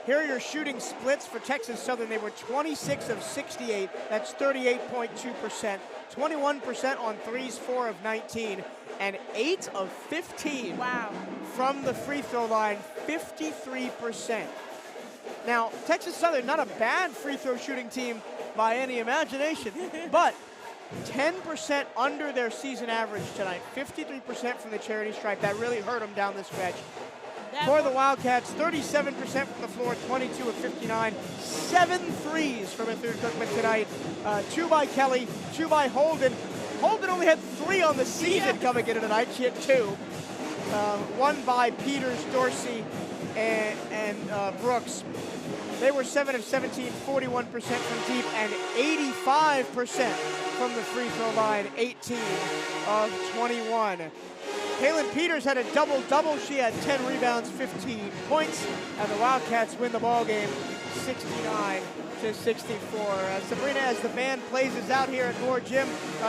Here are your shooting splits for Texas Southern. They were 26 of 68. That's 38.2%. 21% on threes, 4 of 19. And 8 of 15 from the free throw line, 53%. Now, Texas Southern, not a bad free throw shooting team by any imagination, but 10% under their season average tonight. 53% from the charity stripe. That really hurt them down the stretch. For the Wildcats, 37% from the floor, 22 of 59. 7 threes from Bethune-Cookman tonight. 2 by Kelly, 2 by Holden. Holden only had 3 on the season coming into tonight. She had 2. 1 by Peters, Dorsey, and Brooks. They were 7 of 17, 41% from deep, and 85% from the free throw line, 18 of 21. Kaylin Peters had a double-double. She had 10 rebounds, 15 points, and the Wildcats win the ball game 69-64. Sabrina, as the band plays us out here at Moore Gym,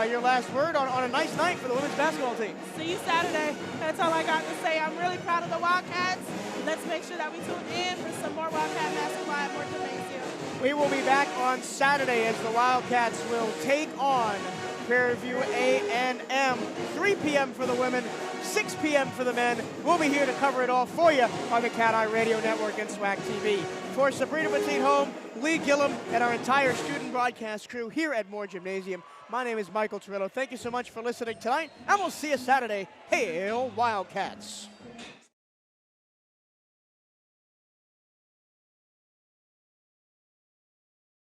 your last word on a nice night for the women's basketball team. See you Saturday. That's all I got to say. I'm really proud of the Wildcats. Let's make sure that we tune in for some more Wildcat basketball at Moore Gymnasium. We will be back on Saturday as the Wildcats will take on Prairie View A&M. 3 p.m. for the women, 6 p.m. for the men. We'll be here to cover it all for you on the CatEye Radio Network and SWAC TV. For Sabrina Bethune-Home, Lee Gillum, and our entire student broadcast crew here at Moore Gymnasium, my name is Michael Torillo. Thank you so much for listening tonight, and we'll see you Saturday. Hail Wildcats!